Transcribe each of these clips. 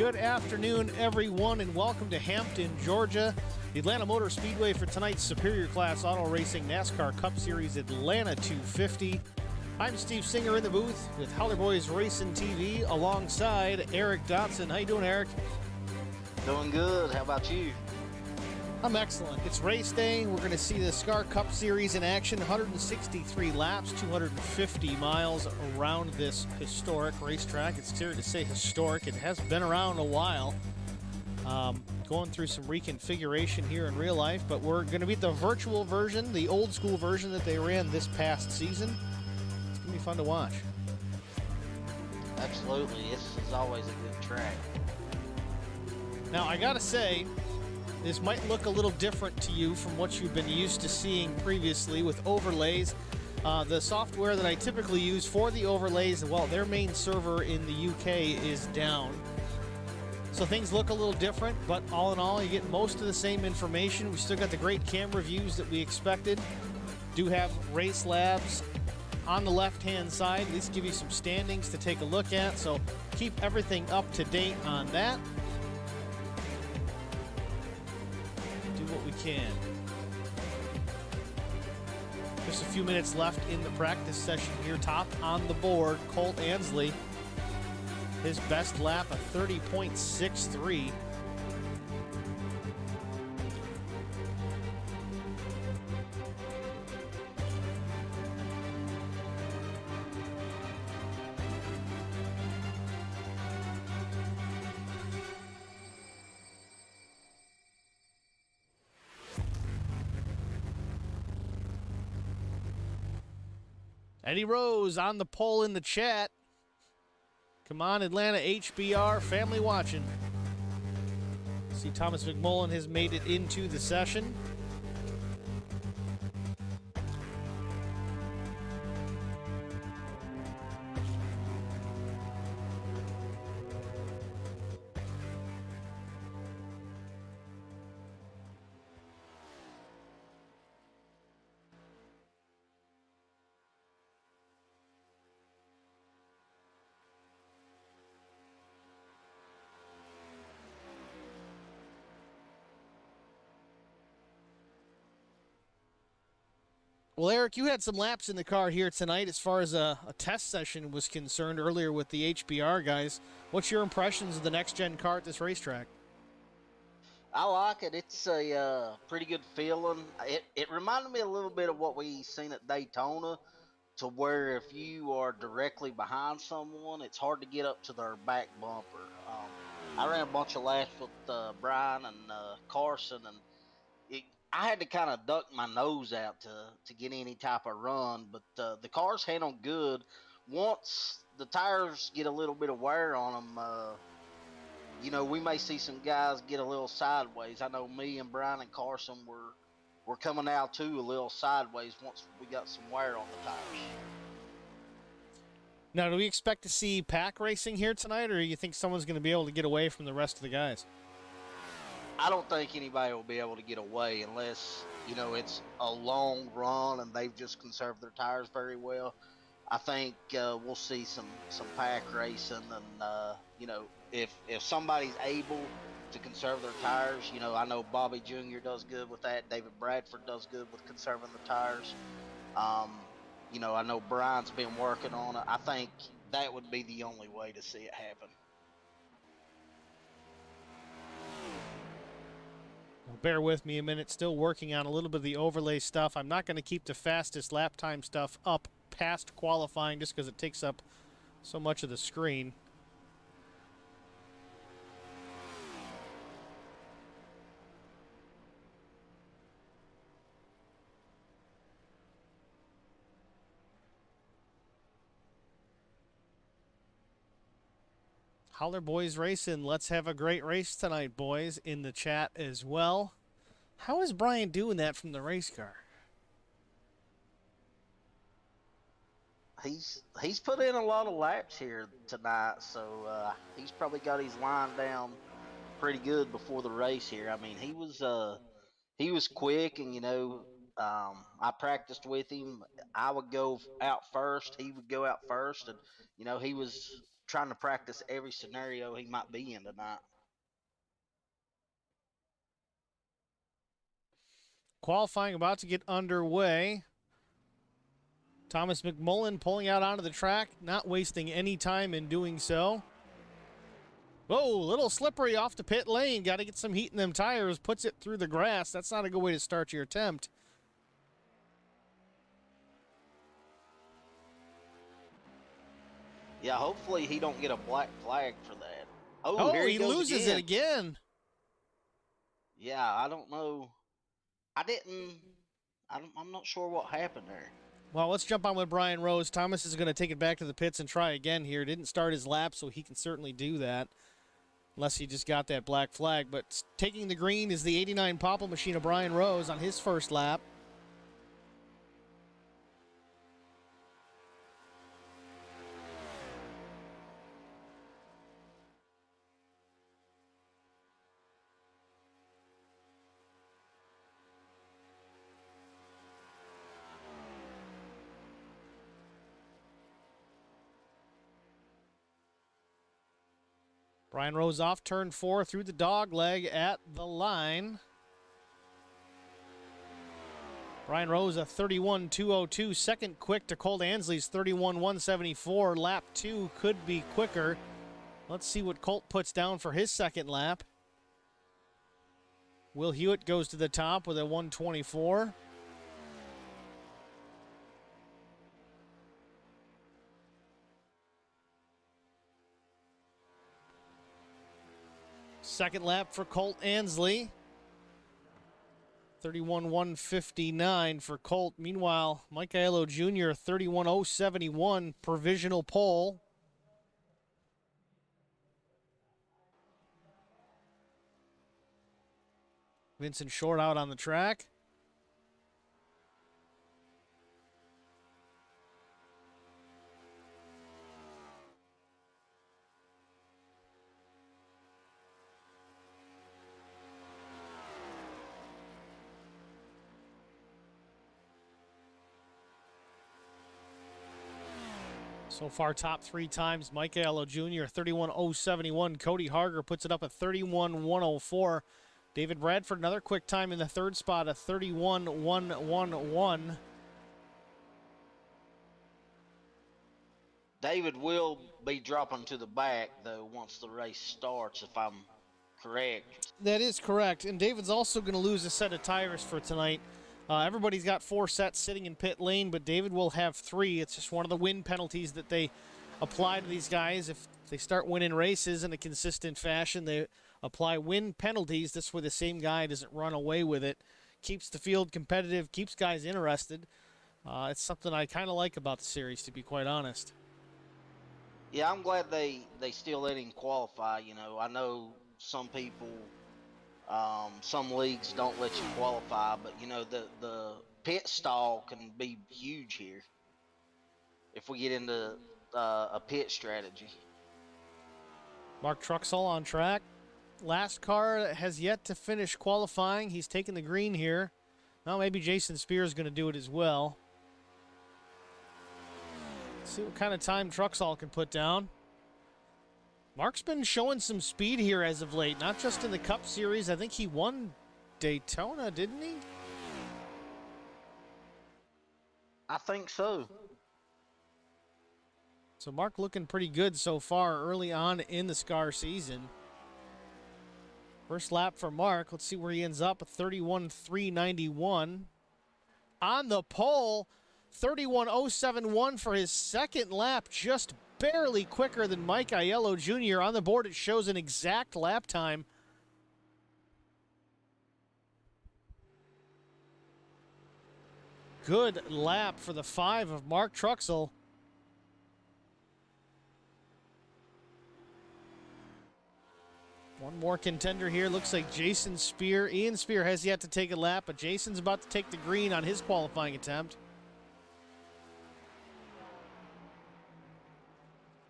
Good afternoon, everyone, and welcome to Hampton, Georgia, the Atlanta Motor Speedway for tonight's Superior Class Auto Racing NASCAR Cup Series Atlanta 250. I'm Steve Singer in the booth with Howler Boys Racing TV alongside Eric Dotson. How you doing, Eric? Doing good. How about you? I'm excellent. It's race day. We're going to see the SCAR Cup Series in action. 163 laps, 250 miles around this historic racetrack. It's fair to say historic. It has been around a while. Going through some reconfiguration here in real life, but we're going to be the virtual version, the old school version that they ran this past season. It's going to be fun to watch. Absolutely. This is always a good track. Now, I got to say, this might look a little different to you from what you've been used to seeing previously with overlays. The software that I typically use for the overlays, well, their main server in the UK is down. So things look a little different, but all in all, you get most of the same information. We still got the great camera views that we expected. Do have race labs on the left-hand side. At least give you some standings to take a look at. So keep everything up to date on that. What we can. Just a few minutes left in the practice session here. Top on the board, Colt Ansley. His best lap, a 30.63. Eddie Rose on the poll in the chat. Come on, Atlanta HBR family watching. See, Thomas McMullen has made it into the session. Well, Eric, you had some laps in the car here tonight as far as a test session was concerned earlier with the HBR guys. What's your impressions of the next-gen car at this racetrack? I like it. It's a pretty good feeling. It reminded me a little bit of what we seen at Daytona, to where if you are directly behind someone, it's hard to get up to their back bumper. I ran a bunch of laps with Brian and Carson, and I had to kind of duck my nose out to get any type of run, but the cars handle good. Once the tires get a little bit of wear on them, we may see some guys get a little sideways. I know me and Brian and Carson were coming out too a little sideways once we got some wear on the tires. Now, do we expect to see pack racing here tonight, or do you think someone's going to be able to get away from the rest of the guys? I don't think anybody will be able to get away unless, it's a long run and they've just conserved their tires very well. I think we'll see some pack racing, and if somebody's able to conserve their tires, I know Bobby Jr. does good with that. David Bradford does good with conserving the tires. I know Brian's been working on it. I think that would be the only way to see it happen. Bear with me a minute. Still working on a little bit of the overlay stuff. I'm not going to keep the fastest lap time stuff up past qualifying just because it takes up so much of the screen. Howler Boys Racing, let's have a great race tonight, boys, in the chat as well. How is Brian doing that from the race car? He's put in a lot of laps here tonight, so he's probably got his line down pretty good before the race here. I mean, he was quick, and I practiced with him. I would go out first, he would go out first, and he was trying to practice every scenario he might be in tonight. Qualifying about to get underway. Thomas McMullen pulling out onto the track, not wasting any time in doing so. Whoa, little slippery off the pit lane. Got to get some heat in them tires. Puts it through the grass. That's not a good way to start your attempt. Yeah, hopefully he don't get a black flag for that. Oh, Here he goes loses again. it again. Yeah, I don't know. I'm not sure what happened there. Well, let's jump on with Brian Rose. Thomas is going to take it back to the pits and try again here. Didn't start his lap, so he can certainly do that. Unless he just got that black flag. But taking the green is the 89 Popple machine of Brian Rose on his first lap. Brian Rose off turn 4 through the dog leg at the line. Brian Rose a 31.202, second quick to Colt Ansley's 31.174. Lap 2 could be quicker. Let's see what Colt puts down for his second lap. Will Hewitt goes to the top with a 124. Second lap for Colt Ansley. 31.159 for Colt. Meanwhile, Mike Aiello Jr., 31.071 provisional pole. Vincent Short out on the track. So far, top 3 times, Mike Aiello Jr., 31.071. Cody Harger puts it up at 31.104. David Bradford, another quick time in the third spot, a 31.111. David will be dropping to the back, though, once the race starts, if I'm correct. That is correct. And David's also going to lose a set of tires for tonight. Everybody's got 4 sets sitting in pit lane, but David will have 3. It's just one of the win penalties that they apply to these guys. If they start winning races in a consistent fashion, they apply win penalties. This way the same guy doesn't run away with it. Keeps the field competitive, keeps guys interested. It's something I kind of like about the series, to be quite honest. Yeah, I'm glad they still let him qualify. You know, I know some people, some leagues don't let you qualify, but you know the pit stall can be huge here if we get into a pit strategy. Mark Truxell on track. Last car has yet to finish qualifying. He's taking the green here. Now maybe Jason Spears is going to do it as well. Let's see what kind of time Truxell can put down. Mark's been showing some speed here as of late, not just in the Cup Series. I think he won Daytona, didn't he? I think so. So Mark looking pretty good so far early on in the SCAR season. First lap for Mark. Let's see where he ends up. 31.391. On the pole, 31.071 for his second lap. Just barely quicker than Mike Aiello Jr. On the board, it shows an exact lap time. Good lap for the 5 of Mark Truxell. One more contender here. Looks like Jason Spear. Ian Spear has yet to take a lap, but Jason's about to take the green on his qualifying attempt.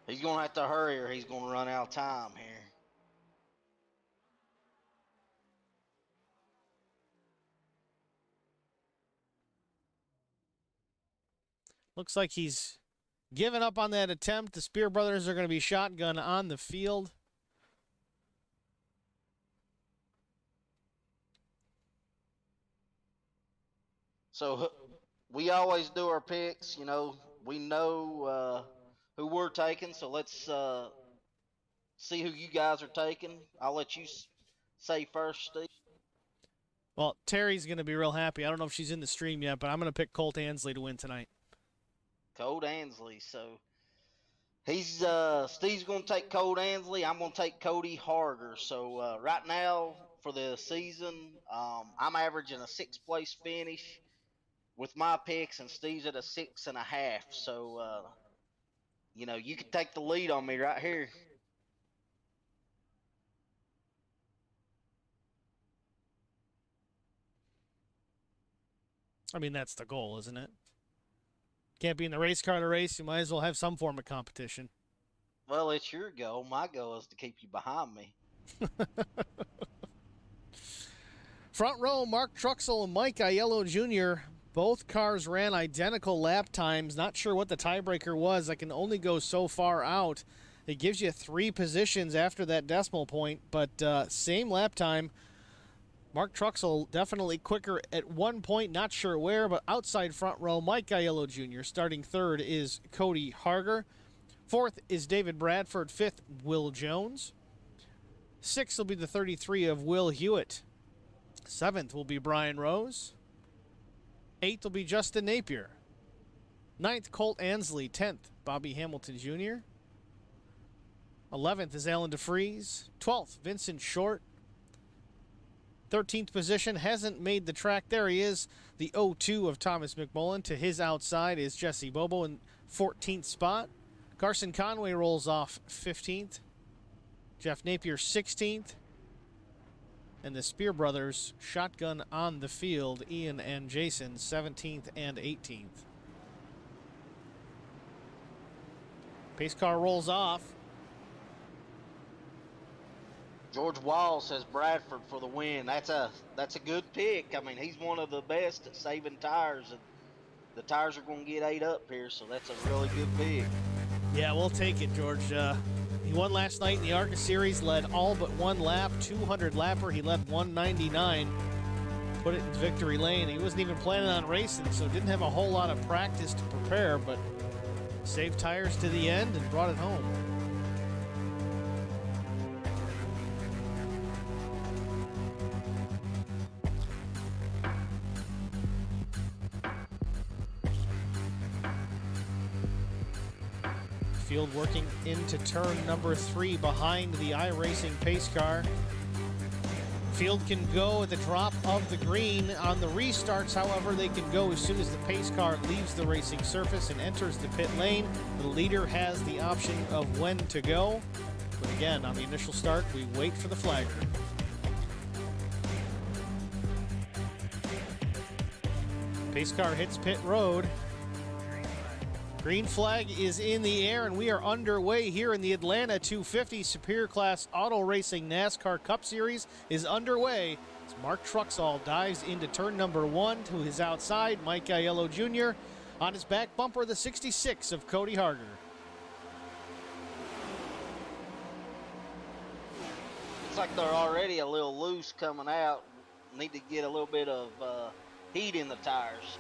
He's going to have to hurry or he's going to run out of time here. Looks like he's Giving up on that attempt. The Spear brothers are going to be shotgun on the field. So we always do our picks. You know, we know who we're taking. So let's see who you guys are taking. I'll let you say first, Steve. Well, Terry's going to be real happy. I don't know if she's in the stream yet, but I'm going to pick Colt Ansley to win tonight. Colt Ansley. So he's Steve's gonna take Colt Ansley. I'm gonna take Cody Harger. So right now for the season, I'm averaging a 6th place finish with my picks, and Steve's at a 6.5. So you know, you can take the lead on me right here. I mean, that's the goal, isn't it? Can't be in the race car to race. You might as well have some form of competition. Well, it's your goal. My goal is to keep you behind me. Front row, Mark Truxell and Mike Aiello Jr. Both cars ran identical lap times. Not sure what the tiebreaker was. I can only go so far out. It gives you 3 positions after that decimal point, but same lap time. Mark Truxell definitely quicker at one point, not sure where, but outside front row, Mike Aiello Jr. Starting 3rd is Cody Harger. 4th is David Bradford. 5th, Will Jones. 6th will be the 33 of Will Hewitt. 7th will be Brian Rose. 8th will be Justin Napier. 9th, Colt Ansley. 10th, Bobby Hamilton Jr. 11th is Alan DeFries. 12th, Vincent Short. 13th position, hasn't made the track. There he is, the 0-2 of Thomas McMullen. To his outside is Jesse Bobo in 14th spot. Carson Conway rolls off 15th. Jeff Napier 16th. And the Spear brothers shotgun on the field, Ian and Jason 17th and 18th. Pace car rolls off. George Wall says Bradford for the win. That's a good pick. I mean, he's one of the best at saving tires, and the tires are going to get ate up here, so that's a really good pick. Yeah, we'll take it, George. He won last night in the ARCA Series, led all but one lap, 200 lapper. He led 199, put it in victory lane. He wasn't even planning on racing, so didn't have a whole lot of practice to prepare, but saved tires to the end and brought it home. Field working into turn number 3 behind the iRacing pace car. Field can go at the drop of the green. On the restarts, however, they can go as soon as the pace car leaves the racing surface and enters the pit lane. The leader has the option of when to go. But again, on the initial start, we wait for the flagger. Pace car hits pit road. Green flag is in the air, and we are underway here in the Atlanta 250 Superior Class Auto Racing NASCAR Cup Series is underway as Mark Truxell dives into turn number 1. To his outside, Mike Aiello Jr. On his back bumper, the 66 of Cody Harger. Looks like they're already a little loose coming out. Need to get a little bit of heat in the tires.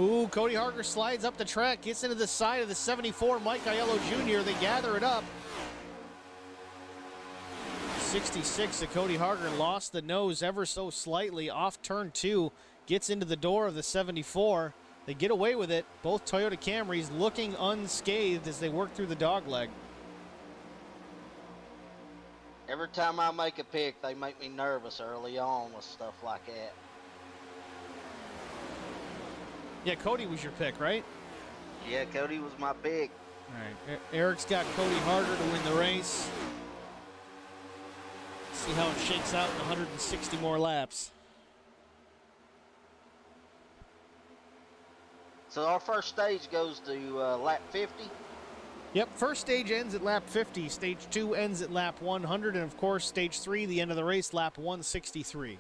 Ooh, Cody Harger slides up the track, gets into the side of the 74, Mike Aiello Jr. They gather it up. 66 of Cody Harger lost the nose ever so slightly off turn 2, gets into the door of the 74. They get away with it. Both Toyota Camrys looking unscathed as they work through the dogleg. Every time I make a pick, they make me nervous early on with stuff like that. Yeah, Cody was your pick, right? Yeah, Cody was my pick. All right, Eric's got Cody Harger to win the race. See how it shakes out in 160 more laps. So our first stage goes to lap 50. Yep, first stage ends at lap 50. Stage 2 ends at lap 100. And, of course, stage 3, the end of the race, lap 163.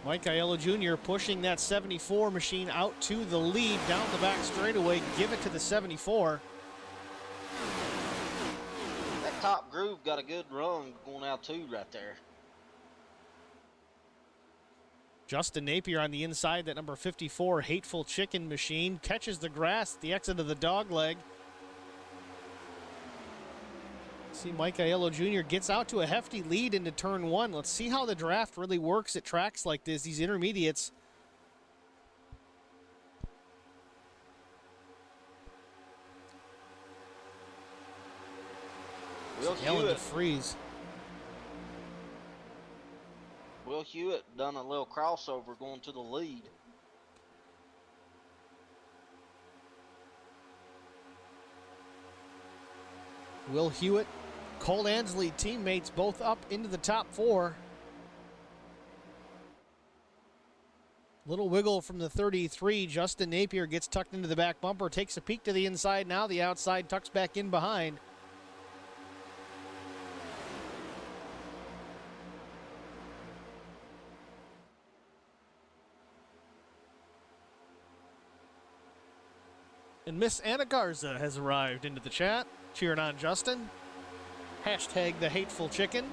Mike Aiello Jr. pushing that 74 machine out to the lead, down the back straightaway, give it to the 74. That top groove got a good run going out too right there. Justin Napier on the inside, that number 54 Hateful Chicken machine, catches the grass at the exit of the dog leg. See, Mike Aiello Jr. gets out to a hefty lead into turn 1. Let's see how the draft really works at tracks like this, these intermediates. Will Hewitt done a little crossover going to the lead. Will Hewitt, Cole Ansley teammates both up into the top 4. Little wiggle from the 33. Justin Napier gets tucked into the back bumper, takes a peek to the inside. Now the outside tucks back in behind. And Miss Anna Garza has arrived into the chat, cheering on Justin. Hashtag the hateful chicken.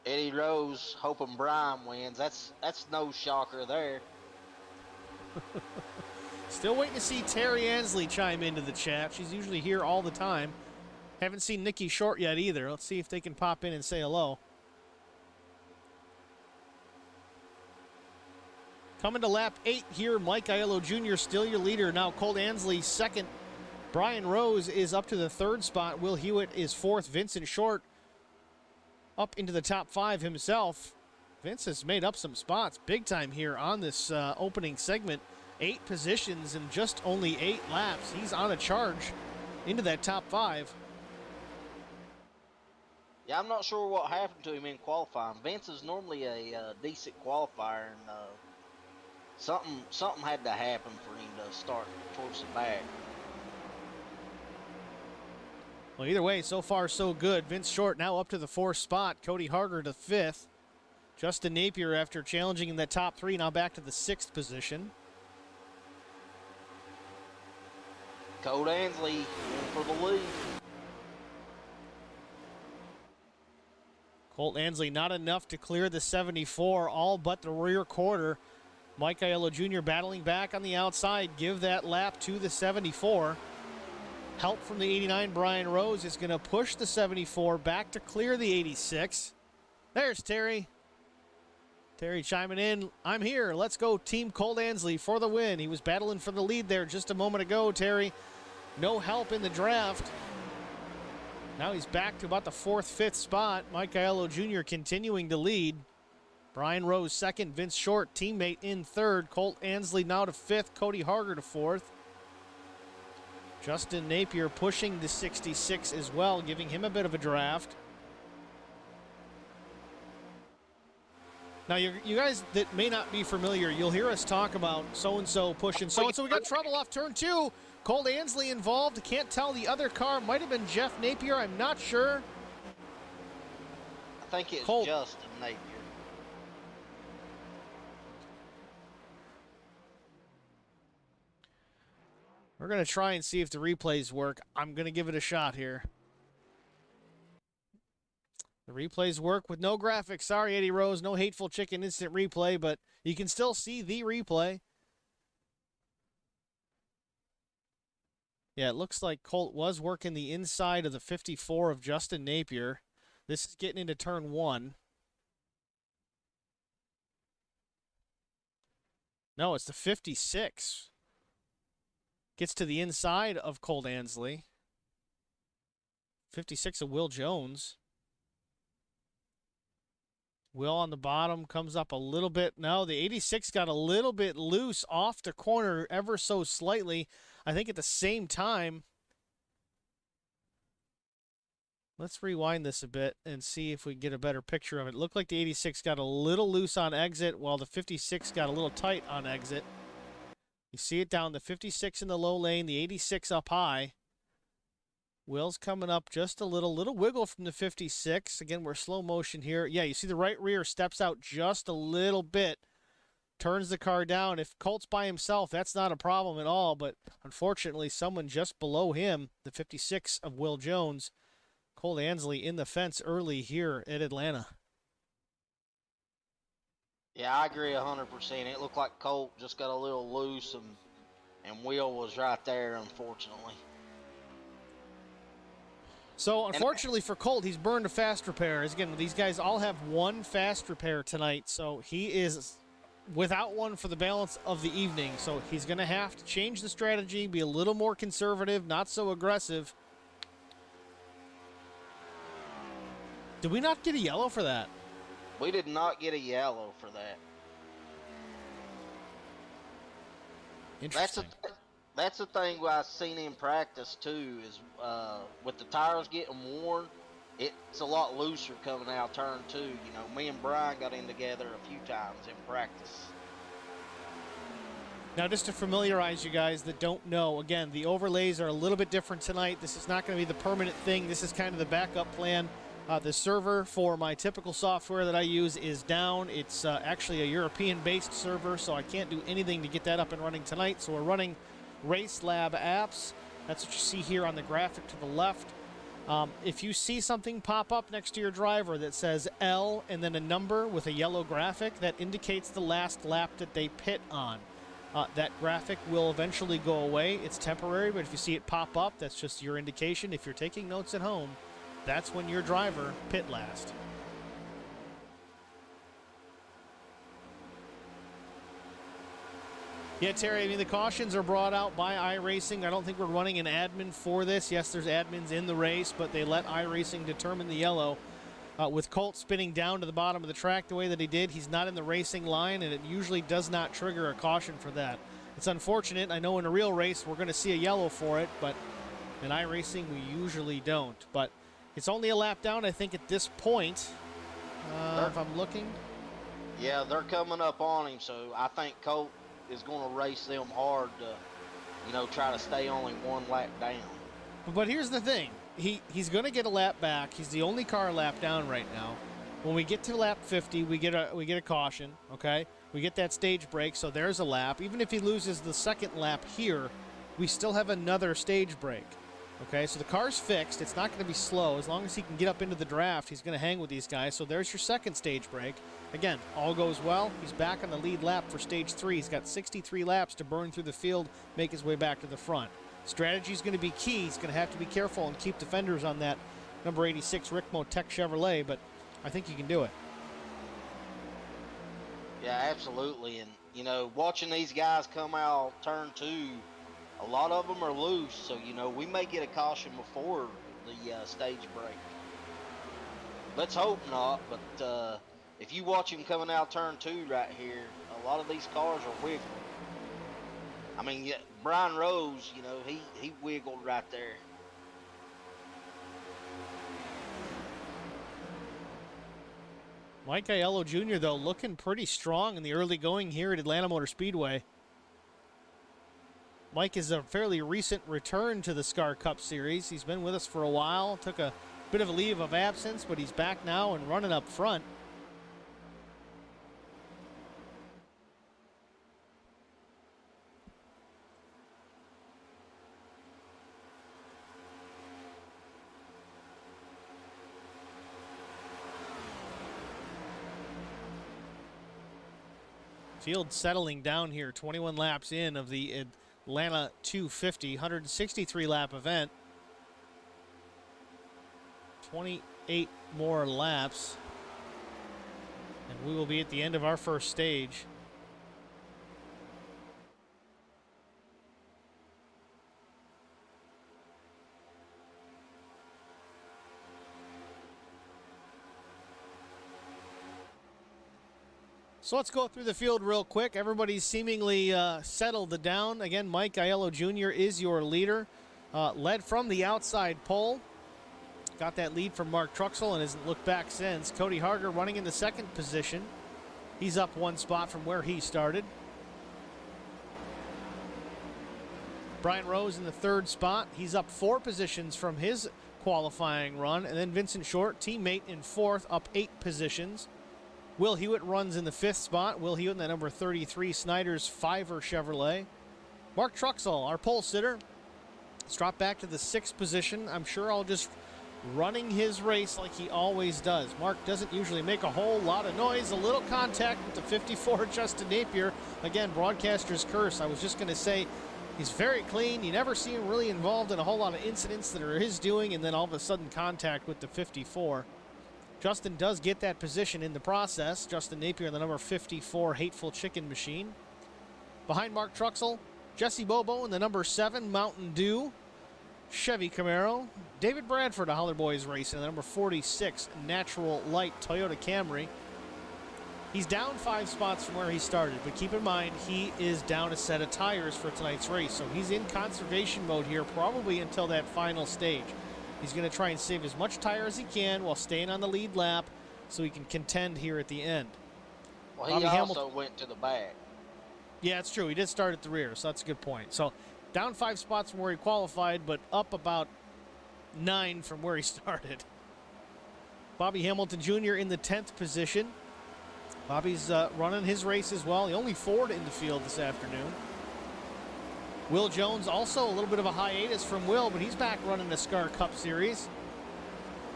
Eddie Rose hoping Brian wins. That's no shocker there. Still waiting to see Terry Ansley chime into the chat. She's usually here all the time. Haven't seen Nikki Short yet either. Let's see if they can pop in and say hello. Coming to lap 8 here, Mike Aiello Jr. still your leader. Now Cole Ansley second. Brian Rose is up to the 3rd spot. Will Hewitt is 4th. Vincent Short up into the top 5 himself. Vince has made up some spots big time here on this opening segment. 8 positions in just only 8 laps. He's on a charge into that top 5. Yeah, I'm not sure what happened to him in qualifying. Vince is normally a decent qualifier, and something had to happen for him to start towards the back. Well, either way, so far so good. Vince Short now up to the 4th spot. Cody Harger to 5th. Justin Napier, after challenging in the top 3, now back to the 6th position. Cole Ansley for the lead. Colt Ansley not enough to clear the 74, all but the rear quarter. Mike Aiello Jr. battling back on the outside. Give that lap to the 74. Help from the 89, Brian Rose, is going to push the 74 back to clear the 86. There's Terry. Terry chiming in. I'm here. Let's go, Team Colt Ansley for the win. He was battling for the lead there just a moment ago, Terry. No help in the draft. Now he's back to about the 4th, 5th spot. Mike Aiello Jr. continuing to lead. Brian Rose 2nd. Vince Short, teammate, in 3rd. Colt Ansley now to 5th. Cody Harger to 4th. Justin Napier pushing the 66 as well, giving him a bit of a draft. Now, you guys that may not be familiar, you'll hear us talk about so-and-so pushing so-and-so. We got trouble off turn 2. Colt Ansley involved. Can't tell the other car. Might have been Jeff Napier. I'm not sure. I think it's Justin Napier. We're going to try and see if the replays work. I'm going to give it a shot here. The replays work with no graphics. Sorry, Eddie Rose, no Hateful Chicken instant replay, but you can still see the replay. Yeah, it looks like Colt was working the inside of the 54 of Justin Napier. This is getting into turn 1. No, it's the 56. Gets to the inside of Colt Ansley. 56 of Will Jones. Will on the bottom comes up a little bit. No, the 86 got a little bit loose off the corner ever so slightly. I think at the same time, Let's rewind this a bit and see if we get a better picture of it. It looked like the 86 got a little loose on exit while the 56 got a little tight on exit. You see it down, the 56 in the low lane, the 86 up high. Will's coming up just a little wiggle from the 56. Again, we're slow motion here. Yeah, you see the right rear steps out just a little bit, turns the car down. If Colt's by himself, that's not a problem at all, but unfortunately, someone just below him, the 56 of Will Jones, Colt Ansley in the fence early here at Atlanta. Yeah, I agree 100%. It looked like Colt just got a little loose, and Will was right there, unfortunately. So, unfortunately for Colt, he's burned a fast repair. As again, these guys all have one fast repair tonight, so he is without one for the balance of the evening. So he's going to have to change the strategy, be a little more conservative, not so aggressive. Did we not get a yellow for that? We did not get a yellow for that. Interesting. That's the thing I've seen in practice too, is with the tires getting worn, it's a lot looser coming out turn 2. You know, me and Brian got in together a few times in practice. Now, just to familiarize you guys that don't know, again, the overlays are a little bit different tonight. This is not going to be the permanent thing. This is kind of the backup plan. The server for my typical software that I use is down. It's actually a European-based server, so I can't do anything to get that up and running tonight. So we're running Race Lab apps. That's what you see here on the graphic to the left. If you see something pop up next to your driver that says L and then a number with a yellow graphic, that indicates the last lap that they pit on. That graphic will eventually go away. It's temporary, but if you see it pop up, that's just your indication. If you're taking notes at home, that's when your driver pit last. Yeah, Terry, I mean, the cautions are brought out by iRacing. I don't think we're running an admin for this. Yes, there's admins in the race, but they let iRacing determine the yellow. With Colt spinning down to the bottom of the track the way that he did, he's not in the racing line, and it usually does not trigger a caution for that. It's unfortunate. I know in a real race we're going to see a yellow for it, but in iRacing we usually don't. But it's only a lap down, I think, at this point, if I'm looking. Yeah, they're coming up on him, so I think Colt is going to race them hard to, you know, try to stay only one lap down. But here's the thing. He's going to get a lap back. He's the only car a lap down right now. When we get to lap 50, we get a caution, okay? We get that stage break, so there's a lap. Even if he loses the second lap here, we still have another stage break, okay? So the car's fixed. It's not going to be slow. As long as he can get up into the draft, he's going to hang with these guys. So there's your second stage break. Again, all goes well. He's back on the lead lap for stage 3. He's got 63 laps to burn through the field, make his way back to the front. Strategy is going to be key. He's going to have to be careful and keep defenders on that number 86 Rickmo Tech Chevrolet, but I think you can do it. Yeah, absolutely. And, you know, watching these guys come out turn 2, a lot of them are loose. So, you know, we may get a caution before the stage break. Let's hope not, but if you watch him coming out turn 2 right here, a lot of these cars are wiggling. I mean, yeah, Brian Rose, you know, he wiggled right there. Mike Aiello Jr., though, looking pretty strong in the early going here at Atlanta Motor Speedway. Mike is a fairly recent return to the SCAR Cup Series. He's been with us for a while, took a bit of a leave of absence, but he's back now and running up front. Field settling down here, 21 laps in of the Atlanta 250, 163 lap event. 28 more laps, and we will be at the end of our first stage. So let's go through the field real quick. Everybody's seemingly settled down. Again, Mike Aiello Jr. is your leader. Led from the outside pole. got that lead from Mark Truxell and hasn't looked back since. Cody Harger running in the second position. He's up one spot from where he started. Brian Rose in the third spot. He's up 4 positions from his qualifying run. And then Vincent Short, teammate in fourth, up 8 positions. Will Hewitt runs in the 5th spot. Will Hewitt in the number 33 Snyder's Fiver Chevrolet. Mark Truxell, our pole sitter, has dropped back to the 6th position. I'm sure I'll just running his race like he always does. Mark doesn't usually make a whole lot of noise. A little contact with the 54 Justin Napier. Again, broadcaster's curse. I was just going to say, he's very clean. You never see him really involved in a whole lot of incidents that are his doing, and then all of a sudden contact with the 54. Justin does get that position in the process. Justin Napier in the number 54 Hateful Chicken Machine. Behind Mark Truxell, Jesse Bobo in the number 7 Mountain Dew Chevy Camaro. David Bradford of Holler Boys Racing in the number 46 Natural Light Toyota Camry. He's down 5 spots from where he started, but keep in mind he is down a set of tires for tonight's race, so he's in conservation mode here probably until that final stage. He's going to try and save as much tire as he can while staying on the lead lap so he can contend here at the end. Well, he also went to the back. Yeah, it's true. He did start at the rear, so that's a good point. So down 5 spots from where he qualified, but up about 9 from where he started. Bobby Hamilton Jr. in the 10th position. Bobby's running his race as well. He only Ford in the field this afternoon. Will Jones also a little bit of a hiatus from Will, but he's back running the SCAR Cup Series.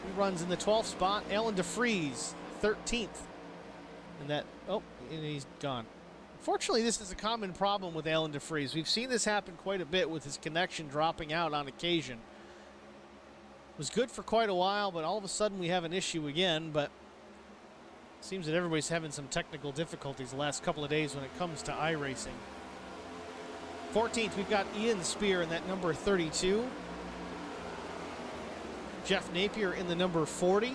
He runs in the 12th spot. Alan DeFries, 13th. And he's gone. Fortunately, this is a common problem with Alan DeFries. We've seen this happen quite a bit with his connection dropping out on occasion. It was good for quite a while, but all of a sudden we have an issue again, but it seems that everybody's having some technical difficulties the last couple of days when it comes to iRacing. 14th, we've got Ian Spear in that number 32. Jeff Napier in the number 40.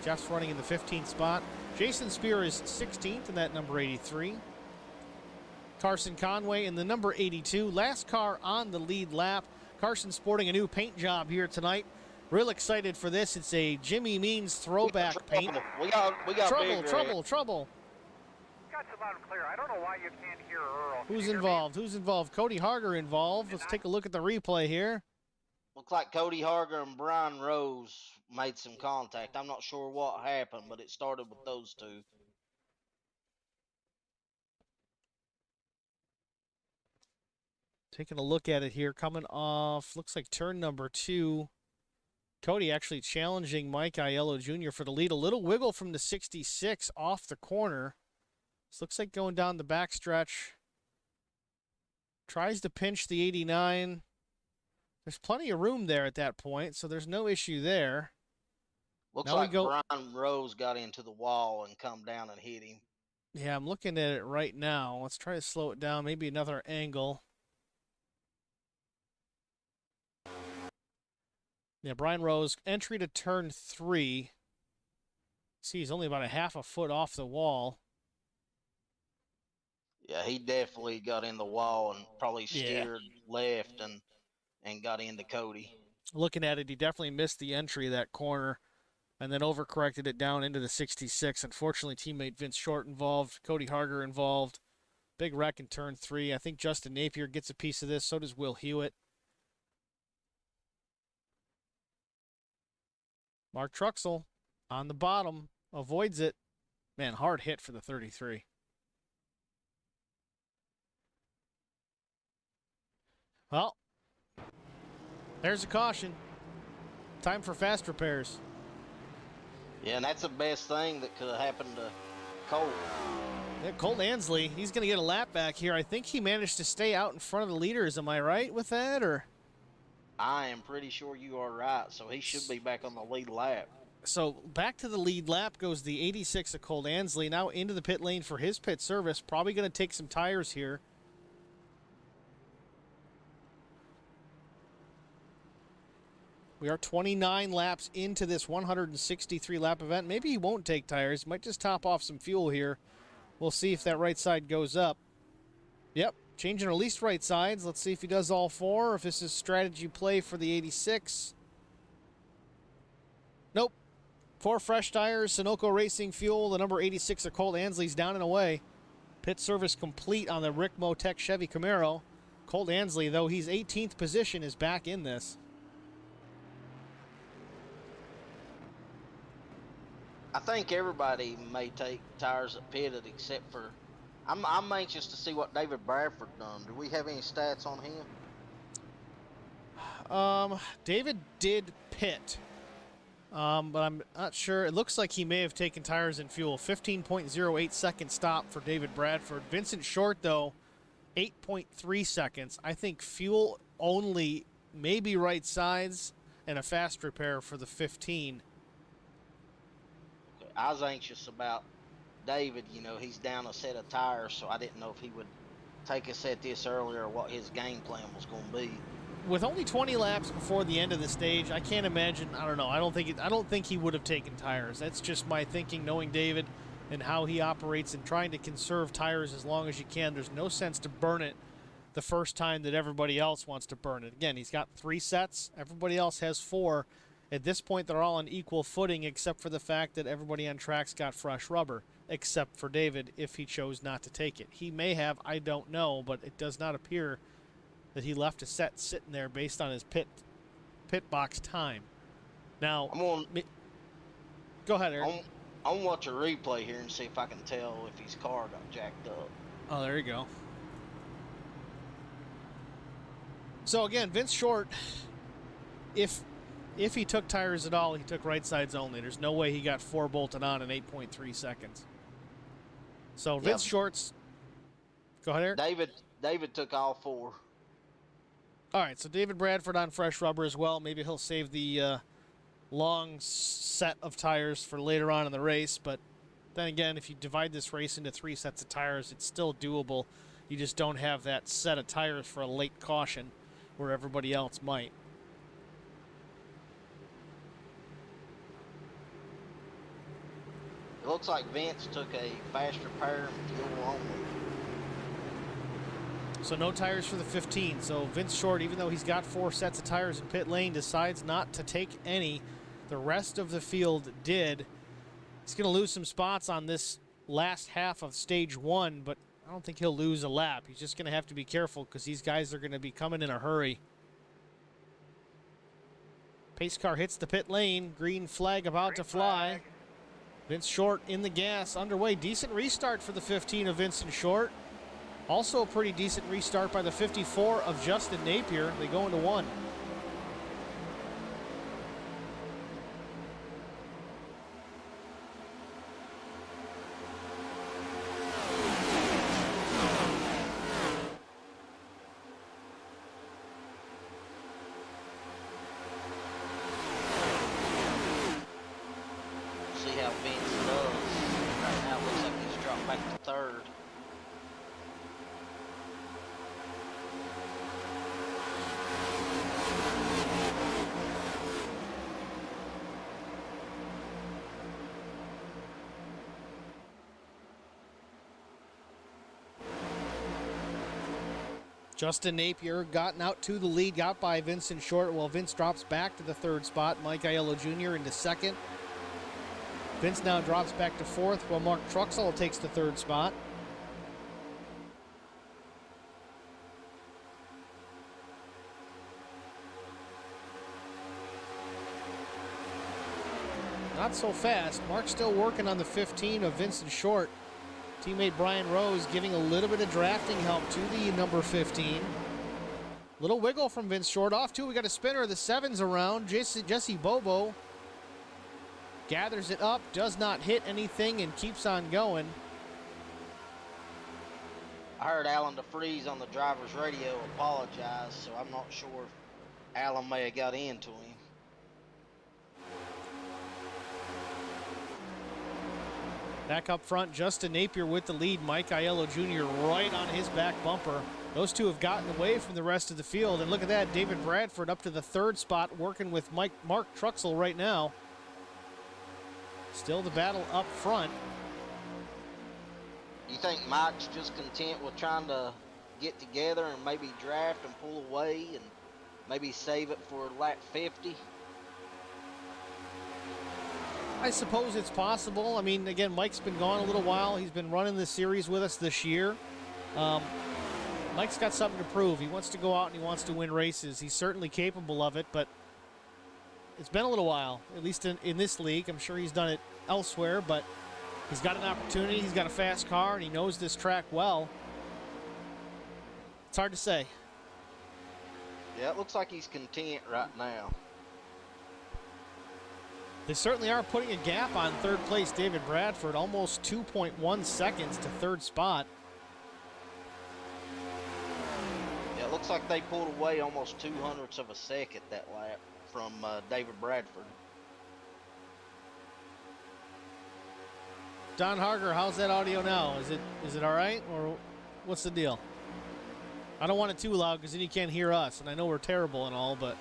Jeff's running in the 15th spot. Jason Spear is 16th in that number 83. Carson Conway in the number 82. Last car on the lead lap. Carson sporting a new paint job here tonight. Real excited for this. It's a Jimmy Means throwback paint. We got trouble. Got you loud and clear. I don't know why you can't hear Earl. Who's involved? Cody Harger involved. Let's take a look at the replay here. Looks like Cody Harger and Brian Rose made some contact. I'm not sure what happened, but it started with those two. Taking a look at it here, coming off, looks like turn number 2. Cody actually challenging Mike Aiello Jr. for the lead. A little wiggle from the 66 off the corner. This looks like going down the backstretch. Tries to pinch the 89. There's plenty of room there at that point, so there's no issue there. Looks like Brian Rose got into the wall and come down and hit him. Yeah, I'm looking at it right now. Let's try to slow it down. Maybe another angle. Yeah, Brian Rose, entry to turn 3. See, he's only about a half a foot off the wall. Yeah, he definitely got in the wall and probably steered left and got into Cody. Looking at it, he definitely missed the entry of that corner and then overcorrected it down into the 66. Unfortunately, teammate Vince Short involved, Cody Harger involved. Big wreck in turn 3. I think Justin Napier gets a piece of this. So does Will Hewitt. Mark Truxell on the bottom, avoids it. Man, hard hit for the 33. Well, there's a caution. Time for fast repairs. Yeah, and that's the best thing that could have happened to Colt. Yeah, Colt Ansley, he's going to get a lap back here. I think he managed to stay out in front of the leaders. Am I right with that, or? I am pretty sure you are right, so he should be back on the lead lap. So back to the lead lap goes the 86 of Colt Ansley, now into the pit lane for his pit service. Probably going to take some tires here. We are 29 laps into this 163 lap event. Maybe he won't take tires. Might just top off some fuel here. We'll see if that right side goes up. Yep, changing at least right sides. Let's see if he does all 4, or if this is strategy play for the 86. Nope. 4 fresh tires, Sunoco Racing Fuel. The number 86 of Cole Ansley's down and away. Pit service complete on the Rick Motec Chevy Camaro. Cole Ansley, though he's 18th position, is back in this. I think everybody may take tires at pitted except for. I'm anxious to see what David Bradford done. Do we have any stats on him? David did pit, but I'm not sure. It looks like he may have taken tires and fuel. 15.08 second stop for David Bradford. Vincent Short, though, 8.3 seconds. I think fuel only, maybe right sides, and a fast repair for the 15. Okay. I was anxious about David. You know, he's down a set of tires, so I didn't know if he would take us at this earlier or what his game plan was going to be. With only 20 laps before the end of the stage, I can't imagine. I don't know. I don't think he would have taken tires. That's just my thinking, knowing David and how he operates and trying to conserve tires as long as you can. There's no sense to burn it the first time that everybody else wants to burn it. Again, he's got 3 sets. Everybody else has 4. At this point, they're all on equal footing, except for the fact that everybody on track's got fresh rubber, except for David, if he chose not to take it. He may have. I don't know, but it does not appear that he left a set sitting there based on his pit box time. Now, go ahead, Eric. I'm gonna watch a replay here and see if I can tell if his car got jacked up. Oh, there you go. So again, Vince Short, if he took tires at all, he took right sides only. There's no way he got 4 bolted on in 8.3 seconds. So Vince Short's. Go ahead, Eric. David took all 4. All right, so David Bradford on fresh rubber as well. Maybe he'll save the long set of tires for later on in the race. But then again, if you divide this race into 3 sets of tires, it's still doable. You just don't have that set of tires for a late caution where everybody else might. It looks like Vince took a fast repair and fuel only. So no tires for the 15. So Vince Short, even though he's got 4 sets of tires in pit lane, decides not to take any. The rest of the field did. He's going to lose some spots on this last half of stage 1, but I don't think he'll lose a lap. He's just going to have to be careful because these guys are going to be coming in a hurry. Pace car hits the pit lane. Green flag about to fly. Vince Short in the gas, underway. Decent restart for the 15 of Vincent Short. Also a pretty decent restart by the 54 of Justin Napier. They go into 1. See how Vince does. Right now it looks like he's dropped back to 3rd. Justin Napier gotten out to the lead, got by Vincent Short, while Vince drops back to the 3rd spot. Mike Aiello Jr. into 2nd. Vince now drops back to 4th, while Mark Truxell takes the 3rd spot. Not so fast. Mark's still working on the 15 of Vincent Short. Teammate Brian Rose giving a little bit of drafting help to the number 15. Little wiggle from Vince Short. Off too. We got a spinner. The 7's around. Jesse Bobo gathers it up, does not hit anything, and keeps on going. I heard Alan DeFreeze on the driver's radio apologize, so I'm not sure if Alan may have got into him. Back up front, Justin Napier with the lead. Mike Aiello Jr. right on his back bumper. Those two have gotten away from the rest of the field. And look at that, David Bradford up to the 3rd spot, working with Mark Truxell right now. Still the battle up front. You think Mike's just content with trying to get together and maybe draft and pull away and maybe save it for lap 50? I suppose it's possible. I mean, again, Mike's been gone a little while. He's been running this series with us this year. Mike's got something to prove. He wants to go out and he wants to win races. He's certainly capable of it, but it's been a little while, at least in this league. I'm sure he's done it elsewhere, but he's got an opportunity. He's got a fast car, and he knows this track well. It's hard to say. Yeah, it looks like he's content right now. They certainly are putting a gap on third place David Bradford, almost 2.1 seconds to third spot. Yeah, it looks like they pulled away almost 2/100ths of a second that lap from David Bradford. Don Harger, how's that audio now? Is it all right, or what's the deal? I don't want it too loud because then you can't hear us, and I know we're terrible and all, but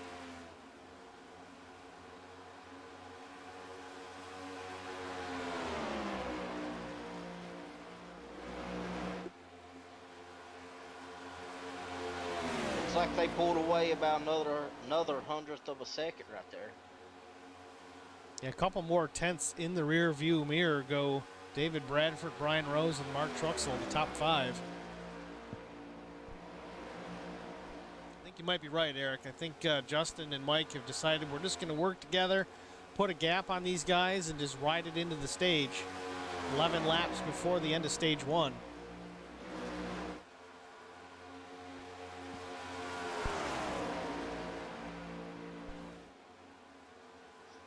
Looks like they pulled away about another 100th of a second right there. yeah, a couple more tenths in the rear view mirror go David Bradford, Brian Rose, and Mark Truxell, the top five. I think you might be right, Eric. I think Justin and Mike have decided we're just going to work together, put a gap on these guys, and just ride it into the stage. 11 laps before the end of stage one.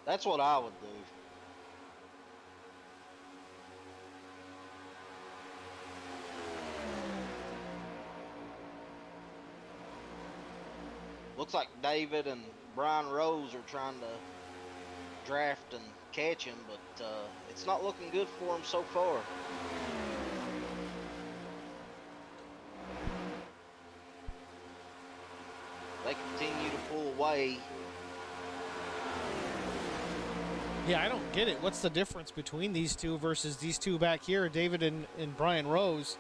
That's what I would do. Looks like David and Brian Rose are trying to draft and catch him, but it's not looking good for him so far. They continue to pull away. Yeah, I don't get it. What's the difference between these two versus these two back here, David and Brian Rose?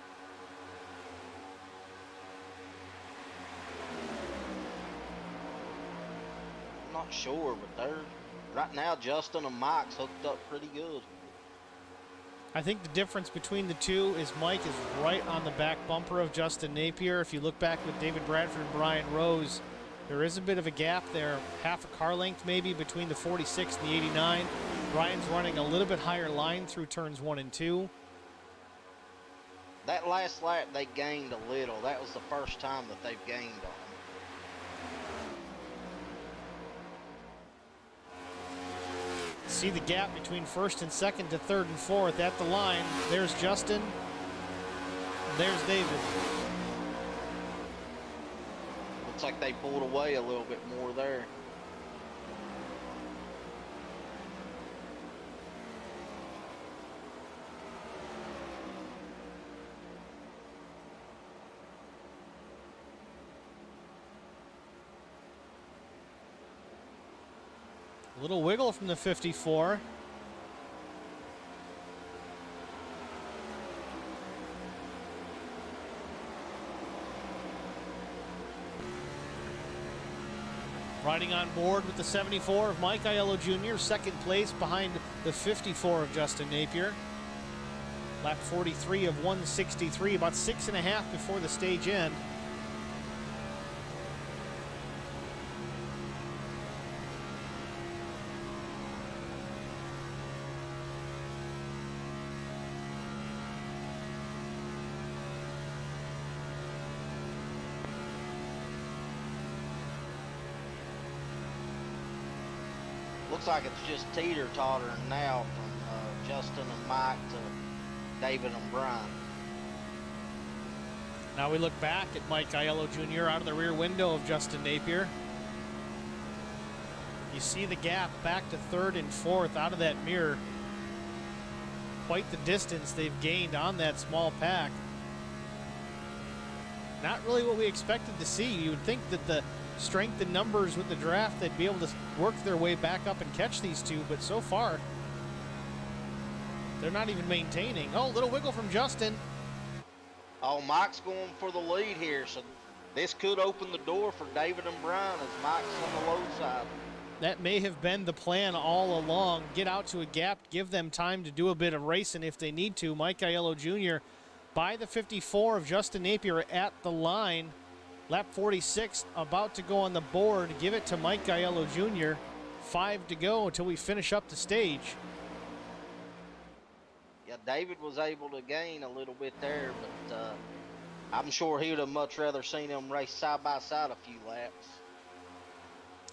I'm not sure, but they're right now Justin and Mike's hooked up pretty good. I think the difference between the two is Mike is right on the back bumper of Justin Napier. If you look back with David Bradford and Brian Rose, there is a bit of a gap there, half a car length maybe between the 46 and the 89. Brian's running a little bit higher line through turns 1 and 2. That last lap they gained a little. That was the first time that they've gained on him. See the gap between first and second to third and fourth at the line. There's Justin. There's David. Looks like they pulled away a little bit more there. A little wiggle from the 54. Riding on board with the 74 of Mike Aiello Jr., second place behind the 54 of Justin Napier. Lap 43 of 163, about 6.5 before the stage end. Looks like it's just teeter-tottering now from Justin and Mike to David and Brian. Now we look back at Mike Aiello Jr. out of the rear window of Justin Napier. You see the gap back to third and fourth out of that mirror. Quite the distance they've gained on that small pack. Not really what we expected to see. You would think that the strength in numbers with the draft, they'd be able to work their way back up and catch these two, but so far, they're not even maintaining. Oh, little wiggle from Justin. Oh, Mike's going for the lead here, so this could open the door for David and Brian as Mike's on the low side. That may have been the plan all along. Get out to a gap, give them time to do a bit of racing if they need to. Mike Aiello Jr. by the 54 of Justin Napier at the line. Lap 46 about to go on the board. Give it to Mike Aiello Jr. 5 to go until we finish up the stage. Yeah, David was able to gain a little bit there, but I'm sure he would have much rather seen them race side by side a few laps.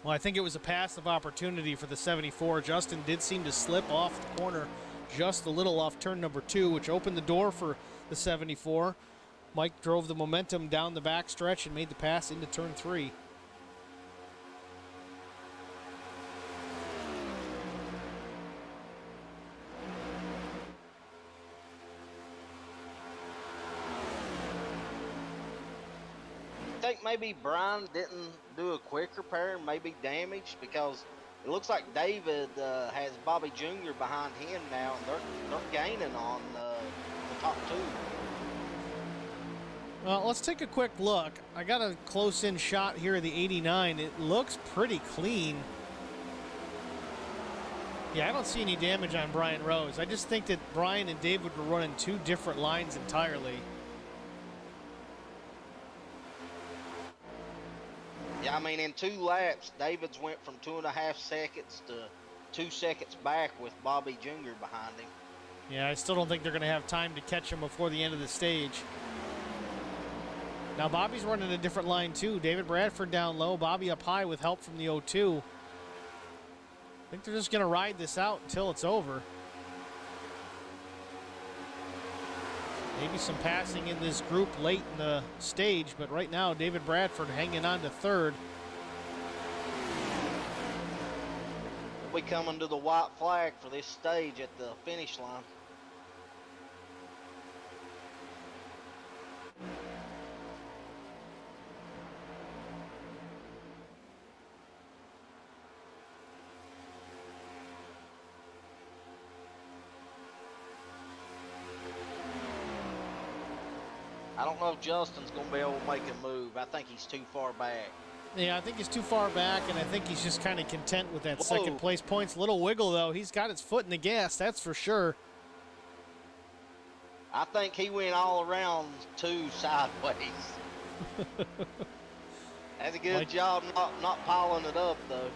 Well, I think it was a passive opportunity for the 74. Justin did seem to slip off the corner just a little off turn number 2, which opened the door for the 74. Mike drove the momentum down the back stretch and made the pass into turn 3. I think maybe Brian didn't do a quick repair, maybe damaged, because it looks like David has Bobby Jr. behind him now, and they're gaining on the top 2. Well, let's take a quick look. I got a close-in shot here of the 89. It looks pretty clean. Yeah, I don't see any damage on Brian Rose. I just think that Brian and David were running 2 different lines entirely. Yeah, I mean, in 2 laps, David's went from 2.5 seconds to 2 seconds back with Bobby Jr. behind him. Yeah, I still don't think they're going to have time to catch him before the end of the stage. Now, Bobby's running a different line, too. David Bradford down low, Bobby up high with help from the 02. I think they're just going to ride this out until it's over. Maybe some passing in this group late in the stage, but right now, David Bradford hanging on to 3rd. We coming to the white flag for this stage at the finish line. I don't know if Justin's going to be able to make a move. I think he's too far back. Yeah, I think he's too far back, and I think he's just kind of content with that Whoa. second place points. Little wiggle, though. He's got his foot in the gas, that's for sure. I think he went all around 2 sideways. That's a good job not piling it up, though.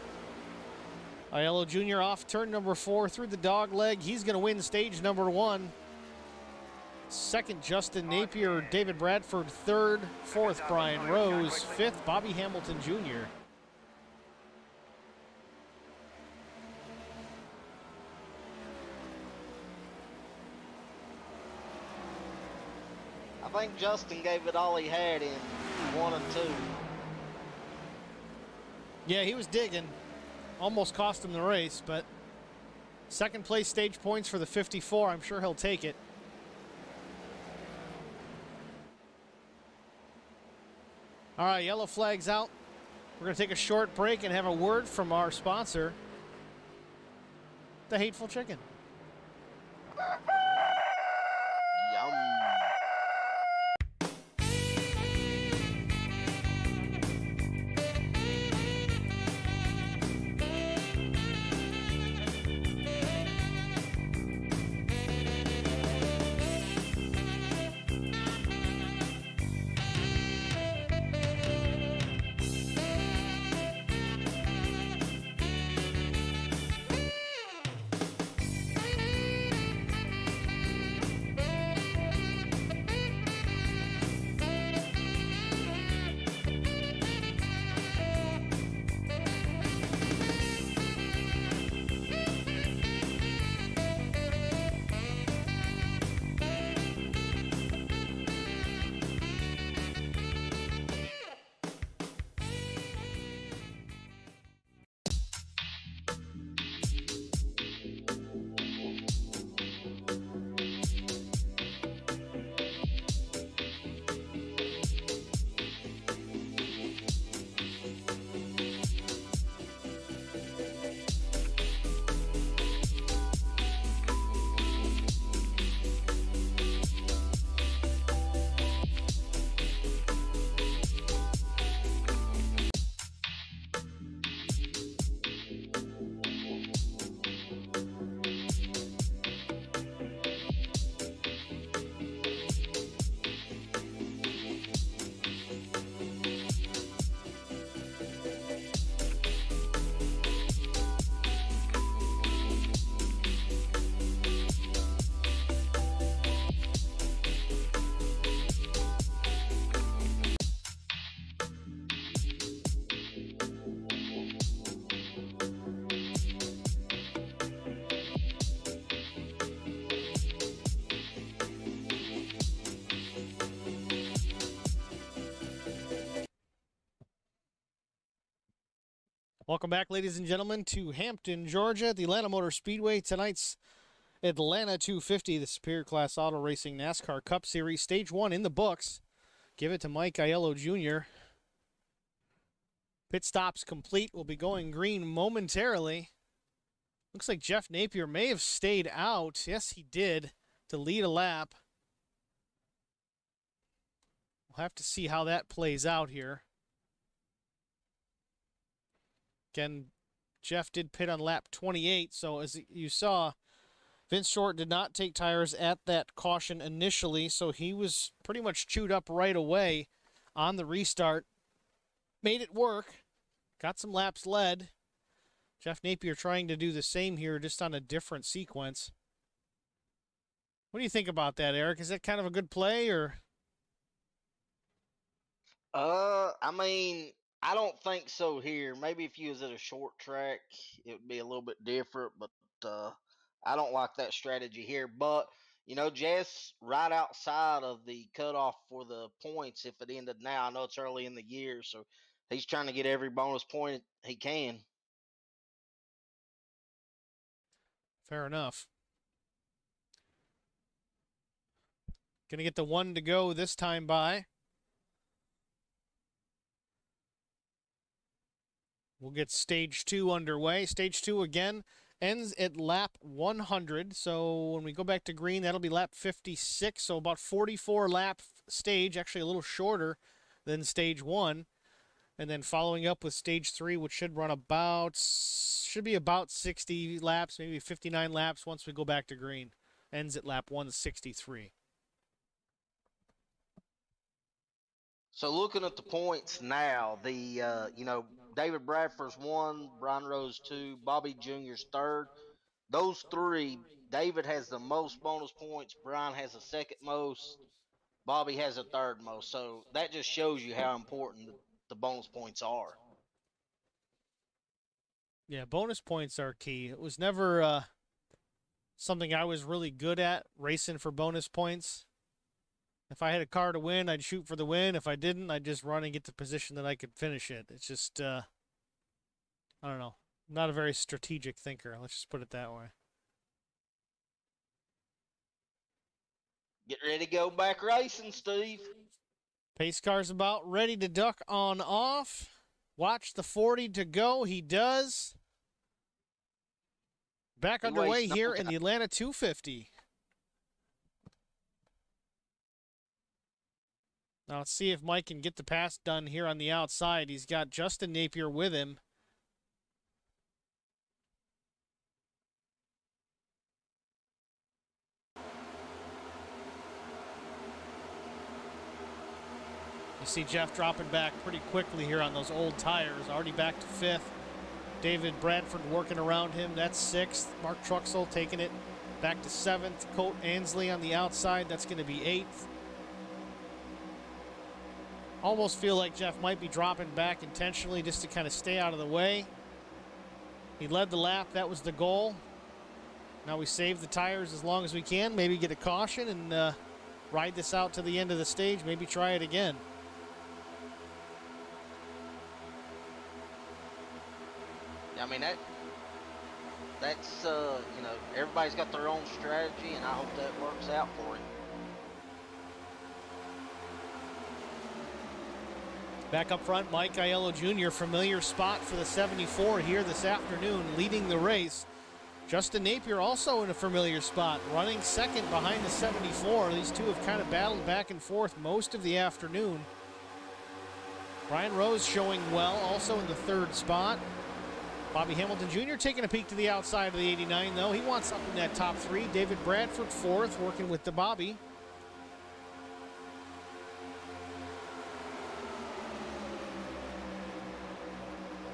Aiello Jr. off turn number 4 through the dog leg. He's going to win stage number 1. Second, Justin Napier. David Bradford, 3rd. 4th, Brian Rose. 5th, Bobby Hamilton Jr. I think Justin gave it all he had in 1 and 2. Yeah, he was digging. Almost cost him the race, but second place stage points for the 54. I'm sure he'll take it. All right, yellow flag's out. We're going to take a short break and have a word from our sponsor, The Hateful Chicken. Yum. Welcome back, ladies and gentlemen, to Hampton, Georgia, at the Atlanta Motor Speedway. Tonight's Atlanta 250, the Superior Class Auto Racing NASCAR Cup Series. Stage 1 in the books. Give it to Mike Aiello Jr. Pit stops complete. We'll be going green momentarily. Looks like Jeff Napier may have stayed out. Yes, he did, to lead a lap. We'll have to see how that plays out here. Again, Jeff did pit on lap 28, so as you saw, Vince Short did not take tires at that caution initially, so he was pretty much chewed up right away on the restart. Made it work. Got some laps led. Jeff Napier trying to do the same here, just on a different sequence. What do you think about that, Eric? Is that kind of a good play, or? I mean, I don't think so here. Maybe if you was at a short track, it would be a little bit different, but I don't like that strategy here. But, you know, Jess right outside of the cutoff for the points if it ended now. I know it's early in the year, so he's trying to get every bonus point he can. Fair enough. Gonna get the one to go this time by. We'll get stage 2 underway. Stage 2 again ends at lap 100. So when we go back to green, that'll be lap 56. So about 44 lap stage, actually a little shorter than stage 1. And then following up with stage 3, which should be about 60 laps, maybe 59 laps once we go back to green. Ends at lap 163. So looking at the points now, David Bradford's 1, Brian Rose 2, Bobby Jr.'s 3rd. Those 3, David has the most bonus points, Brian has the second most, Bobby has the third most. So that just shows you how important the bonus points are. Yeah, bonus points are key. It was never something I was really good at, racing for bonus points. If I had a car to win, I'd shoot for the win. If I didn't, I'd just run and get the position that I could finish it. It's just, I don't know. I'm not a very strategic thinker. Let's just put it that way. Get ready to go back racing, Steve. Pace car's about ready to duck on off. Watch the 40 to go. He does. Back underway here in the Atlanta 250. Now let's see if Mike can get the pass done here on the outside. He's got Justin Napier with him. You see Jeff dropping back pretty quickly here on those old tires. Already back to 5th. David Bradford working around him. That's 6th. Mark Truxell taking it back to 7th. Colt Ansley on the outside. That's going to be 8th. Almost feel like Jeff might be dropping back intentionally just to kind of stay out of the way. He led the lap. That was the goal. Now we save the tires as long as we can. Maybe get a caution and ride this out to the end of the stage. Maybe try it again. I mean, that's everybody's got their own strategy, and I hope that works out for him. Back up front, Mike Aiello Jr., familiar spot for the 74 here this afternoon, leading the race. Justin Napier also in a familiar spot, running second behind the 74. These two have kind of battled back and forth most of the afternoon. Brian Rose showing well, also in the 3rd spot. Bobby Hamilton Jr. taking a peek to the outside of the 89, though. He wants up in that top 3. David Bradford 4th, working with the Bobby.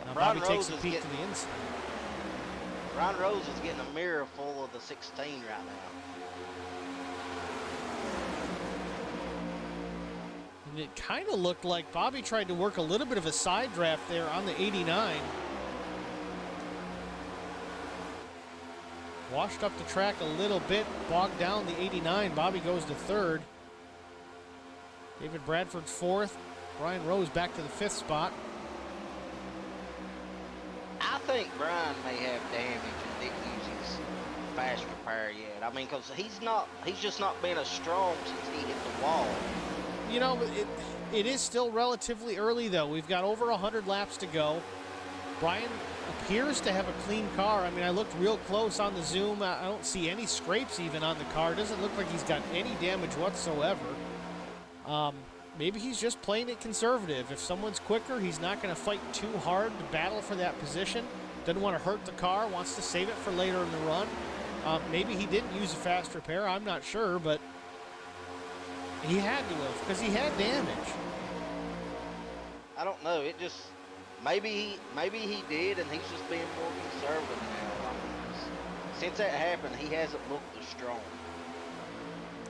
Now Bobby takes a peek to the inside. Brian Rose is getting a mirror full of the 16 right now. And it kind of looked like Bobby tried to work a little bit of a side draft there on the 89. Washed up the track a little bit, bogged down the 89. Bobby goes to 3rd. David Bradford 4th. Brian Rose back to the 5th spot. think Brian may have damage and didn't use his fast repair yet. I mean, because he's just not been as strong since he hit the wall. You know, it is still relatively early, though. We've got over 100 laps to go. Brian appears to have a clean car. I mean, I looked real close on the zoom. I don't see any scrapes even on the car. Doesn't look like he's got any damage whatsoever. Maybe he's just playing it conservative. If someone's quicker, he's not going to fight too hard to battle for that position. Doesn't want to hurt the car, wants to save it for later in the run. Maybe he didn't use a fast repair. I'm not sure, but he had to have, because he had damage. I don't know. It just maybe he did, and he's just being more conservative now. I mean, since that happened, he hasn't looked as strong.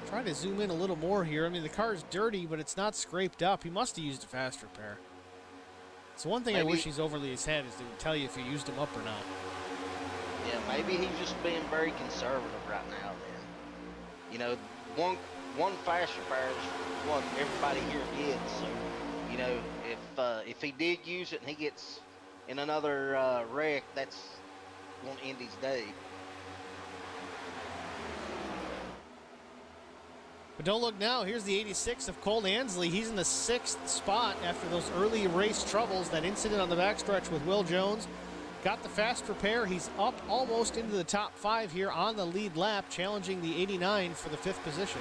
Try to zoom in a little more here. I mean, the car's dirty, but it's not scraped up. He must have used a fast repair. So one thing I wish he's overly his head is to tell you if he used them up or not. Yeah, maybe he's just being very conservative right now. Then, you know, one fast repair is what everybody here gets. So, you know, if he did use it and he gets in another wreck, that's gonna end his day. But don't look now. Here's the 86 of Cole Ansley. He's in the 6th spot after those early race troubles. That incident on the backstretch with Will Jones. Got the fast repair. He's up almost into the top 5 here on the lead lap, challenging the 89 for the 5th position.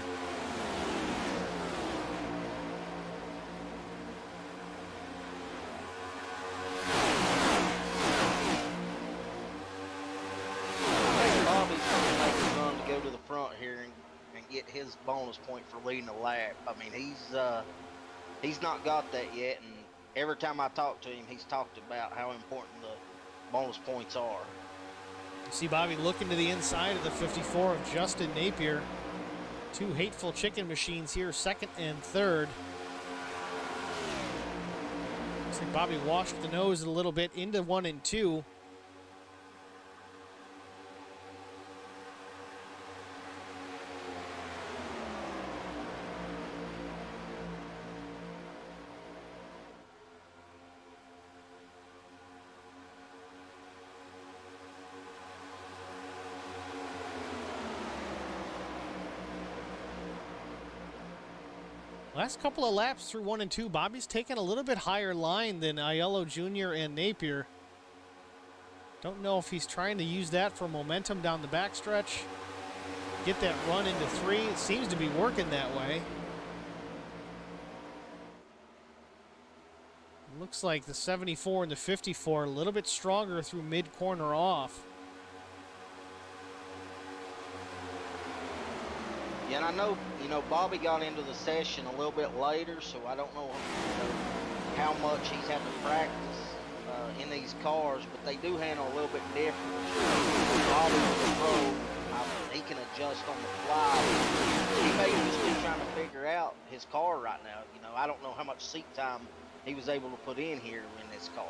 Bobby's going to make a run to go to the front here and get his bonus point for leading the lap. I mean, he's not got that yet, and every time I talk to him, he's talked about how important the bonus points are. You see Bobby looking to the inside of the 54 of Justin Napier. 2 hateful chicken machines here, 2nd and 3rd. Looks like Bobby washed the nose a little bit into 1 and 2. Last couple of laps through 1 and 2, Bobby's taken a little bit higher line than Aiello Jr. and Napier. Don't know if he's trying to use that for momentum down the backstretch. Get that run into 3. It seems to be working that way. Looks like the 74 and the 54 a little bit stronger through mid-corner off. Yeah, and I know, you know, Bobby got into the session a little bit later, so I don't know, how much he's had to practice in these cars, but they do handle a little bit different. Bobby was a pro. He can adjust on the fly. He may just be trying to figure out his car right now. You know, I don't know how much seat time he was able to put in here in this car.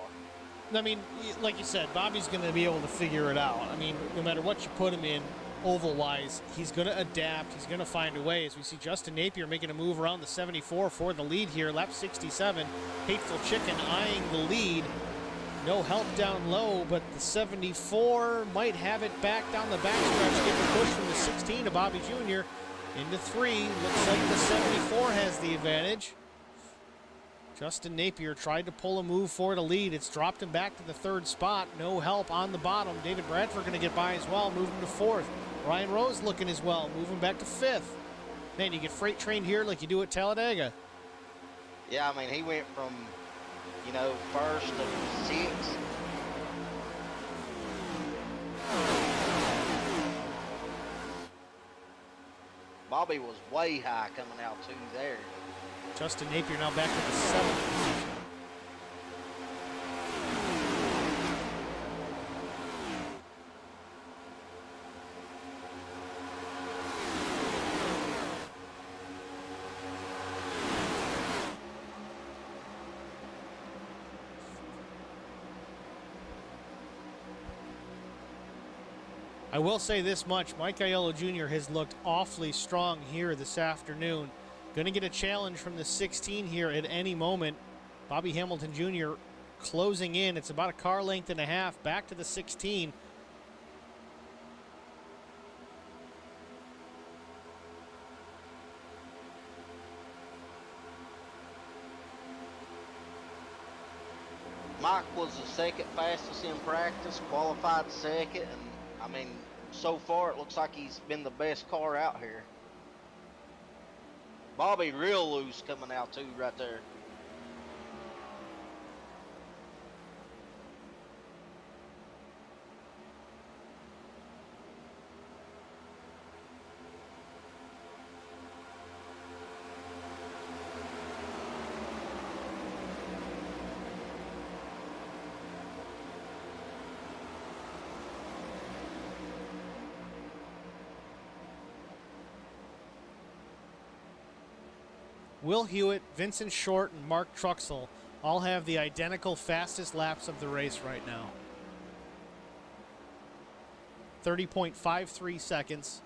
I mean, like you said, Bobby's going to be able to figure it out. I mean, no matter what you put him in, oval-wise, he's going to adapt. He's going to find a way. As we see Justin Napier making a move around the 74 for the lead here. Lap 67, Hateful Chicken eyeing the lead. No help down low, but the 74 might have it back down the backstretch. Getting a push from the 16 to Bobby Jr. into 3. Looks like the 74 has the advantage. Justin Napier tried to pull a move for the lead. It's dropped him back to the 3rd spot. No help on the bottom. David Bradford going to get by as well, moving to 4th. Ryan Rose looking as well, moving back to 5th. Man, you get freight trained here like you do at Talladega. Yeah, I mean, he went from, you know, 1st to 6th. Bobby was way high coming out too there. Justin Napier now back to the 7th position. I will say this much, Mike Aiello Jr. has looked awfully strong here this afternoon. Going to get a challenge from the 16 here at any moment. Bobby Hamilton Jr. closing in. It's about a car length and a half back to the 16. Mike was the second fastest in practice, qualified second, and I mean, so far it looks like he's been the best car out here. Bobby real loose coming out too right there. Will Hewitt, Vincent Short, and Mark Truxell all have the identical fastest laps of the race right now. 30.53 seconds.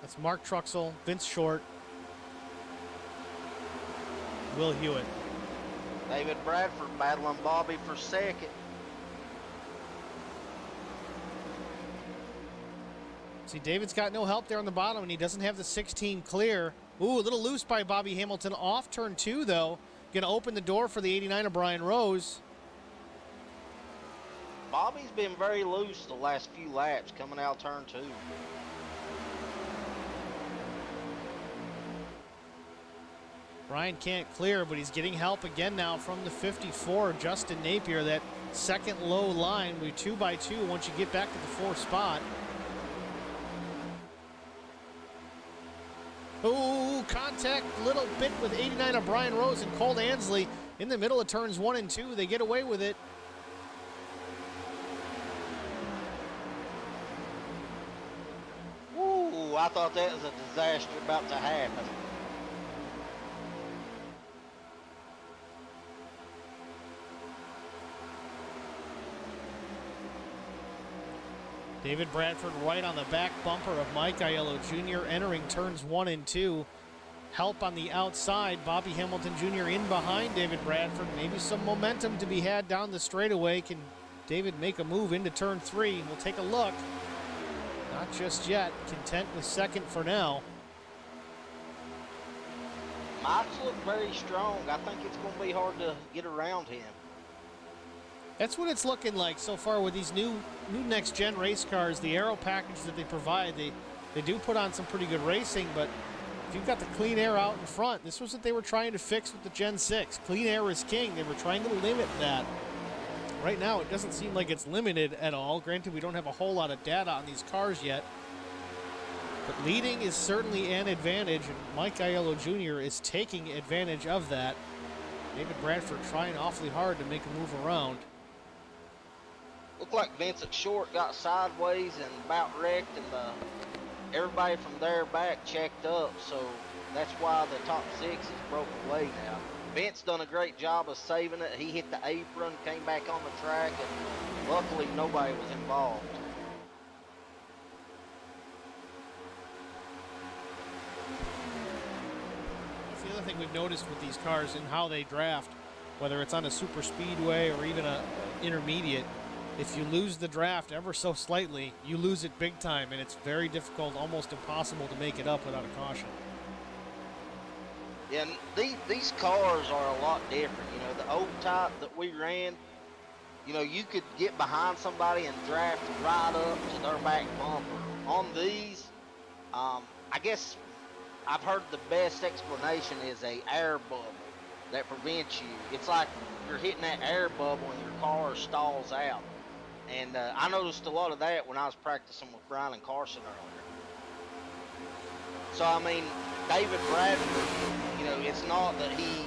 That's Mark Truxell, Vince Short, Will Hewitt. David Bradford battling Bobby for second. See, David's got no help there on the bottom, and he doesn't have the 16 clear. Ooh, a little loose by Bobby Hamilton off turn 2, though. Going to open the door for the 89 of Brian Rose. Bobby's been very loose the last few laps coming out turn 2. Brian can't clear, but he's getting help again now from the 54, Justin Napier. That second low line, we 2 by 2 once you get back to the 4th spot. Oh, contact little bit with 89 of Brian Rose and Cole Ansley in the middle of turns 1 and 2. They get away with it. Ooh, I thought that was a disaster about to happen. David Bradford right on the back bumper of Mike Aiello Jr. entering turns 1 and 2. Help on the outside. Bobby Hamilton Jr. in behind David Bradford. Maybe some momentum to be had down the straightaway. Can David make a move into turn 3? We'll take a look. Not just yet. Content with second for now. Mike's look very strong. I think it's going to be hard to get around him. That's what it's looking like so far with these new next-gen race cars. The aero package that they provide, they do put on some pretty good racing, but if you've got the clean air out in front, this was what they were trying to fix with the Gen 6. Clean air is king. They were trying to limit that. Right now, it doesn't seem like it's limited at all. Granted, we don't have a whole lot of data on these cars yet, but leading is certainly an advantage, and Mike Aiello Jr. is taking advantage of that. David Bradford trying awfully hard to make a move around. Looked like Vincent Short got sideways and about wrecked, and everybody from there back checked up, so that's why the top 6 is broke away now. Vince done a great job of saving it. He hit the apron, came back on the track, and luckily nobody was involved. That's the other thing we've noticed with these cars and how they draft, whether it's on a super speedway or even a intermediate. If you lose the draft ever so slightly, you lose it big time, and it's very difficult, almost impossible to make it up without a caution. Yeah, and these cars are a lot different. You know, the old type that we ran, you know, you could get behind somebody and draft right up to their back bumper. On these, I guess I've heard the best explanation is a air bubble that prevents you. It's like you're hitting that air bubble and your car stalls out. And I noticed a lot of that when I was practicing with Brian and Carson earlier. So, I mean, David Bradford, you know, it's not that he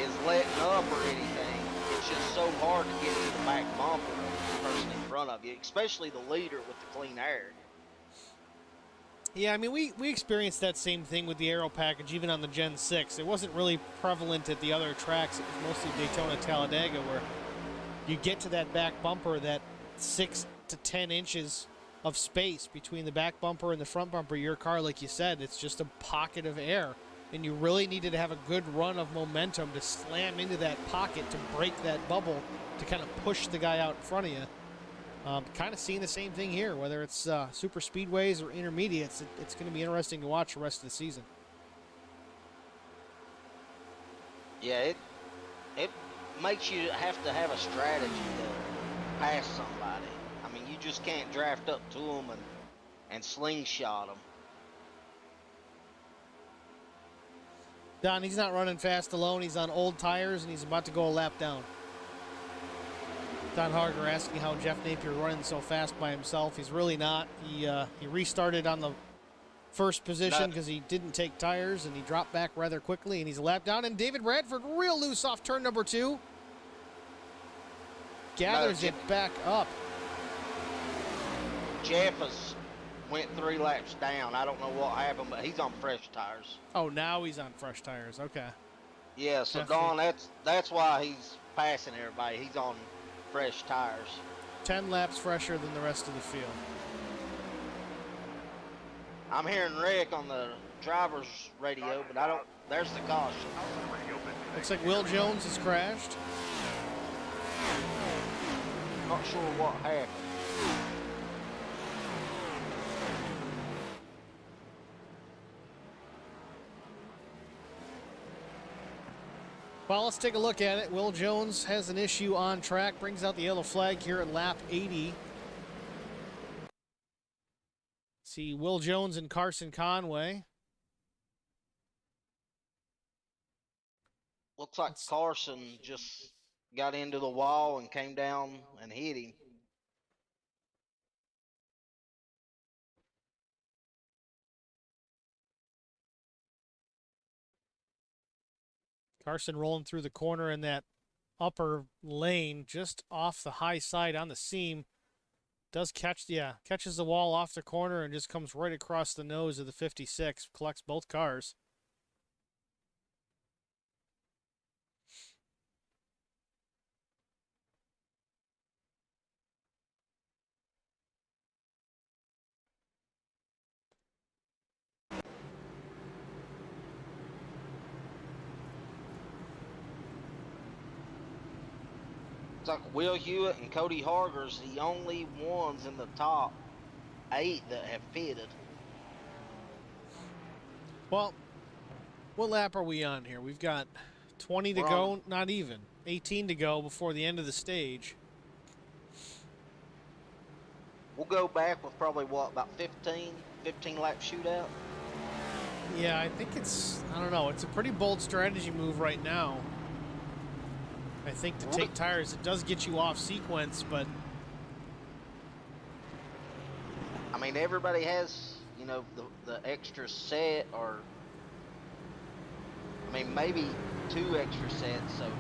is letting up or anything. It's just so hard to get to the back bumper of the person in front of you, especially the leader with the clean air. Yeah, I mean, we experienced that same thing with the aero package, even on the Gen 6. It wasn't really prevalent at the other tracks. It was mostly Daytona, Talladega, where you get to that back bumper, that 6 to 10 inches of space between the back bumper and the front bumper of your car. Like you said, it's just a pocket of air. and you really needed to have a good run of momentum to slam into that pocket to break that bubble to kind of push the guy out in front of you. Kind of seeing the same thing here, whether it's super speedways or intermediates. It's going to be interesting to watch the rest of the season. Yeah, it makes you have to have a strategy to pass somebody. I mean, you just can't draft up to them and slingshot them. Don, he's not running fast alone. He's on old tires, and he's about to go a lap down. Don Harger asking how Jeff Napier running so fast by himself. He's really not. He restarted on the first position because he didn't take tires, and he dropped back rather quickly, and he's a lap down. And David Radford real loose off turn number 2. Gathers it back up. Jeff went 3 laps down. I don't know what happened, but he's on fresh tires. Oh, now he's on fresh tires. Okay. Yeah, so Definitely. Don, that's why he's passing everybody. He's on fresh tires. 10 laps fresher than the rest of the field. I'm hearing wreck on the driver's radio, but I don't. There's the caution. Looks like Will Jones has crashed. Not sure what happened. Well, let's take a look at it. Will Jones has an issue on track, brings out the yellow flag here at lap 80. See Will Jones and Carson Conway. Looks like Carson just got into the wall and came down and hit him. Carson rolling through the corner in that upper lane, just off the high side on the seam. Does catches the wall off the corner and just comes right across the nose of the 56, collects both cars. It's like Will Hewitt and Cody Harger's the only ones in the top 8 that have pitted. Well, what lap are we on here? We've got 20 to go, not even. 18 to go before the end of the stage. We'll go back with probably, what, about 15 lap shootout? Yeah, I think I don't know, it's a pretty bold strategy move right now. I think to take tires, it does get you off sequence, but... I mean, everybody has, you know, the extra set, or... I mean, maybe 2 extra sets, so...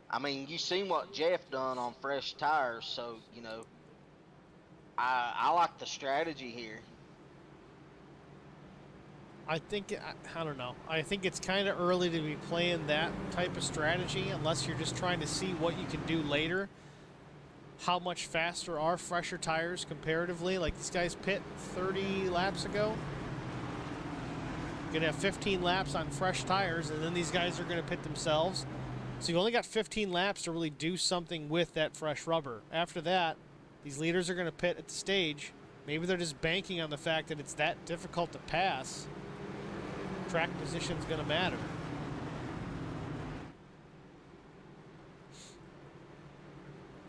I mean, you seen what Jeff done on fresh tires, so, you know... I like the strategy here. I think, I don't know. I think it's kind of early to be playing that type of strategy unless you're just trying to see what you can do later. How much faster are fresher tires comparatively? Like these guys pit 30 laps ago. You're going to have 15 laps on fresh tires, and then these guys are going to pit themselves. So you only got 15 laps to really do something with that fresh rubber. After that, these leaders are going to pit at the stage. Maybe they're just banking on the fact that it's that difficult to pass. Track position's going to matter.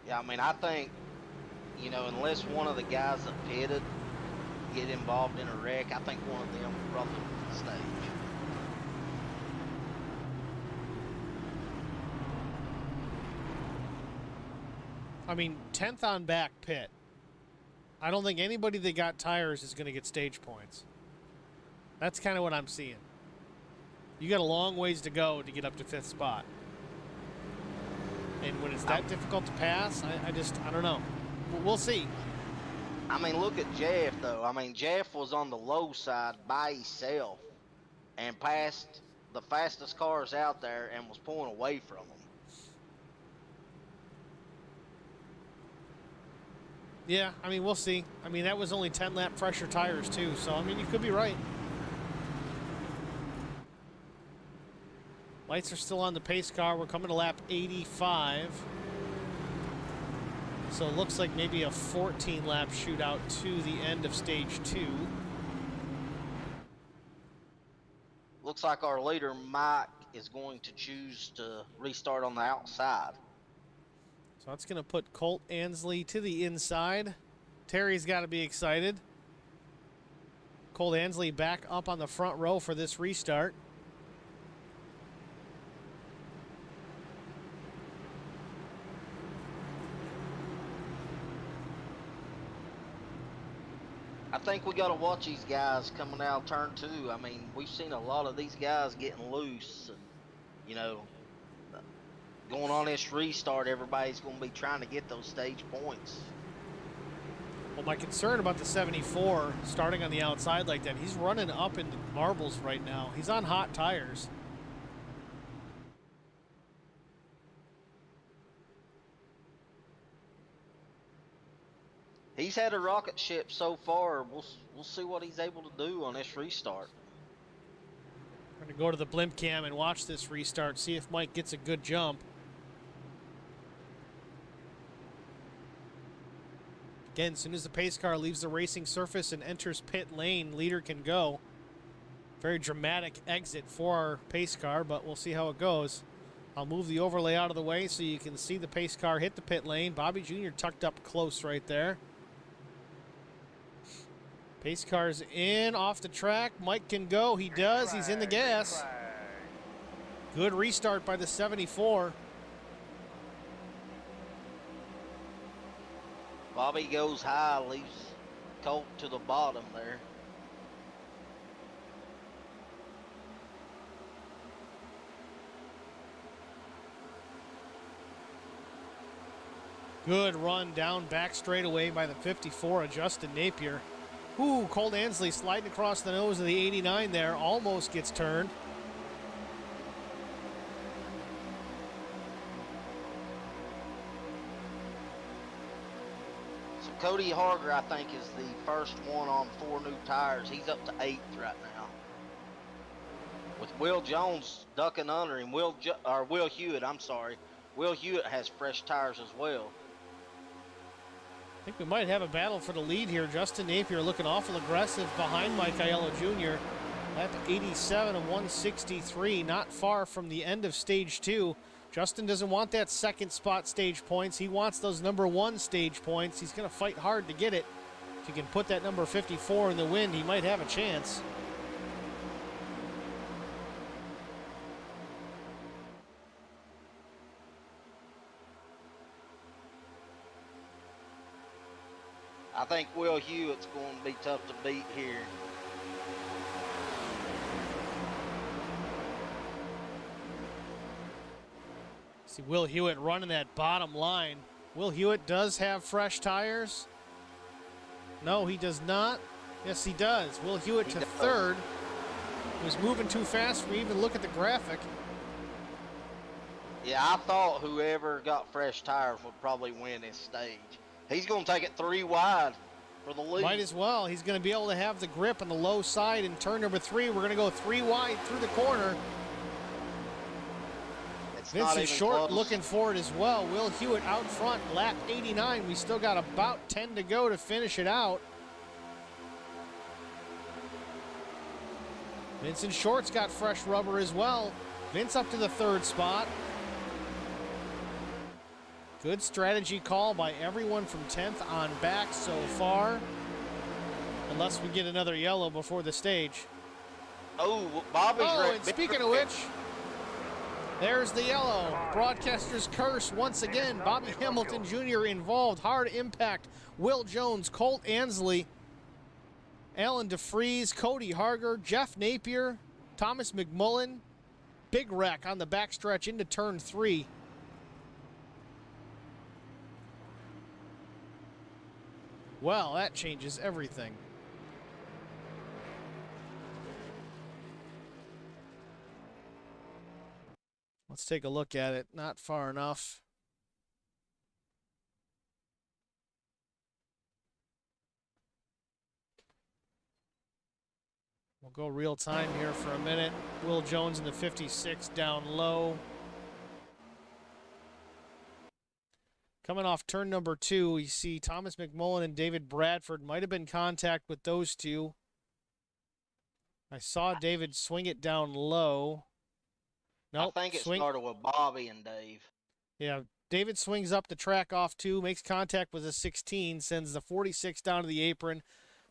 Yeah, I mean, I think, you know, unless one of the guys that pitted get involved in a wreck, I think one of them will probably win the stage. I mean, 10th on back pit. I don't think anybody that got tires is going to get stage points. That's kind of what I'm seeing. You got a long ways to go to get up to 5th spot. And when it's that difficult to pass, I don't know. We'll see. I mean, look at Jeff, though. I mean, Jeff was on the low side by himself and passed the fastest cars out there and was pulling away from them. Yeah, I mean, we'll see. I mean, that was only 10 lap fresher tires, too. So, I mean, you could be right. Lights are still on the pace car. We're coming to lap 85. So it looks like maybe a 14-lap shootout to the end of stage 2. Looks like our leader, Mike, is going to choose to restart on the outside. So that's going to put Colt Ansley to the inside. Terry's got to be excited. Colt Ansley back up on the front row for this restart. I think we got to watch these guys coming out of turn 2. I mean, we've seen a lot of these guys getting loose, and you know, going on this restart, everybody's going to be trying to get those stage points. Well, my concern about the 74 starting on the outside like that, he's running up into marbles right now. He's on hot tires. He's had a rocket ship so far. We'll see what he's able to do on this restart. We're going to go to the blimp cam and watch this restart, see if Mike gets a good jump. Again, as soon as the pace car leaves the racing surface and enters pit lane, leader can go. Very dramatic exit for our pace car, but we'll see how it goes. I'll move the overlay out of the way so you can see the pace car hit the pit lane. Bobby Jr. tucked up close right there. Pace car's in, off the track. Mike can go. He does. He's in the gas. Good restart by the 74. Bobby goes high, leaves Colt to the bottom there. Good run down back straightaway by the 54 of Justin Napier. Ooh, Colt Ansley sliding across the nose of the 89 there. Almost gets turned. So Cody Harger, I think, is the first one on 4 new tires. He's up to 8th right now. With Will Jones ducking under him. Will Hewitt, I'm sorry. Will Hewitt has fresh tires as well. I think we might have a battle for the lead here. Justin Napier looking awful aggressive behind Mike Aiello Jr. At 87 and 163, not far from the end of stage 2. Justin doesn't want that second spot stage points. He wants those number 1 stage points. He's going to fight hard to get it. If he can put that number 54 in the wind, he might have a chance. I think Will Hewitt's going to be tough to beat here. See Will Hewitt running that bottom line. Will Hewitt does have fresh tires. No, he does not. Yes, he does. Will Hewitt to 3rd. He was moving too fast for me to even look at the graphic. Yeah, I thought whoever got fresh tires would probably win this stage. He's going to take it 3 wide for the lead. Might as well. He's going to be able to have the grip on the low side in turn number 3. We're going to go 3 wide through the corner. Vincent Short close. looking for it as well. Will Hewitt out front, lap 89. We still got about 10 to go to finish it out. Vincent Short's got fresh rubber as well. Vince up to the 3rd spot. Good strategy call by everyone from 10th on back so far. Unless we get another yellow before the stage. Oh, Bobby's ready. And speaking of which, there's the yellow. Broadcaster's curse once again. Bobby Hamilton Jr. involved. Hard impact. Will Jones, Colt Ansley, Alan DeFries, Cody Harger, Jeff Napier, Thomas McMullen. Big wreck on the backstretch into turn 3. Well, that changes everything. Let's take a look at it. Not far enough. We'll go real time here for a minute. Will Jones in the 56 down low. Coming off turn number 2, you see Thomas McMullen and David Bradford. Might have been contact with those two. I saw David swing it down low. Nope, I think it started with Bobby and Dave. Yeah, David swings up the track off 2, makes contact with a 16, sends the 46 down to the apron.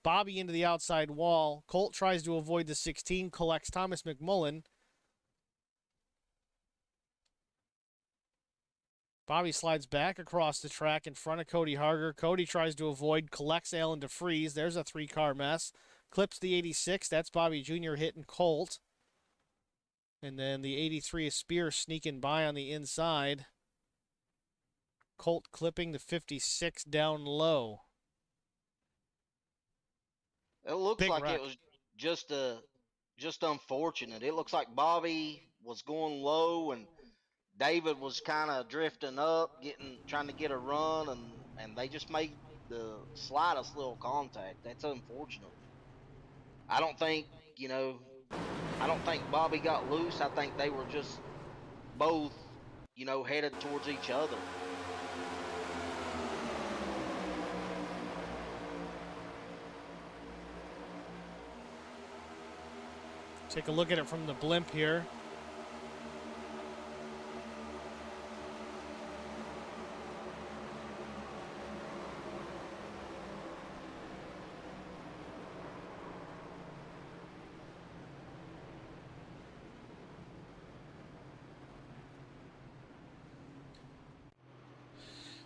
Bobby into the outside wall. Colt tries to avoid the 16, collects Thomas McMullen. Bobby slides back across the track in front of Cody Harger. Cody tries to avoid, collects Alan DeFries. There's a 3-car mess. Clips the 86. That's Bobby Jr. hitting Colt. And then the 83 is Spear sneaking by on the inside. Colt clipping the 56 down low. It looks Big like wreck. it was just unfortunate. It looks like Bobby was going low and David was kind of drifting up, trying to get a run, and they just made the slightest little contact. That's unfortunate. I don't think Bobby got loose. I think they were just both, headed towards each other. Take a look at it from the blimp here.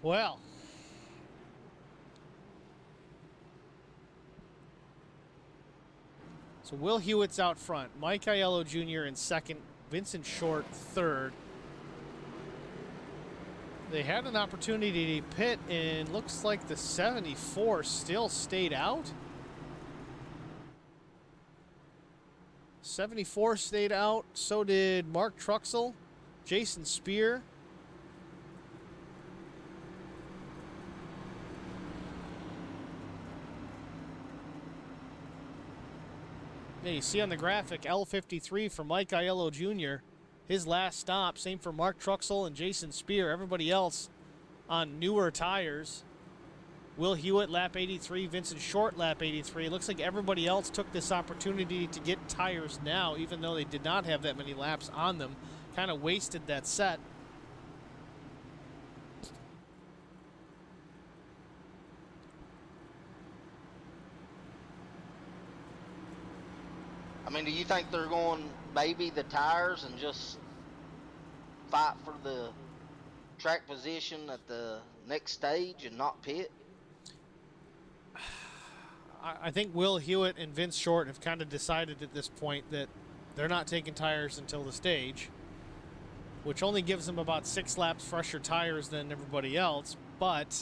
Well, so Will Hewitt's out front. Mike Aiello Jr. in second. Vincent Short third. They had an opportunity to pit, and looks like the 74 still stayed out. 74 stayed out. So did Mark Truxell, Jason Spear. Yeah, you see on the graphic, L53 for Mike Aiello Jr., his last stop. Same for Mark Truxell and Jason Spear. Everybody else on newer tires. Will Hewitt, lap 83. Vincent Short, lap 83. It looks like everybody else took this opportunity to get tires now, even though they did not have that many laps on them. Kind of wasted that set. I mean, do you think they're going baby the tires and just fight for the track position at the next stage and not pit? I think Will Hewitt and Vince Short have kind of decided at this point that they're not taking tires until the stage, which only gives them about 6 laps fresher tires than everybody else, but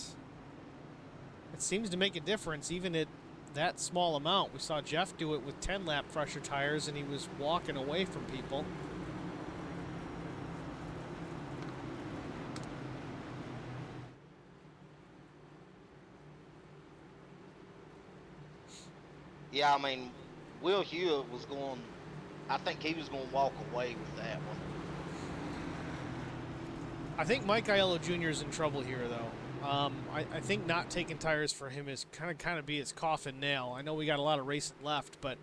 it seems to make a difference even at that small amount. We saw Jeff do it with 10 lap fresher tires and he was walking away from people. Yeah, I mean, Will Hewitt was going, I think he was going to walk away with that one. I think Mike Aiello Jr. is in trouble here, though. I think not taking tires for him is kind of be his coffin nail. I know we got a lot of racing left, but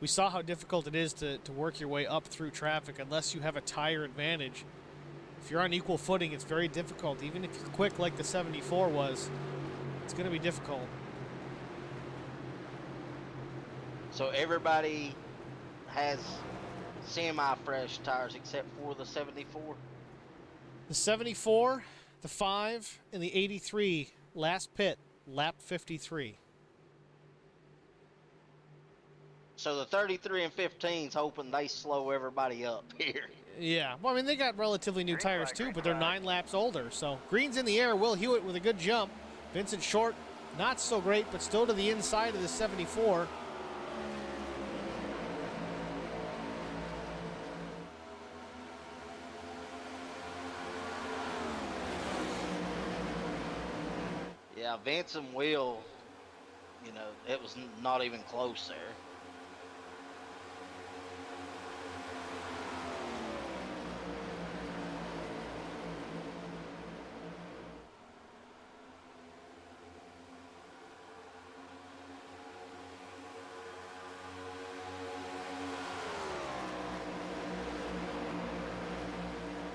we saw how difficult it is to work your way up through traffic unless you have a tire advantage. If you're on equal footing, it's very difficult. Even if you're quick like the 74 was, it's going to be difficult. So everybody has semi-fresh tires except for the 74? The 74, the 5, and the 83, last pit, lap 53. So the 33 and 15's hoping they slow everybody up here. Yeah, well, I mean, they got relatively new tires too, but they're 9 laps older. So green's in the air. Will Hewitt with a good jump. Vincent Short, not so great, but still to the inside of the 74. Yeah, Vince and Will, it was not even close there.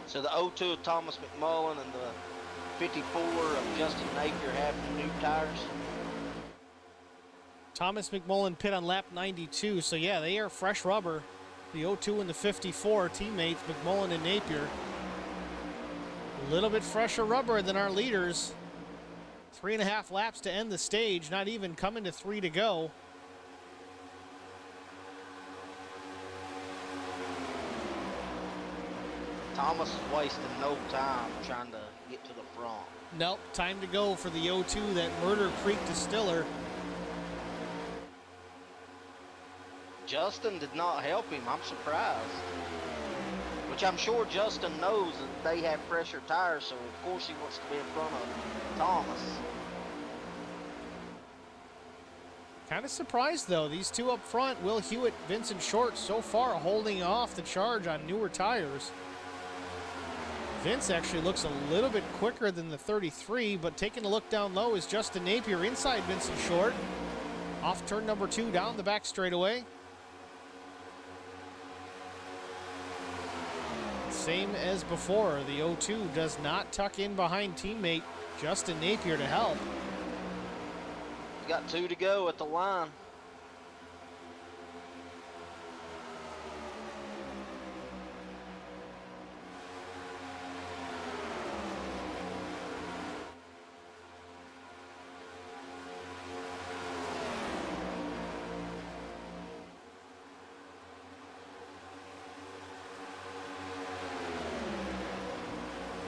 So the 02 of Thomas McMullen and the 54 of Justin Napier have new tires. Thomas McMullen pit on lap 92, so yeah, they are fresh rubber. The 02 and the 54 teammates, McMullen and Napier. A little bit fresher rubber than our leaders. 3.5 laps to end the stage, not even coming to 3 to go. Thomas is wasting no time trying to get to the front. Nope, time to go for the 02, that Murder Creek distiller. Justin did not help him. I'm surprised. Which I'm sure Justin knows that they have fresher tires, so of course he wants to be in front of Thomas. Kind of surprised though, these two up front, Will Hewitt, Vincent Short, so far holding off the charge on newer tires. Vince actually looks a little bit quicker than the 33, but taking a look down low is Justin Napier inside Vincent Short. Off turn number 2 down the back straightaway. Same as before, the 02 does not tuck in behind teammate Justin Napier to help. Got 2 to go at the line.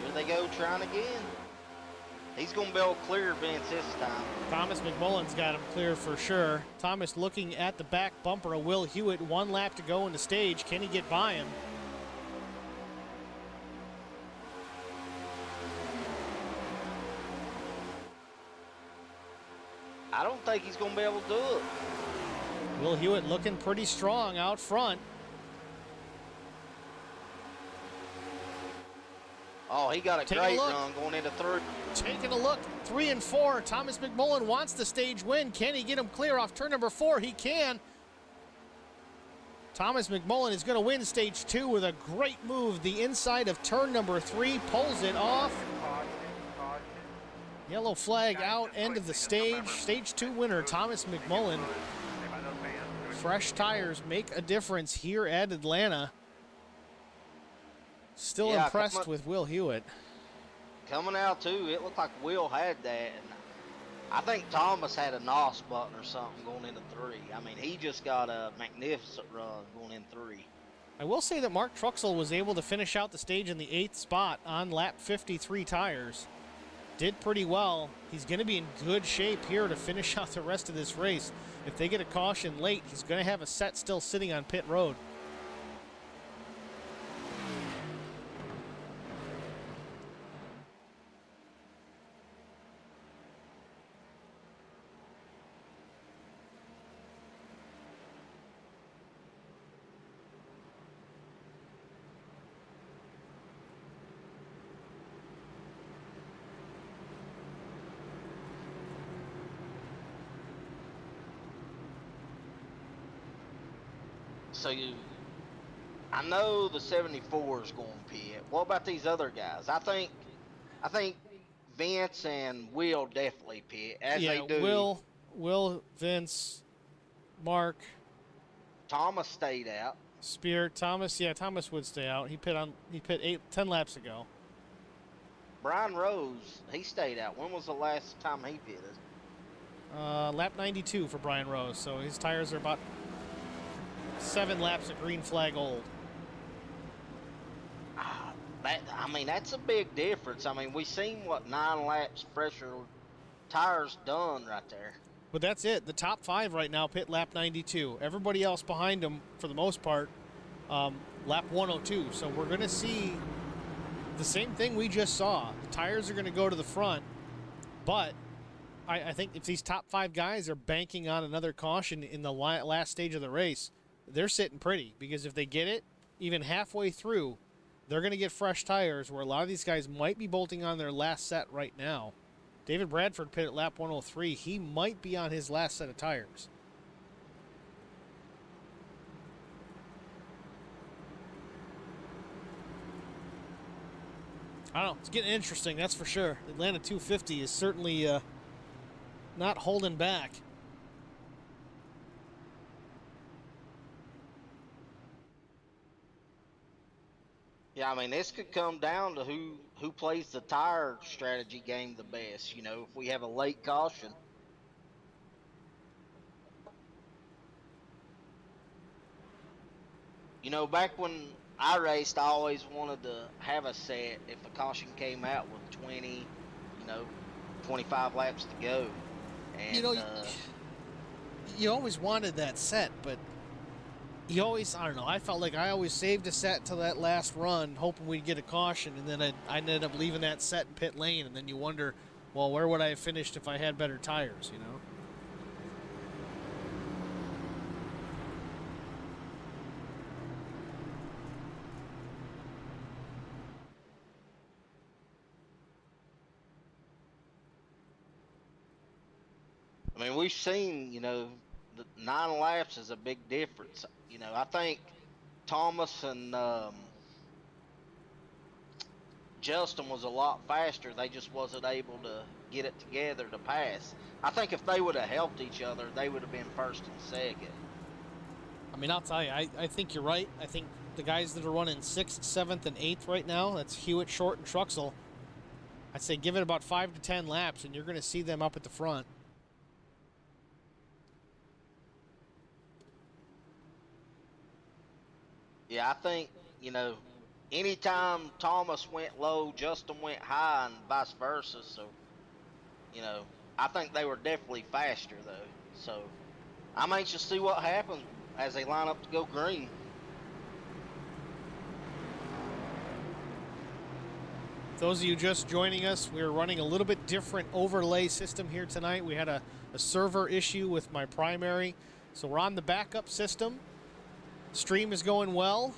Here they go trying again. He's going to be able to clear Vince this time. Thomas McMullen's got him clear for sure. Thomas looking at the back bumper of Will Hewitt. 1 lap to go in the stage. Can he get by him? I don't think he's going to be able to do it. Will Hewitt looking pretty strong out front. Oh, he got a Take a great look. run going into 3. Taking a look, 3 and 4. Thomas McMullen wants the stage win. Can he get him clear off turn number 4? He can. Thomas McMullen is going to win stage 2 with a great move. The inside of turn number 3 pulls it off. Yellow flag out, end of the stage. Stage 2 winner, Thomas McMullen. Fresh tires make a difference here at Atlanta. Still impressed with Will Hewitt. Coming out too, it looked like Will had that. And I think Thomas had a NOS button or something going into 3. I mean, he just got a magnificent run going in 3. I will say that Mark Truxell was able to finish out the stage in the 8th spot on lap 53 tires. Did pretty well. He's going to be in good shape here to finish out the rest of this race. If they get a caution late, he's going to have a set still sitting on pit road. So I know the 74 is going to pit. What about these other guys? I think Vince and Will definitely pit, as they do. Will, Vince, Mark. Thomas stayed out. Spear, Thomas, yeah, Thomas would stay out. He pit 10 laps ago. Brian Rose, he stayed out. When was the last time he pitted? Lap 92 for Brian Rose, so his tires are about 7 laps of green flag old. I mean, that's a big difference. I mean, we seen what 9 laps fresher tires done right there. But that's it. The top 5 right now pit lap 92. Everybody else behind them, for the most part, lap 102. So we're going to see the same thing we just saw. The tires are going to go to the front, but I think if these top 5 guys are banking on another caution in the last stage of the race, they're sitting pretty, because if they get it even halfway through, they're going to get fresh tires, where a lot of these guys might be bolting on their last set right now. David Bradford pit at lap 103. He might be on his last set of tires. I don't know. It's getting interesting, that's for sure. Atlanta 250 is certainly not holding back. Yeah, I mean, this could come down to who plays the tire strategy game the best. You know, if we have a late caution. You know, back when I raced, I always wanted to have a set if a caution came out with 20, 25 laps to go. You And know, you always wanted that set, but you always, I don't know, I felt like I always saved a set till that last run, hoping we'd get a caution, and then I ended up leaving that set in pit lane, and then you wonder, well, where would I have finished if I had better tires, you know? I mean, we've seen, the 9 laps is a big difference. I think Thomas and Justin was a lot faster. They just wasn't able to get it together to pass. I think if they would have helped each other, they would have been first and second. I mean, I'll tell you, I think you're right. I think the guys that are running 6th, 7th, and 8th right now, that's Hewitt, Short, and Truxell, I'd say give it about 5 to 10 laps, and you're going to see them up at the front. Yeah, I think, anytime Thomas went low, Justin went high, and vice versa. So, I think they were definitely faster, though. So, I'm anxious to see what happens as they line up to go green. Those of you just joining us, we're running a little bit different overlay system here tonight. We had a server issue with my primary, so we're on the backup system. Stream is going well,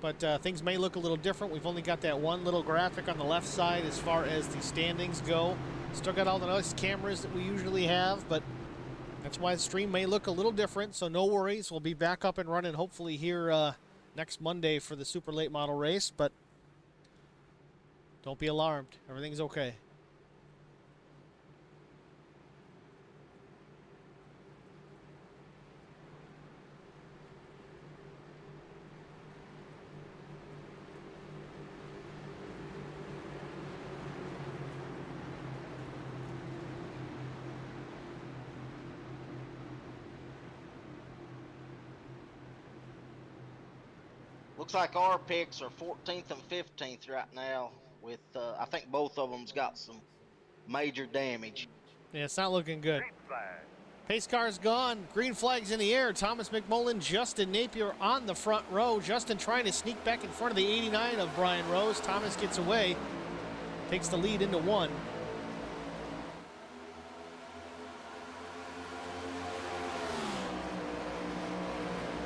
but things may look a little different. We've only got that one little graphic on the left side as far as the standings go. Still got all the nice cameras that we usually have, but that's why the stream may look a little different, so no worries. We'll be back up and running hopefully here next Monday for the super late model race, but don't be alarmed. Everything's okay. Looks like our picks are 14th and 15th right now. With I think both of them's got some major damage. Yeah, it's not looking good. Green flag. Pace car's gone. Green flag's in the air. Thomas McMullen, Justin Napier on the front row. Justin trying to sneak back in front of the 89 of Brian Rose. Thomas gets away. Takes the lead into one.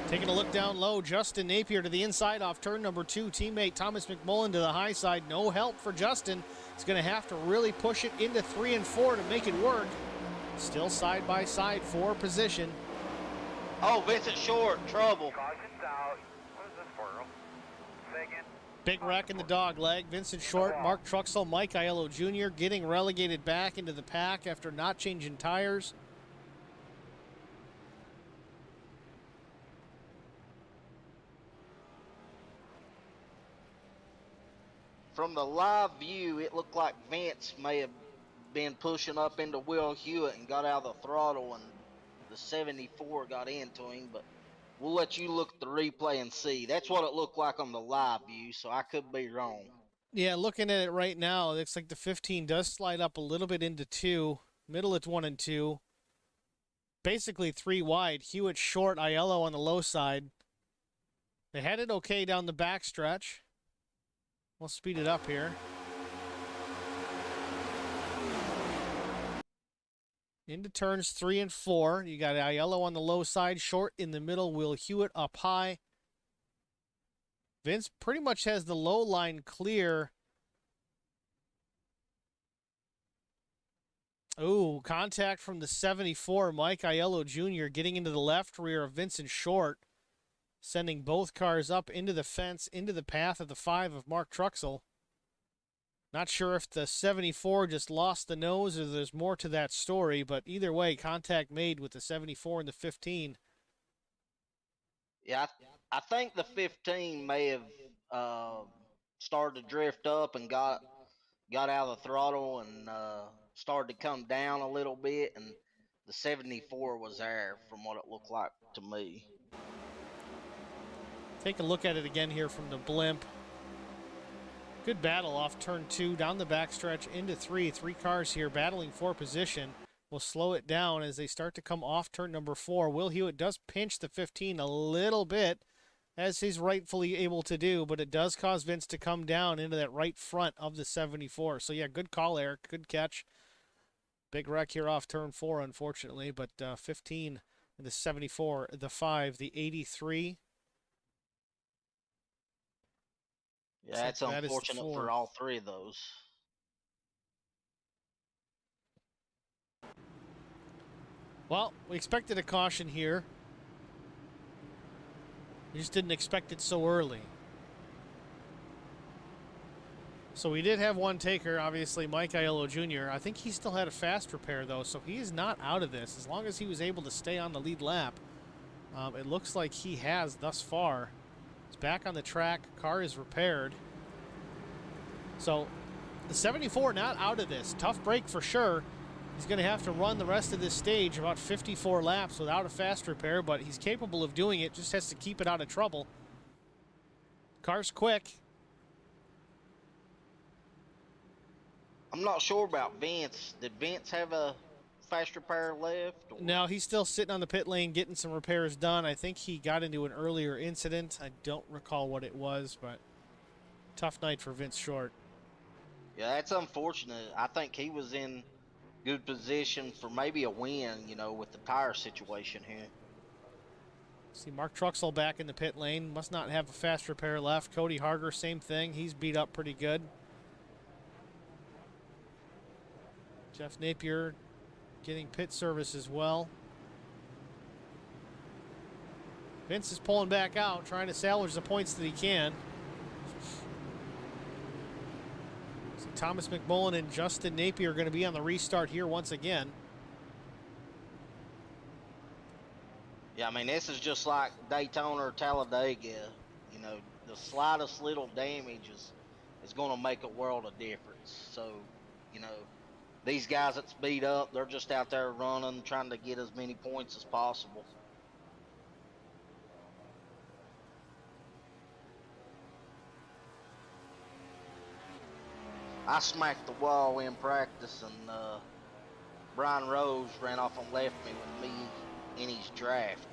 Taking a look down low, Justin Napier to the inside off turn number 2. Teammate Thomas McMullen to the high side. No help for Justin. He's going to have to really push it into 3 and 4 to make it work. Still side by side for position. Oh, Vincent Short, trouble. Caution's out. What is this for? Say again. Big wreck in the dog leg. Vincent Short, Mark Truxell, Mike Aiello Jr. getting relegated back into the pack after not changing tires. From the live view, it looked like Vince may have been pushing up into Will Hewitt and got out of the throttle, and the 74 got into him, but we'll let you look at the replay and see. That's what it looked like on the live view, so I could be wrong. Yeah, looking at it right now, it looks like the 15 does slide up a little bit into 2. Middle it's 1 and 2. Basically 3 wide. Hewitt Short, Aiello on the low side. They had it okay down the backstretch. We'll speed it up here. Into turns 3 and 4. You got Aiello on the low side, Short in the middle, Will Hewitt up high. Vince pretty much has the low line clear. Ooh, contact from the 74, Mike Aiello Jr. getting into the left rear of Vincent Short, sending both cars up into the fence, into the path of the 5 of Mark Truxell. Not sure if the 74 just lost the nose or there's more to that story, but either way, contact made with the 74 and the 15. Yeah, I think the 15 may have started to drift up and got out of the throttle and started to come down a little bit, and the 74 was there from what it looked like to me. Take a look at it again here from the blimp. Good battle off turn 2, down the backstretch into 3. 3 cars here battling for position. Will slow it down as they start to come off turn number 4. Will Hewitt does pinch the 15 a little bit, as he's rightfully able to do, but it does cause Vince to come down into that right front of the 74. So yeah, good call, Eric. Good catch. Big wreck here off turn 4, unfortunately, but 15, the 74, the 5, the 83. Yeah, that's unfortunate for all 3 of those. Well, we expected a caution here. We just didn't expect it so early. So we did have one taker, obviously, Mike Aiello Jr. I think he still had a fast repair, though, so he is not out of this. As long as he was able to stay on the lead lap, it looks like he has thus far. It's back on the track. Car is repaired. So the 74 not out of this. Tough break for sure. He's going to have to run the rest of this stage about 54 laps without a fast repair, but he's capable of doing it. Just has to keep it out of trouble. Car's quick. I'm not sure about Vince. Did Vince have a fast repair left? Or? No, he's still sitting on the pit lane getting some repairs done. I think he got into an earlier incident. I don't recall what it was, but tough night for Vince Short. Yeah, that's unfortunate. I think he was in good position for maybe a win, you know, with the tire situation here. See Mark Truxell back in the pit lane. Must not have a fast repair left. Cody Harger, same thing. He's beat up pretty good. Jeff Napier getting pit service as well. Vince is pulling back out, trying to salvage the points that he can. So Thomas McMullen and Justin Napier are going to be on the restart here once again. Yeah, I mean, this is just like Daytona or Talladega. You know, the slightest little damage is going to make a world of difference. So, you know, these guys that's beat up, they're just out there running, trying to get as many points as possible. I smacked the wall in practice, and Brian Rose ran off and left me with me in his draft.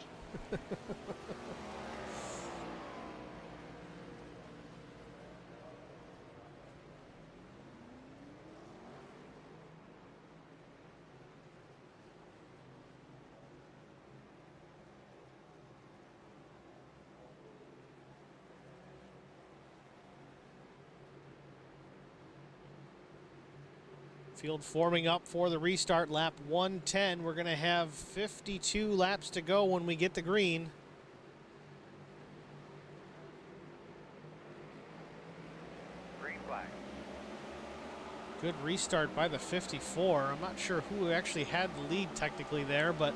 Field forming up for the restart, lap 110. We're going to have 52 laps to go when we get the green. Green flag. Good restart by the 54. I'm not sure who actually had the lead technically there, but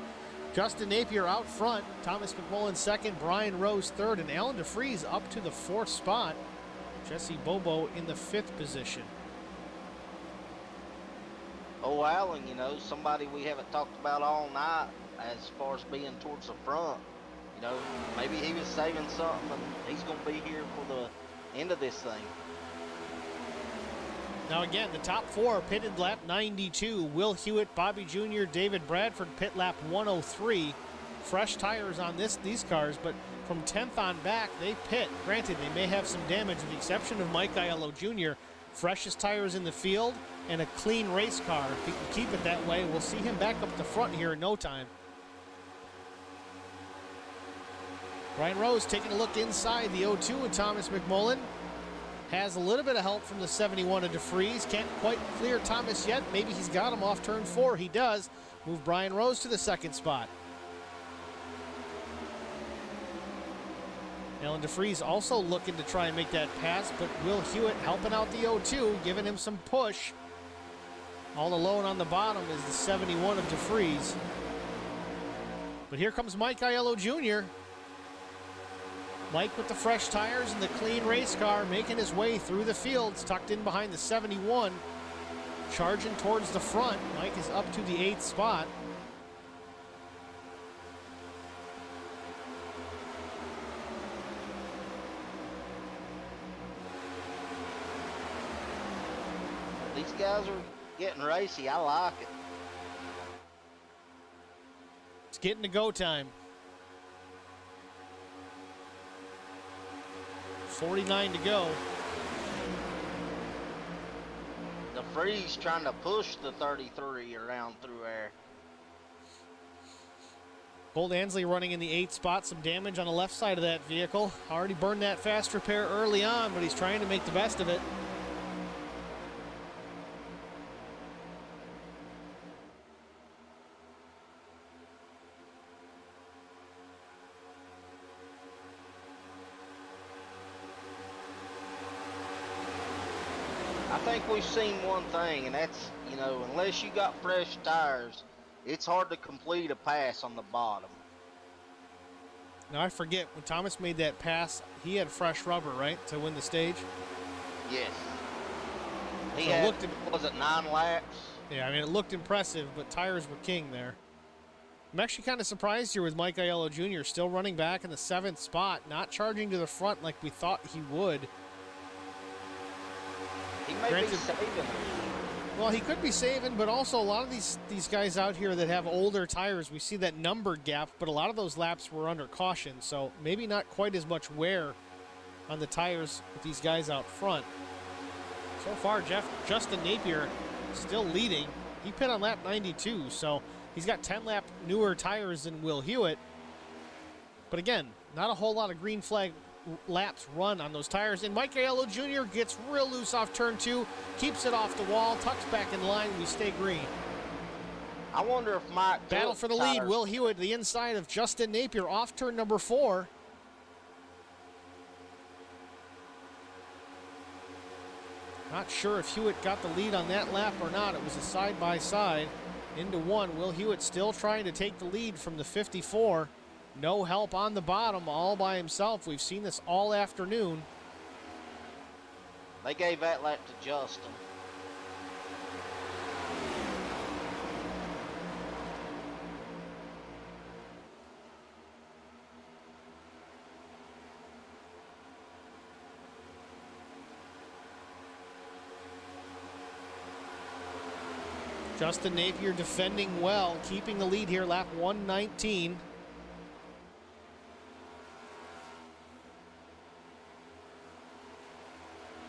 Justin Napier out front, Thomas McMullen second, Brian Rose third, and Alan DeFries up to the 4th spot. Jesse Bobo in the 5th position. Oh, Allen, you know, somebody we haven't talked about all night as far as being towards the front. You know, maybe he was saving something and he's going to be here for the end of this thing. Now again, the top 4 pitted lap 92. Will Hewitt, Bobby Jr., David Bradford pit lap 103. Fresh tires on these cars, but from 10th on back, they pit. Granted, they may have some damage with the exception of Mike Aiello Jr. Freshest tires in the field and a clean race car. If he can keep it that way, we'll see him back up the front here in no time. Brian Rose taking a look inside the 02 with Thomas McMullen. Has a little bit of help from the 71 of DeFries. Can't quite clear Thomas yet. Maybe he's got him off turn 4. He does. Move Brian Rose to the 2nd spot. Alan DeFries also looking to try and make that pass, but Will Hewitt helping out the 0-2, giving him some push. All alone on the bottom is the 71 of DeFries. But here comes Mike Aiello Jr. Mike with the fresh tires and the clean race car making his way through the fields, tucked in behind the 71. Charging towards the front. Mike is up to the 8th spot. These guys are getting racy. I like it. It's getting to go time. 49 to go. The Freeze trying to push the 33 around through there. Gold Ansley running in the 8th spot. Some damage on the left side of that vehicle. Already burned that fast repair early on, but he's trying to make the best of it. I think we've seen one thing, and that's, you know, unless you got fresh tires, it's hard to complete a pass on the bottom. Now I forget, when Thomas made that pass, he had fresh rubber, right, to win the stage? Yes. He So had, was it 9 laps? Yeah, I mean, it looked impressive, but tires were king there. I'm actually kind of surprised here with Mike Aiello Jr. still running back in the 7th spot, not charging to the front like we thought he would. He may be saving. Well, he could be saving, but also a lot of these guys out here that have older tires, we see that number gap, but a lot of those laps were under caution, so maybe not quite as much wear on the tires with these guys out front. So far, Justin Napier still leading. He pit on lap 92, so he's got 10-lap newer tires than Will Hewitt. But again, not a whole lot of green flag laps run on those tires. And Mike Aiello Jr. gets real loose off turn 2, keeps it off the wall, tucks back in line, we stay green. I wonder if Mike... Battle for the lead, Will Hewitt, the inside of Justin Napier, off turn number 4. Not sure if Hewitt got the lead on that lap or not. It was a side-by-side into 1. Will Hewitt still trying to take the lead from the 54. No help on the bottom, all by himself. We've seen this all afternoon. They gave that lap to Justin. Justin Napier defending well, keeping the lead here, lap 119.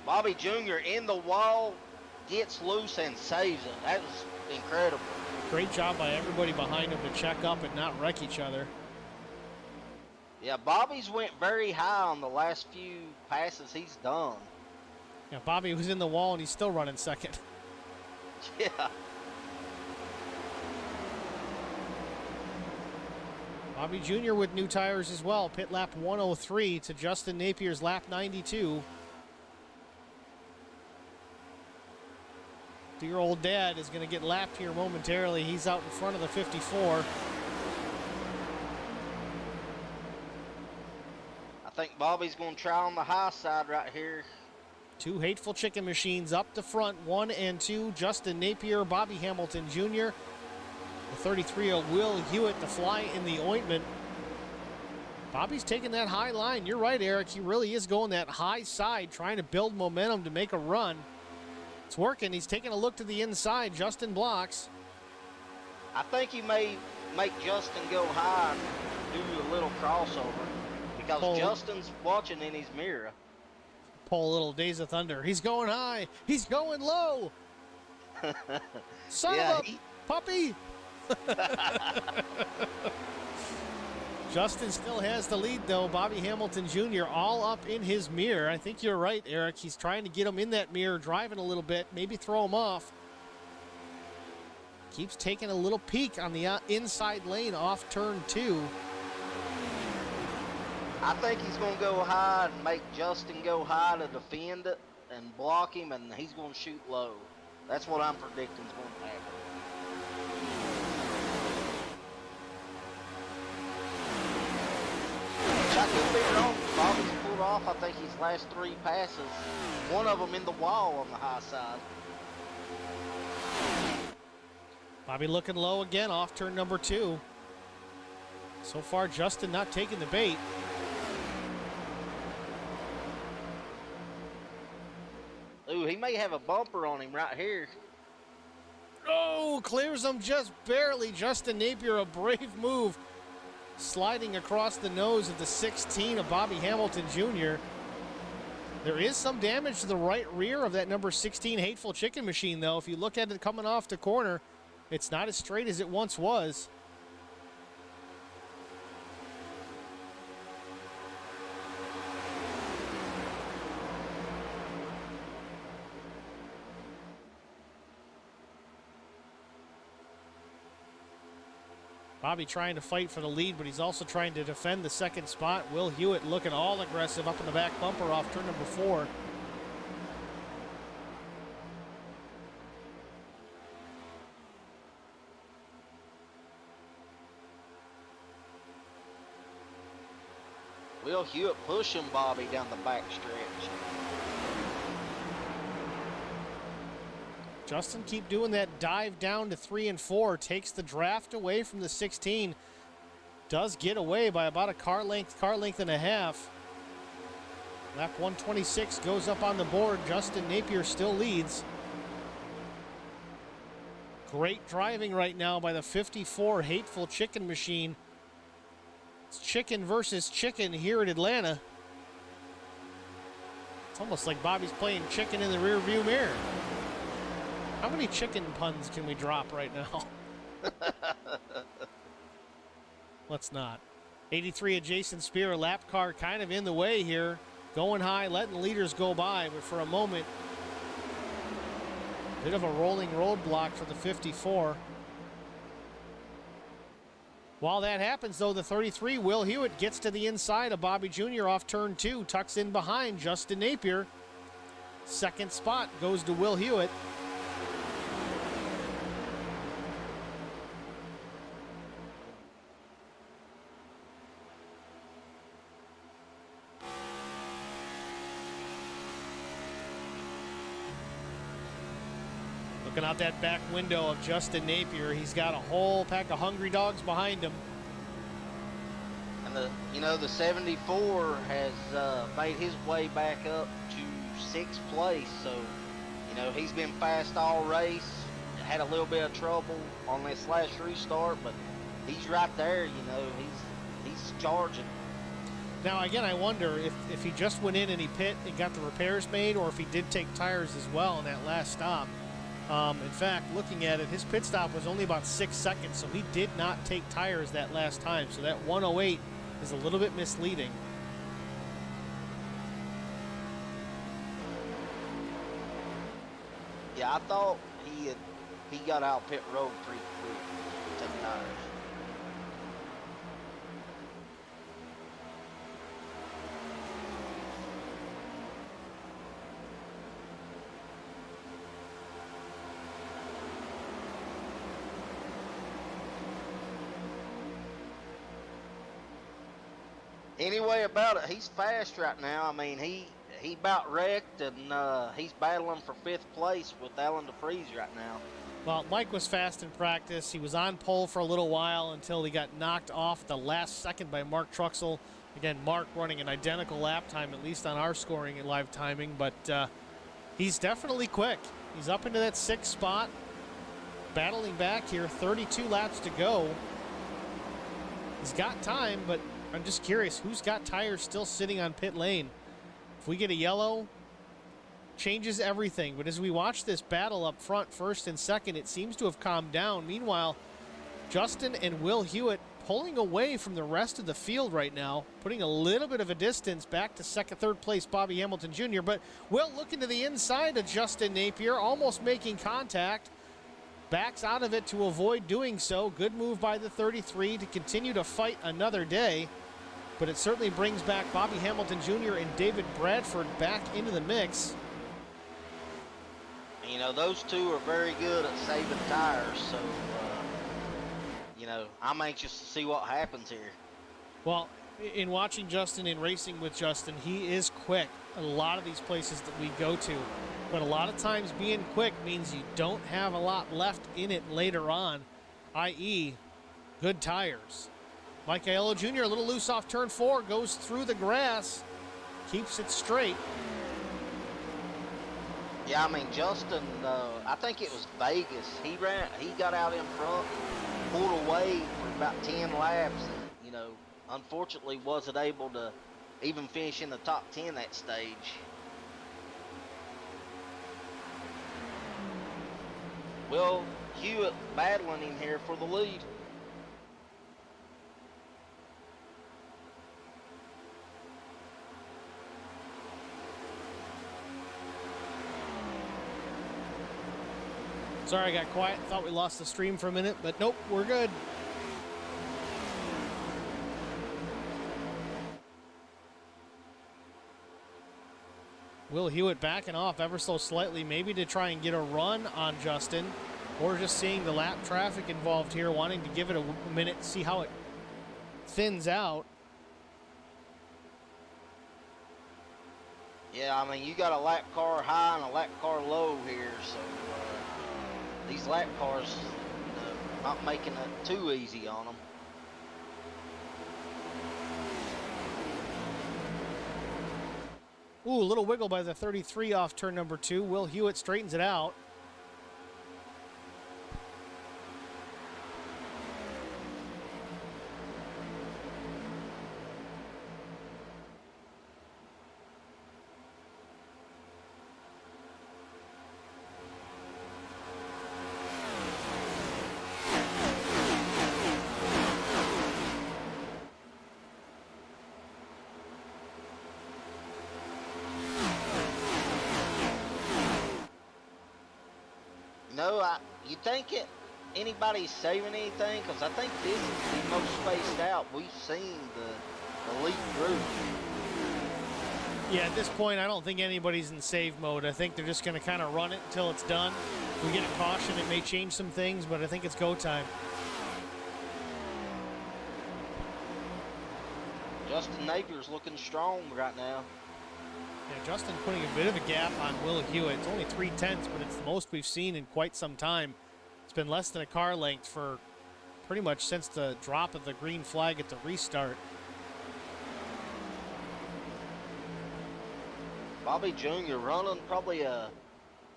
Bobby Jr. in the wall, gets loose and saves it. That was incredible. Great job by everybody behind him to check up and not wreck each other. Yeah, Bobby's went very high on the last few passes he's done. Yeah, Bobby was in the wall and he's still running second. Yeah. Bobby Jr. with new tires as well. Pit lap 103 to Justin Napier's lap 92. Dear old dad is going to get lapped here momentarily. He's out in front of the 54. I think Bobby's going to try on the high side right here. Two hateful chicken machines up the front, 1 and 2. Justin Napier, Bobby Hamilton Jr. The 33-year-old Will Hewitt, the fly in the ointment. Bobby's taking that high line. You're right, Eric. He really is going that high side, trying to build momentum to make a run. It's working. He's taking a look to the inside. Justin blocks. I think he may make Justin go high and do a little crossover because Justin's watching in his mirror. Pull a little Days of Thunder. He's going high. He's going low. Son of a puppy. Justin still has the lead, though. Bobby Hamilton Jr. all up in his mirror. I think you're right, Eric. He's trying to get him in that mirror, driving a little bit, maybe throw him off. Keeps taking a little peek on the inside lane off turn 2. I think he's going to go high and make Justin go high to defend it and block him, and he's going to shoot low. That's what I'm predicting is going to happen. I could be wrong. Bobby's pulled off, I think, his last 3 passes. One of them in the wall on the high side. Bobby looking low again off turn number 2. So far, Justin not taking the bait. Ooh, he may have a bumper on him right here. Oh, clears him just barely. Justin Napier, a brave move. Sliding across the nose of the 16 of Bobby Hamilton Jr. There is some damage to the right rear of that number 16 Hateful Chicken Machine, though. If you look at it coming off the corner, it's not as straight as it once was. Bobby trying to fight for the lead, but he's also trying to defend the second spot. Will Hewitt looking all aggressive up in the back bumper off turn number 4. Will Hewitt pushing Bobby down the back stretch. Justin keep doing that dive down to 3 and 4. Takes the draft away from the 16. Does get away by about a car length and a half. Lap 126 goes up on the board. Justin Napier still leads. Great driving right now by the 54 Hateful Chicken Machine. It's chicken versus chicken here in Atlanta. It's almost like Bobby's playing chicken in the rear view mirror. How many chicken puns can we drop right now? Let's not. 83 of Jason Spear, a lap car kind of in the way here. Going high, letting leaders go by, but for a moment, bit of a rolling roadblock for the 54. While that happens, though, the 33, Will Hewitt, gets to the inside of Bobby Jr. off turn 2, tucks in behind Justin Napier. Second spot goes to Will Hewitt. Looking out that back window of Justin Napier, he's got a whole pack of hungry dogs behind him. And the 74 has made his way back up to 6th place. So, he's been fast all race. Had a little bit of trouble on this last restart, but he's right there. He's charging. Now, again, I wonder if he just went in and he pit and got the repairs made, or if he did take tires as well in that last stop. In fact, looking at it, his pit stop was only about 6 seconds, so he did not take tires that last time. So that 108 is a little bit misleading. Yeah, I thought he got out pit road pretty quick to take tires. Anyway about it, he's fast right now. I mean, he about wrecked, and he's battling for 5th place with Alan DeFries right now. Well, Mike was fast in practice. He was on pole for a little while until he got knocked off the last second by Mark Truxell. Again, Mark running an identical lap time, at least on our scoring and live timing, but he's definitely quick. He's up into that 6th spot, battling back here, 32 laps to go. He's got time, but I'm just curious, who's got tires still sitting on pit lane? If we get a yellow, changes everything. But as we watch this battle up front, 1st and 2nd, it seems to have calmed down. Meanwhile, Justin and Will Hewitt pulling away from the rest of the field right now, putting a little bit of a distance back to 2nd, 3rd place Bobby Hamilton Jr. But Will looking to the inside of Justin Napier, almost making contact. Backs out of it to avoid doing so. Good move by the 33 to continue to fight another day. but it certainly brings back Bobby Hamilton Jr. and David Bradford back into the mix. You know, those two are very good at saving tires, so, you know, I'm anxious to see what happens here. Well, in watching Justin, in racing with Justin, he is quick at a lot of these places that we go to. But a lot of times being quick means you don't have a lot left in it later on, i.e. good tires. Mike Aiello Jr. a little loose off turn 4, goes through the grass, keeps it straight. Yeah, I mean, Justin, I think it was Vegas. He got out in front, pulled away for about 10 laps, and, you know, unfortunately wasn't able to even finish in the top 10 that stage. Will Hewitt battling him here for the lead. Sorry, I got quiet. Thought we lost the stream for a minute, but nope, we're good. Will Hewitt backing off ever so slightly, maybe to try and get a run on Justin, or just seeing the lap traffic involved here, wanting to give it a minute, see how it thins out. Yeah, I mean, you got a lap car high and a lap car low here, so these lap cars, not making it too easy on them. Ooh, a little wiggle by the 33 off turn number 2. Will Hewitt straightens it out. No, you think anybody's saving anything? Because I think this is the most spaced out we've seen the elite group. Yeah, at this point, I don't think anybody's in save mode. I think they're just going to kind of run it until it's done. If we get a caution, it may change some things, but I think it's go time. Justin Napier's looking strong right now. Yeah, Justin putting a bit of a gap on Will Hewitt. It's only 3/10, but it's the most we've seen in quite some time. It's been less than a car length for pretty much since the drop of the green flag at the restart. Bobby Jr. running probably a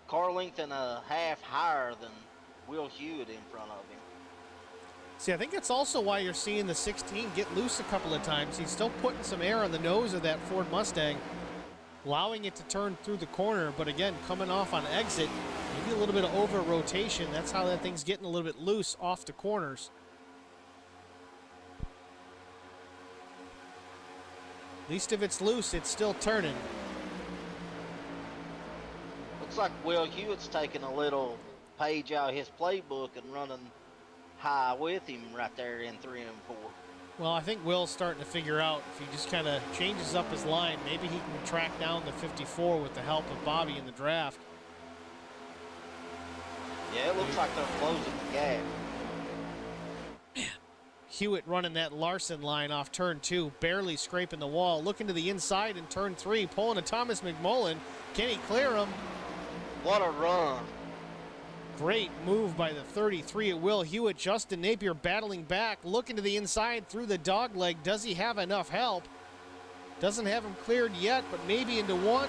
car length and a half higher than Will Hewitt in front of him. See, I think that's also why you're seeing the 16 get loose a couple of times. He's still putting some air on the nose of that Ford Mustang, allowing it to turn through the corner, but again, coming off on exit, maybe a little bit of over rotation. That's how that thing's getting a little bit loose off the corners. At least if it's loose, it's still turning. Looks like Will Hewitt's taking a little page out of his playbook and running high with him right there in 3 and 4. Well, I think Will's starting to figure out if he just kind of changes up his line, maybe he can track down the 54 with the help of Bobby in the draft. Yeah, it looks like they're closing the gap. Hewitt running that Larson line off turn 2, barely scraping the wall, looking to the inside in turn 3, pulling a Thomas McMullen. Can he clear him? What a run. Great move by the 33 at Will Hewitt. Justin Napier battling back, looking to the inside through the dog leg. Does he have enough help? Doesn't have him cleared yet, but maybe into one.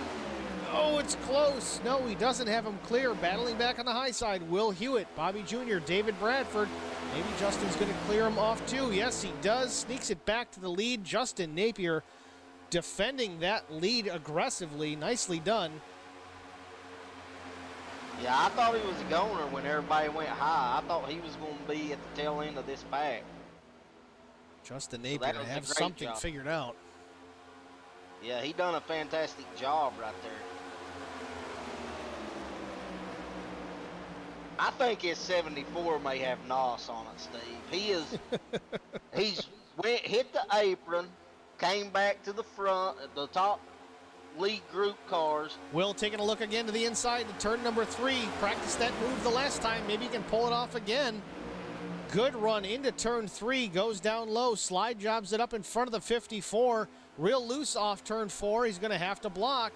Oh, it's close. No, he doesn't have him clear. Battling back on the high side, Will Hewitt, Bobby Jr., David Bradford. Maybe Justin's going to clear him off too. Yes, he does. Sneaks it back to the lead. Justin Napier defending that lead aggressively. Nicely done. Yeah, I thought he was a goner when everybody went high. I thought he was going to be at the tail end of this pack. Justin Napier to have something figured out. Yeah, he done a fantastic job right there. I think his 74 may have NOS on it, Steve. He's hit the apron, came back to the front, the top lead group cars. Will taking a look again to the inside to turn number 3. Practiced that move the last time. Maybe he can pull it off again. Good run into turn 3. Goes down low. Slide jobs it up in front of the 54. Real loose off turn 4. He's going to have to block.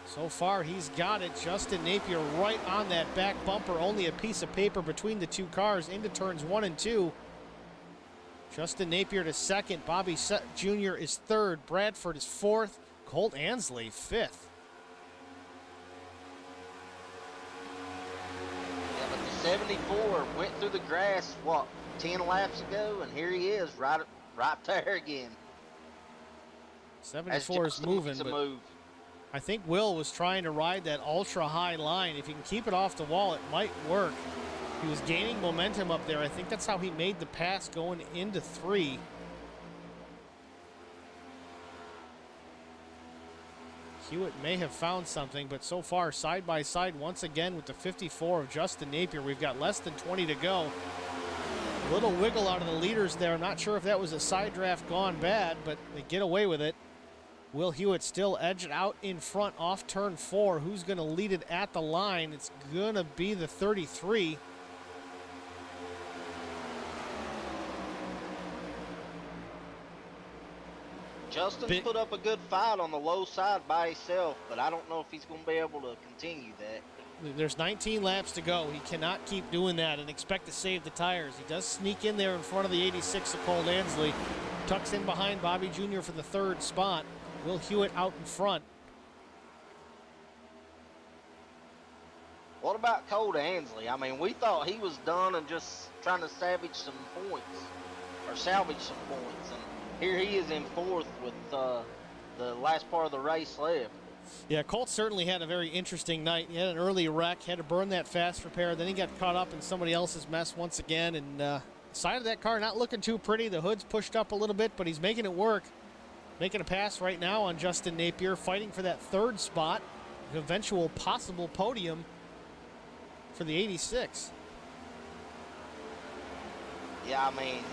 So far, he's got it. Justin Napier right on that back bumper. Only a piece of paper between the two cars into turns 1 and 2. Justin Napier to second. Bobby Jr. is third. Bradford is fourth. Colt Ansley fifth. Yeah, but the 74 went through the grass, what, 10 laps ago? And here he is right there again. 74 is moving, but move. I think Will was trying to ride that ultra-high line. If he can keep it off the wall, it might work. He was gaining momentum up there. I think that's how he made the pass going into 3. Hewitt may have found something, but so far, side by side once again with the 54 of Justin Napier. We've got less than 20 to go. A little wiggle out of the leaders there. I'm not sure if that was a side draft gone bad, but they get away with it. Will Hewitt still edged out in front off turn 4. Who's going to lead it at the line? It's going to be the 33. Justin put up a good fight on the low side by himself, but I don't know if he's going to be able to continue that. There's 19 laps to go. He cannot keep doing that and expect to save the tires. He does sneak in there in front of the 86 of Colt Ansley. Tucks in behind Bobby Jr. for the 3rd spot. Will Hewitt out in front. What about Colt Ansley? I mean, we thought he was done and just trying to salvage some points. And here he is in 4th with the last part of the race left. Yeah, Colt certainly had a very interesting night. He had an early wreck, had to burn that fast repair. Then he got caught up in somebody else's mess once again. And side of that car not looking too pretty. The hood's pushed up a little bit, but he's making it work. Making a pass right now on Justin Napier, fighting for that 3rd spot, an eventual possible podium for the 86. Yeah, I mean,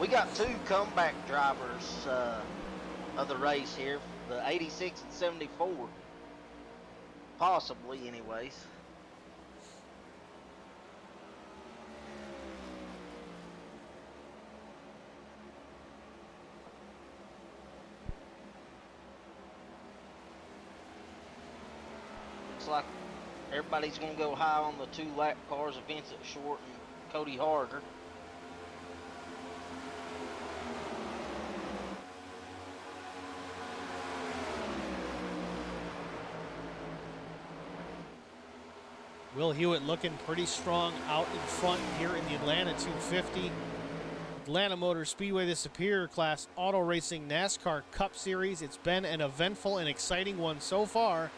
we got 2 comeback drivers of the race here, the 86 and 74, possibly anyways. Looks like everybody's going to go high on the 2 lap cars of Vincent Short and Cody Harder. Will Hewitt looking pretty strong out in front here in the Atlanta 250. Atlanta Motor Speedway, the Superior Class Auto Racing NASCAR Cup Series. It's been an eventful and exciting one so far.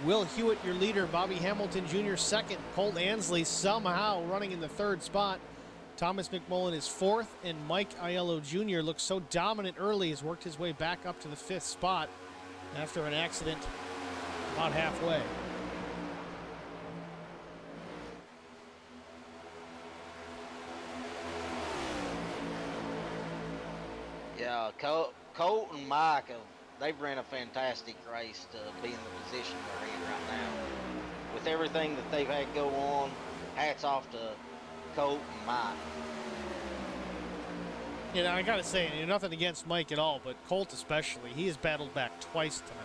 Will Hewitt, your leader. Bobby Hamilton Jr. second. Colt Ansley somehow running in the 3rd spot. Thomas McMullen is 4th, and Mike Aiello Jr. looks so dominant early, has worked his way back up to the 5th spot after an accident about halfway. Yeah, Colt and Mike, they've ran a fantastic race to be in the position they're in right now. With everything that they've had go on, hats off to Colt and Mike. You know, I got to say, nothing against Mike at all, but Colt especially. He has battled back twice tonight.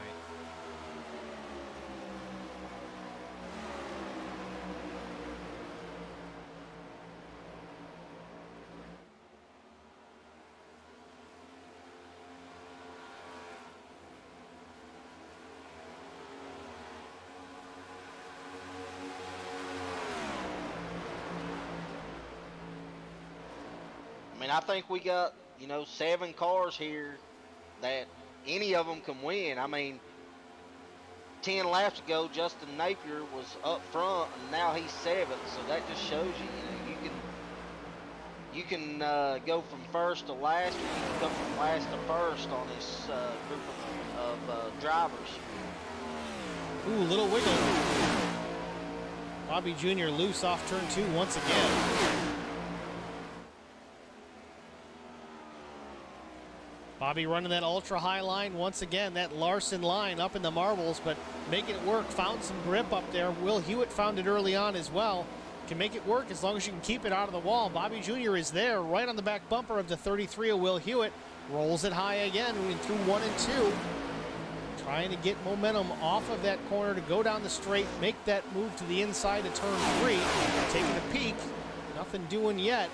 I mean, I think we got, 7 cars here that any of them can win. I mean, 10 laps ago, Justin Napier was up front, and now he's 7th. So that just shows you can go from first to last, or you can go from last to first on this group of drivers. Ooh, little wiggle. Bobby Jr. loose off turn 2 once again. Bobby running that ultra high line once again, that Larson line up in the marbles, but making it work. Found some grip up there. Will Hewitt found it early on as well. Can make it work as long as you can keep it out of the wall. Bobby Jr. is there right on the back bumper of the 33 of Will Hewitt. Rolls it high again through 1 and 2. Trying to get momentum off of that corner to go down the straight, make that move to the inside of turn 3. Taking a peek, nothing doing yet.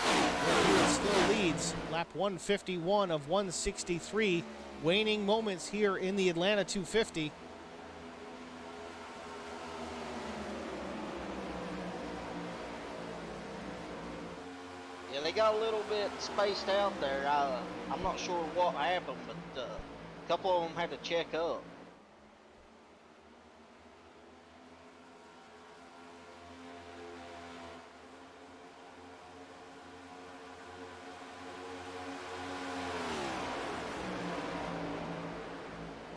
Will Hewitt still leads. Lap 151 of 163. Waning moments here in the Atlanta 250. Yeah, they got a little bit spaced out there. I'm not sure what happened, but a couple of them had to check up.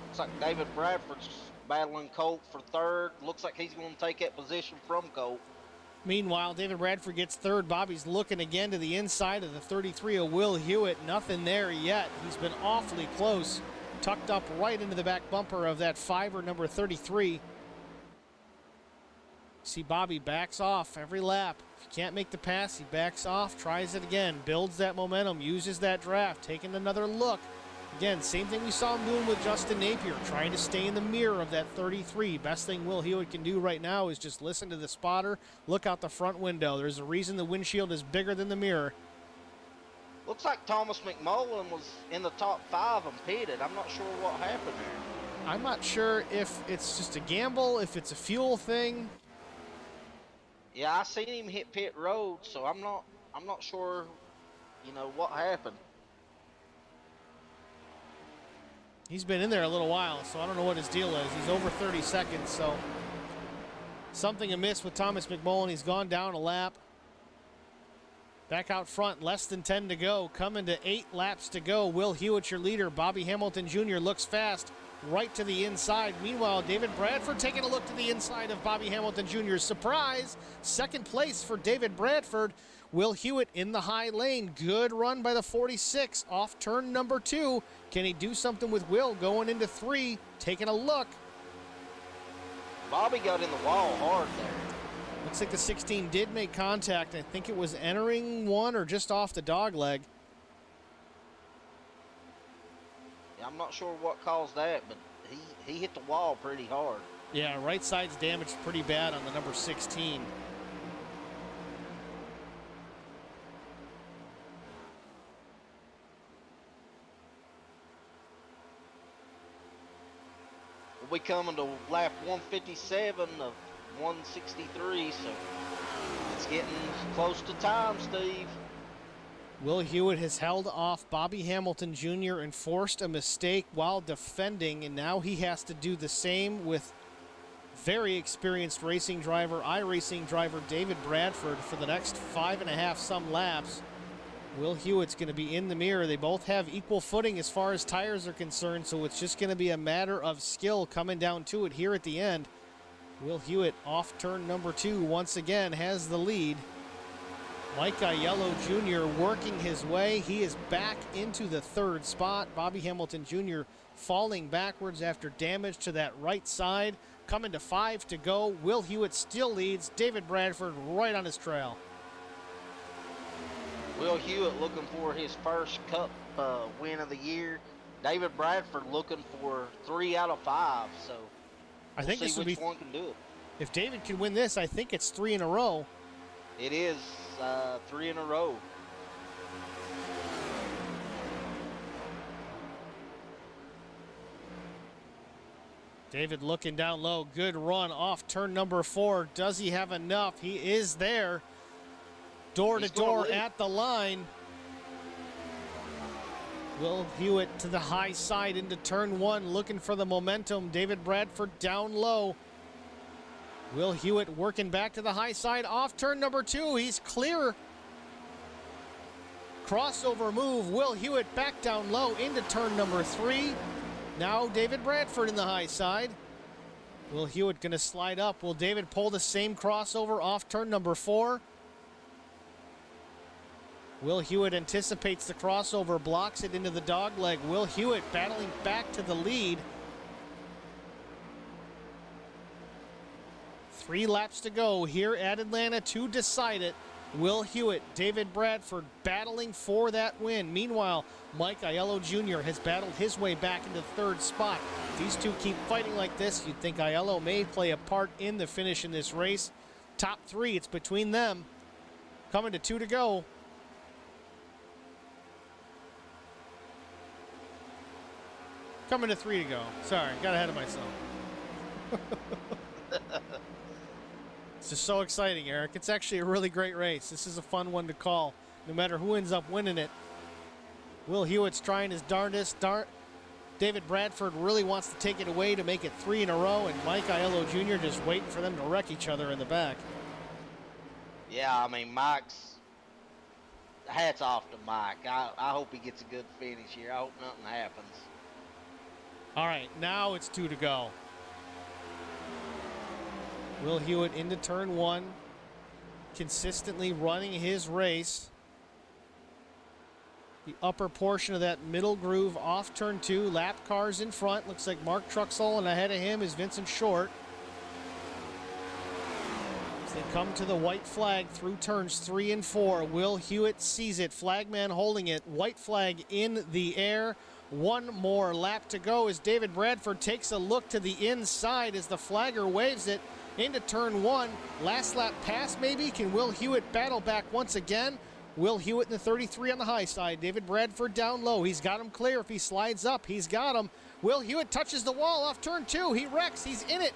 Looks like David Bradford's battling Colt for third. Looks like he's going to take that position from Colt. Meanwhile, David Bradford gets third. Bobby's looking again to the inside of the 33 of Will Hewitt. Nothing there yet. He's been awfully close. Tucked up right into the back bumper of that 5er number 33. See Bobby backs off every lap. If you can't make the pass, he backs off, tries it again, builds that momentum, uses that draft, taking another look. Again, same thing we saw him doing with Justin Napier, trying to stay in the mirror of that 33. Best thing Will Hewitt can do right now is just listen to the spotter, look out the front window. There's a reason the windshield is bigger than the mirror. Looks like Thomas McMullen was in the top 5 and pitted. I'm not sure what happened there. I'm not sure if it's just a gamble, if it's a fuel thing. Yeah, I seen him hit pit road, so I'm not sure, you know, what happened. He's been in there a little while, so I don't know what his deal is. He's over 30 seconds, so something amiss with Thomas McMullen. He's gone down a lap. Back out front, less than 10 to go. Coming to 8 laps to go. Will Hewitt, your leader. Bobby Hamilton Jr. looks fast right to the inside. Meanwhile, David Bradford taking a look to the inside of Bobby Hamilton Jr. Surprise! Second place for David Bradford. Will Hewitt in the high lane. Good run by the 46 off turn number 2. Can he do something with Will going into 3? Taking a look. Bobby got in the wall hard there. Looks like the 16 did make contact. I think it was entering 1 or just off the dog leg. Yeah, I'm not sure what caused that, but he hit the wall pretty hard. Yeah, right side's damaged pretty bad on the number 16. We'll be coming to lap 157 of 163, so it's getting close to time, Steve. Will Hewitt has held off Bobby Hamilton Jr. and forced a mistake while defending, and now he has to do the same with very experienced racing driver, iRacing driver David Bradford for the next 5.5 some laps. Will Hewitt's going to be in the mirror. They both have equal footing as far as tires are concerned, so it's just going to be a matter of skill coming down to it here at the end. Will Hewitt off turn number 2 once again has the lead. Mike Aiello Jr. working his way. He is back into the 3rd spot. Bobby Hamilton Jr. falling backwards after damage to that right side. Coming to 5 to go. Will Hewitt still leads. David Bradford right on his trail. Will Hewitt looking for his first Cup win of the year. David Bradford looking for 3 out of 5. So I think we'll this see would which be. one can do it. If David can win this, I think it's 3 in a row. It is 3 in a row. David looking down low. Good run off turn number 4. Does he have enough? He is there. Door to door at the line. Will Hewitt to the high side into turn 1, looking for the momentum. David Bradford down low. Will Hewitt working back to the high side off turn number 2. He's clear. Crossover move. Will Hewitt back down low into turn number 3. Now David Bradford in the high side. Will Hewitt going to slide up? Will David pull the same crossover off turn number 4? Will Hewitt anticipates the crossover, blocks it into the dogleg. Will Hewitt battling back to the lead. 3 laps to go here at Atlanta to decide it. Will Hewitt, David Bradford battling for that win. Meanwhile, Mike Aiello Jr. has battled his way back into the 3rd spot. If these two keep fighting like this, you'd think Aiello may play a part in the finish in this race. Top 3, it's between them. Coming to 2 to go. Coming to 3 to go. Sorry, got ahead of myself. It's just so exciting, Eric. It's actually a really great race. This is a fun one to call, no matter who ends up winning it. Will Hewitt's trying his darndest. David Bradford really wants to take it away to make it 3 in a row, and Mike Aiello Jr. just waiting for them to wreck each other in the back. Yeah, I mean, Mike's, hats off to Mike. I hope he gets a good finish here. I hope nothing happens. All right, now it's 2 to go. Will Hewitt into turn 1, consistently running his race. The upper portion of that middle groove off turn 2. Lap cars in front. Looks like Mark Truxell, and ahead of him is Vincent Short. As they come to the white flag through turns 3 and 4. Will Hewitt sees it. Flagman holding it. White flag in the air. 1 more lap to go as David Bradford takes a look to the inside as the flagger waves it into turn 1. Last lap pass maybe. Can Will Hewitt battle back once again? Will Hewitt in the 33 on the high side. David Bradford down low. He's got him clear. If he slides up, he's got him. Will Hewitt touches the wall off turn 2. He wrecks. He's in it.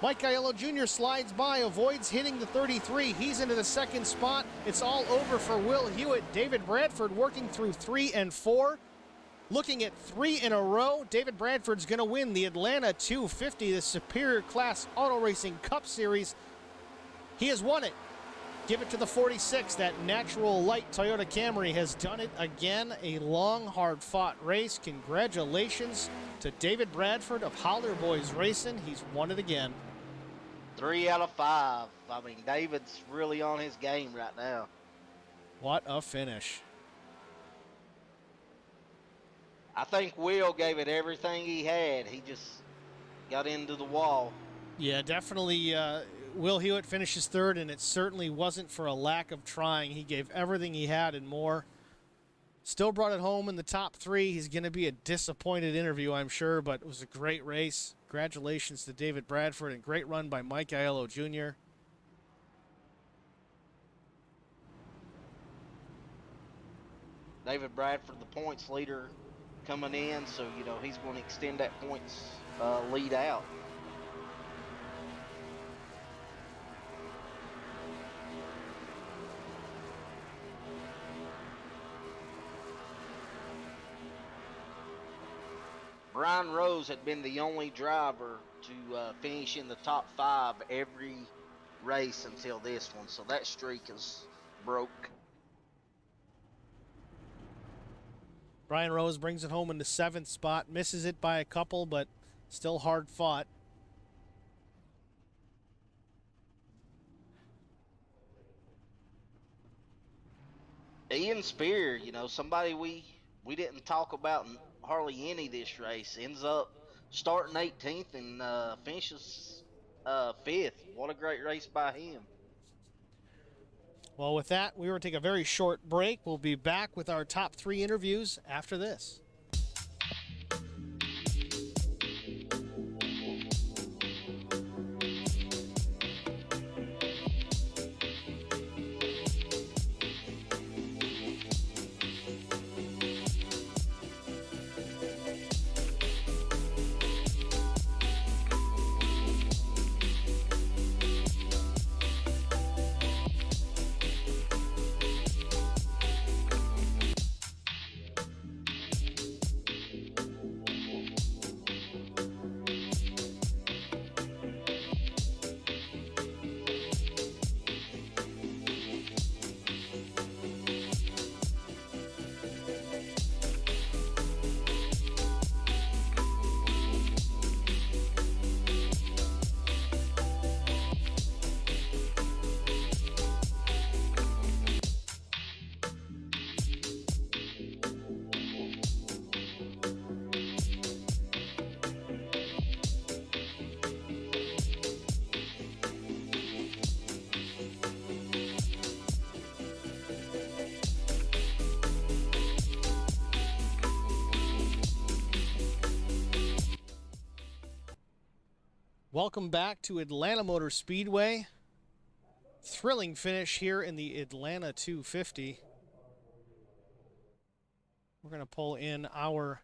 Mike Aiello Jr. slides by, avoids hitting the 33. He's into the 2nd spot. It's all over for Will Hewitt. David Bradford working through 3 and 4. Looking at 3 in a row, David Bradford's going to win the Atlanta 250, the Superior Class Auto Racing Cup Series. He has won it. Give it to the 46. That natural light Toyota Camry has done it again. A long, hard-fought race. Congratulations to David Bradford of Holler Boys Racing. He's won it again. 3 out of 5. I mean, David's really on his game right now. What a finish. I think Will gave it everything he had. He just got into the wall. Yeah, definitely. Will Hewitt finishes 3rd, and it certainly wasn't for a lack of trying. He gave everything he had and more. Still brought it home in the top 3. He's going to be a disappointed interview, I'm sure, but it was a great race. Congratulations to David Bradford, and great run by Mike Aiello Jr. David Bradford, the points leader, coming in, so you know he's going to extend that points lead out. Brian Rose had been the only driver to finish in the top 5 every race until this one, so that streak is broke. Brian Rose brings it home in the 7th spot, misses it by a couple, but still hard fought. Ian Spear, you know, somebody we didn't talk about hardly any this race, ends up starting 18th and finishes 5th. What a great race by him. Well, with that, we will take a very short break. We'll be back with our top 3 interviews after this. Welcome back to Atlanta Motor Speedway. Thrilling finish here in the Atlanta 250. We're going to pull in our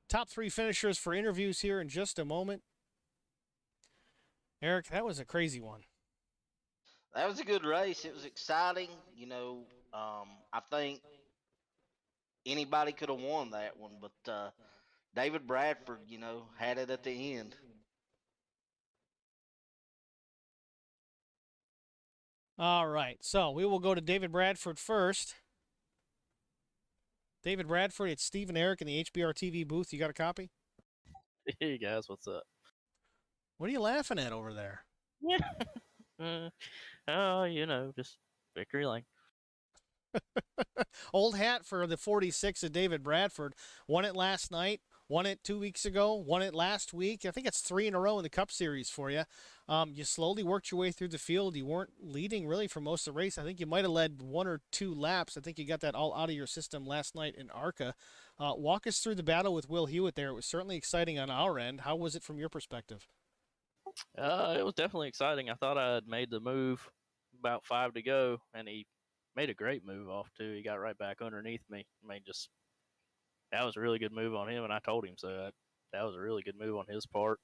top 3 finishers for interviews here in just a moment. Eric, that was a crazy one. That was a good race. It was exciting. I think anybody could have won that one, but David Bradford, had it at the end. All right, so we will go to David Bradford first. David Bradford, it's Steve and Eric in the HBR TV booth. You got a copy? Hey guys, what's up? What are you laughing at over there? Yeah. Just victory lane. Old hat for the 46 of David Bradford. Won it last night, won it 2 weeks ago, won it last week. I think it's 3 in a row in the Cup Series for you. You slowly worked your way through the field. You weren't leading really for most of the race. I think you might have led 1 or 2 laps. I think you got that all out of your system last night in ARCA. Walk us through the battle with Will Hewitt there. It was certainly exciting on our end. How was it from your perspective? It was definitely exciting. I thought I had made the move about 5 to go, and he made a great move off too. He got right back underneath me. That was a really good move on him, and I told him so. That was a really good move on his part.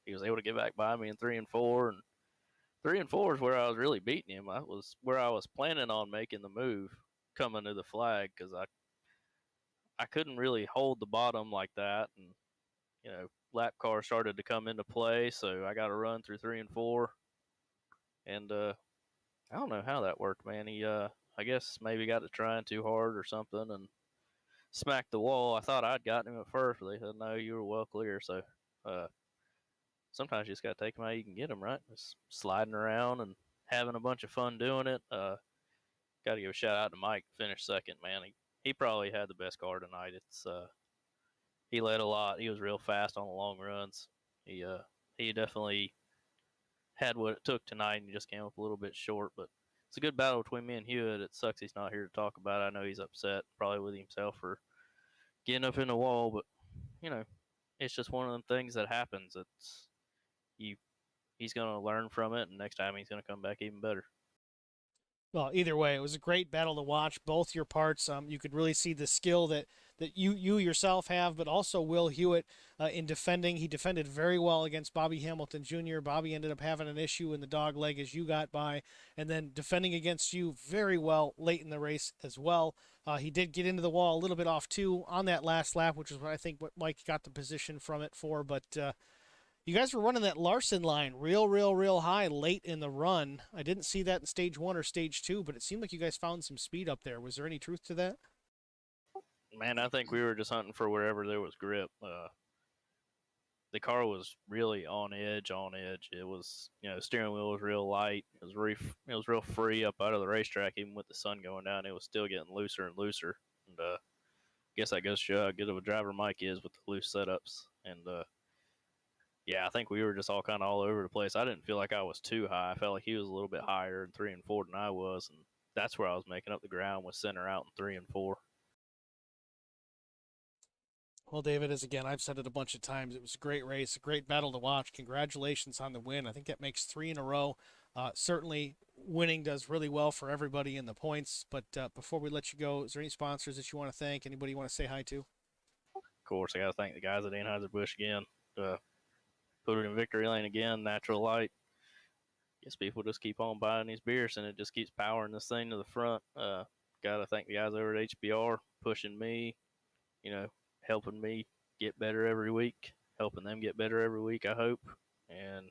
He was able to get back by me in 3 and 4, and 3 and 4 is where I was really beating him. I was where I was planning on making the move coming to the flag because I couldn't really hold the bottom like that, and lap car started to come into play, so I got to run through 3 and 4, and I don't know how that worked, man. He I guess maybe got to trying too hard or something and smacked the wall. I thought I'd gotten him at first, but they said no, you were well clear. So sometimes you just got to take him how you can get him, right? Just sliding around and having a bunch of fun doing it. Got to give a shout out to Mike, finished second, man. He probably had the best car tonight. He led a lot. He was real fast on the long runs. He definitely had what it took tonight, and he just came up a little bit short. But it's a good battle between me and Hewitt. It sucks he's not here to talk about it. I know he's upset, probably with himself for getting up in the wall. But it's just one of them things that happens. He's going to learn from it, and next time he's going to come back even better. Well, either way, it was a great battle to watch. Both your parts, you could really see the skill that you yourself have, but also Will Hewitt in defending. He defended very well against Bobby Hamilton Jr. Bobby ended up having an issue in the dog leg as you got by, and then defending against you very well late in the race as well. He did get into the wall a little bit off too on that last lap, which is what I think what Mike got the position from it for, but you guys were running that Larson line real high late in the run. I didn't see that in stage 1 or stage 2, but it seemed like you guys found some speed up there. Was there any truth to that? Man, I think we were just hunting for wherever there was grip. The car was really on edge. It was, steering wheel was real light. It was real free up out of the racetrack, even with the sun going down. It was still getting looser and looser. And I guess that goes to show how good of a driver Mike is with the loose setups. And yeah, I think we were just all kind of all over the place. I didn't feel like I was too high. I felt like he was a little bit higher in 3 and 4 than I was, and that's where I was making up the ground with center out in 3 and 4. Well, David, as again, I've said it a bunch of times, it was a great race, a great battle to watch. Congratulations on the win. I think that makes 3 in a row. Certainly, winning does really well for everybody in the points. But before we let you go, is there any sponsors that you want to thank? Anybody you want to say hi to? Of course, I got to thank the guys at Anheuser-Busch again. Put it in victory lane again, natural light. Guess people just keep on buying these beers, and it just keeps powering this thing to the front. Got to thank the guys over at HBR, pushing me, helping me get better every week, helping them get better every week, I hope. And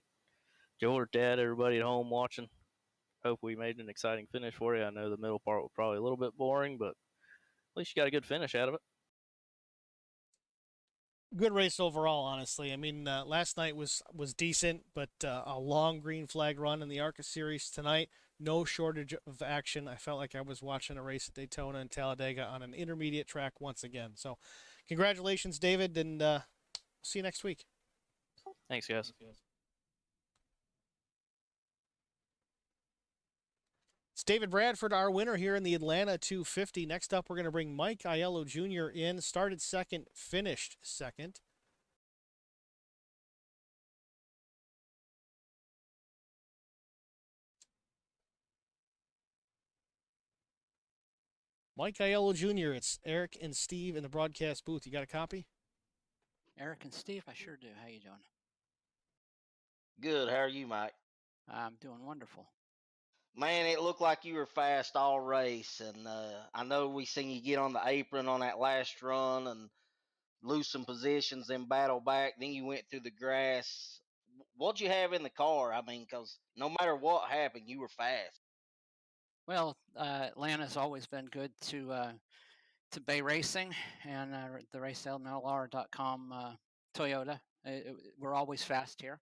George, Dad, everybody at home watching, hope we made an exciting finish for you. I know the middle part was probably a little bit boring, but at least you got a good finish out of it. Good race overall, honestly. I mean, last night was decent, but a long green flag run in the ARCA series tonight. No shortage of action. I felt like I was watching a race at Daytona and Talladega on an intermediate track once again. So congratulations, David, and see you next week. Thanks, guys. It's David Bradford, our winner here in the Atlanta 250. Next up, we're going to bring Mike Aiello Jr. in. Started second, finished second. Mike Aiello Jr., it's Eric and Steve in the broadcast booth. You got a copy? Eric and Steve, I sure do. How you doing? Good. How are you, Mike? I'm doing wonderful. Man, it looked like you were fast all race, and I know we seen you get on the apron on that last run and lose some positions, then battle back. Then you went through the grass. What'd you have in the car? I mean, because no matter what happened, you were fast. Well, Atlanta's always been good to Bay Racing and the racelmlr.com Toyota. We're always fast here,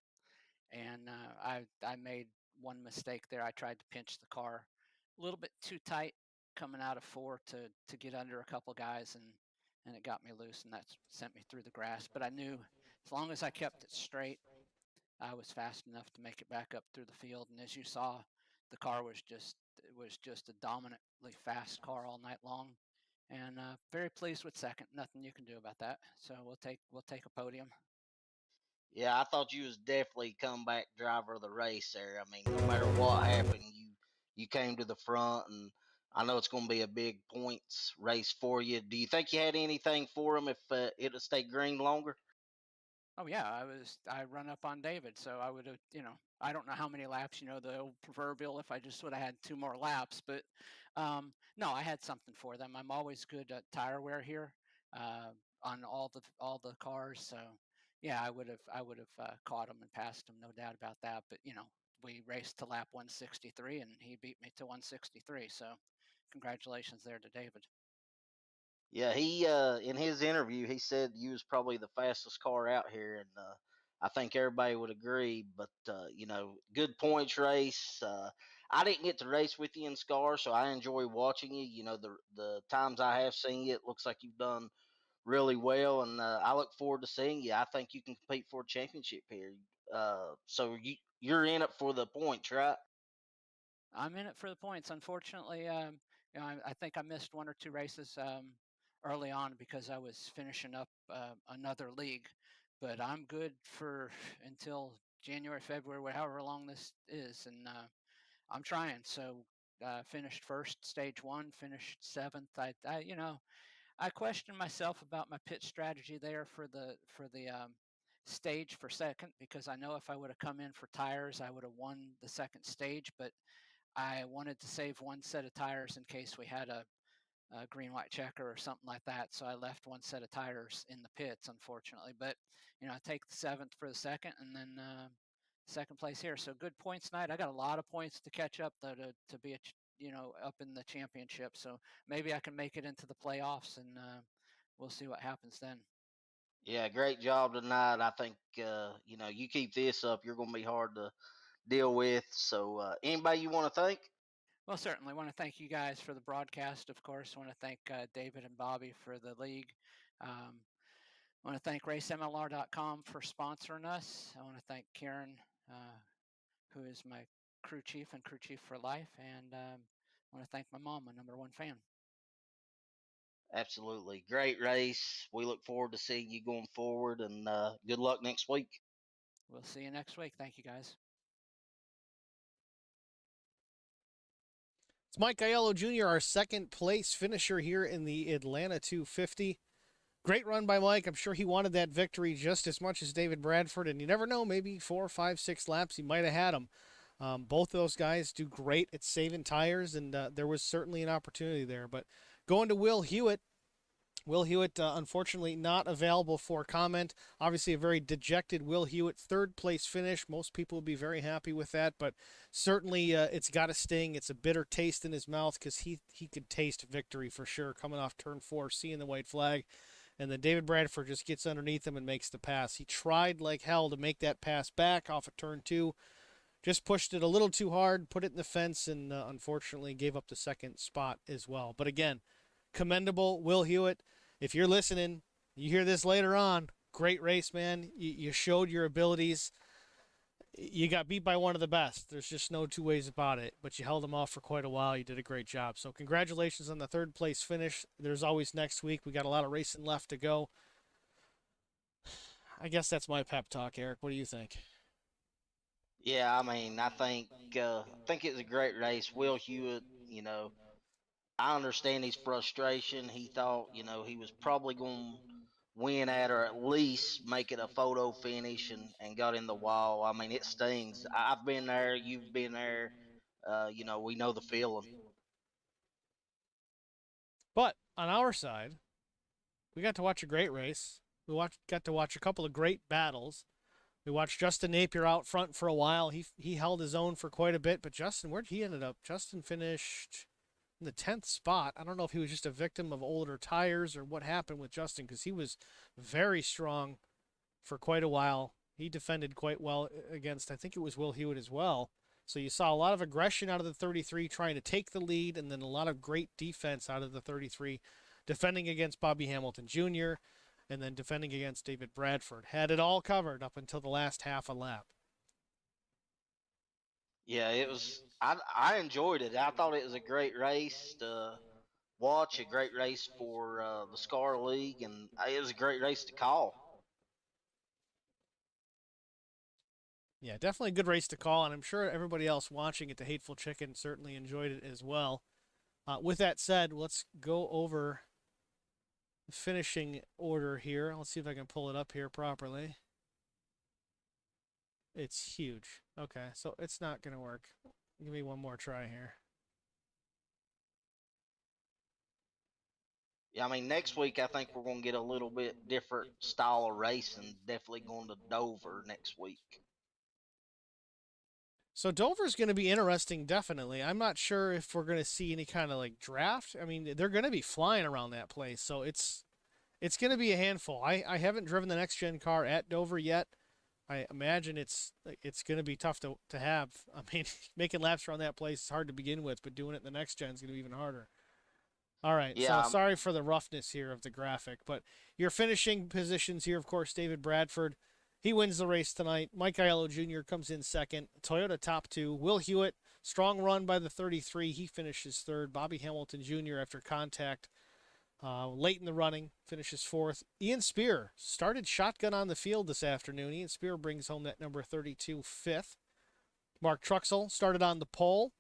and I made one mistake there. I tried to pinch the car a little bit too tight coming out of 4 to get under a couple guys, and it got me loose, and that sent me through the grass. But I knew as long as I kept it straight, I was fast enough to make it back up through the field. And as you saw, the car was just a dominantly fast car all night long, and very pleased with second. Nothing you can do about that. So we'll take a podium. Yeah, I thought you was definitely comeback driver of the race there. I mean, no matter what happened, you came to the front, and I know it's going to be a big points race for you. Do you think you had anything for him if it'd stay green longer? Oh yeah, I run up on David, so I would have, I don't know how many laps, the old proverbial if I just would have had 2 more laps, but no, I had something for them. I'm always good at tire wear here uh, on all the cars, so yeah, I would have caught him and passed him, no doubt about that. But we raced to lap 163, and he beat me to 163, so congratulations there to David. Yeah, he in his interview he said you was probably the fastest car out here, and I think everybody would agree. But good points race. I didn't get to race with you in Scar, so I enjoy watching you. You know, the times I have seen you, it looks like you've done really well, and I look forward to seeing you. I think you can compete for a championship here. So you're in it for the points, right? I'm in it for the points. Unfortunately, I think I missed 1 or 2 races early on because I was finishing up another league. But I'm good for until January, February, however long this is, and I'm trying. So finished first, stage 1, finished 7th. I questioned myself about my pit strategy there for the stage for second, because I know if I would have come in for tires, I would have won the second stage, but I wanted to save 1 set of tires in case we had a green white checker or something like that. So I left 1 set of tires in the pits, unfortunately. But I take the 7th for the second, and then second place here. So good points night. I got a lot of points to catch up though to be up in the championship. So maybe I can make it into the playoffs, and we'll see what happens then. Yeah, great job tonight. I think you keep this up, you're going to be hard to deal with. So anybody you want to thank? Well, certainly want to thank you guys for the broadcast. Of course, I want to thank David and Bobby for the league. Um, I want to thank racemlr.com for sponsoring us. I want to thank Karen, who is my crew chief and crew chief for life. And I want to thank my mom, my #1 fan. Absolutely. Great race. We look forward to seeing you going forward, and good luck next week. We'll see you next week. Thank you, guys. It's Mike Aiello Jr., our second place finisher here in the Atlanta 250. Great run by Mike. I'm sure he wanted that victory just as much as David Bradford, and you never know, maybe 4, 5, 6 laps he might have had him. Both those guys do great at saving tires, and there was certainly an opportunity there. But going to Will Hewitt, unfortunately, not available for comment. Obviously, a very dejected Will Hewitt, third place finish. Most people would be very happy with that, but certainly it's got a sting. It's a bitter taste in his mouth because he could taste victory for sure coming off turn 4, seeing the white flag. And then David Bradford just gets underneath him and makes the pass. He tried like hell to make that pass back off of turn 2. Just pushed it a little too hard, put it in the fence, and unfortunately gave up the second spot as well. But again, commendable, Will Hewitt. If you're listening, you hear this later on, great race, man. You showed your abilities. You got beat by one of the best. There's just no two ways about it. But you held them off for quite a while. You did a great job. So congratulations on the third place finish. There's always next week. We got a lot of racing left to go. I guess that's my pep talk, Eric. What do you think? Yeah, I mean, I think it was a great race. Will Hewitt, I understand his frustration. He thought, you know, he was probably going to win at or at least make it a photo finish and got in the wall. I mean, it stings. I've been there. You've been there. You know, we know the feeling. But on our side, we got to watch a great race. Got to watch a couple of great battles. We watched Justin Napier out front for a while. He held his own for quite a bit, but Justin, where'd he ended up? Justin finished in the 10th spot. I don't know if he was just a victim of older tires or what happened with Justin, because he was very strong for quite a while. He defended quite well against, I think it was Will Hewitt as well. So you saw a lot of aggression out of the 33 trying to take the lead, and then a lot of great defense out of the 33 defending against Bobby Hamilton Jr., and then defending against David Bradford. Had it all covered up until the last half a lap. Yeah, it was. I enjoyed it. I thought it was a great race to watch, a great race for the Scar League, and it was a great race to call. Yeah, definitely a good race to call, and I'm sure everybody else watching at the Hateful Chicken certainly enjoyed it as well. With that said, let's go over the finishing order here. Let's see if I can pull it up here properly. It's huge. Okay, so it's not going to work. Give me one more try here. Yeah, I mean, next week I think we're going to get a little bit different style of racing. Definitely going to Dover next week. So Dover's going to be interesting, definitely. I'm not sure if we're going to see any kind of like draft. I mean, they're going to be flying around that place, so it's going to be a handful. I haven't driven the next gen car at Dover yet. I imagine it's going to be tough to have. I mean, making laps around that place is hard to begin with, but doing it in the next gen is going to be even harder. All right, Yeah, so sorry for the roughness here of the graphic, but your finishing positions here, of course, David Bradford, he wins the race tonight. Mike Aiello Jr. comes in second. Toyota top two. Will Hewitt, strong run by the 33. He finishes third. Bobby Hamilton Jr. after contact late in the running finishes fourth. Ian Spear started shotgun on the field this afternoon. Ian Spear brings home that number 32 fifth. Mark Truxell started on the pole,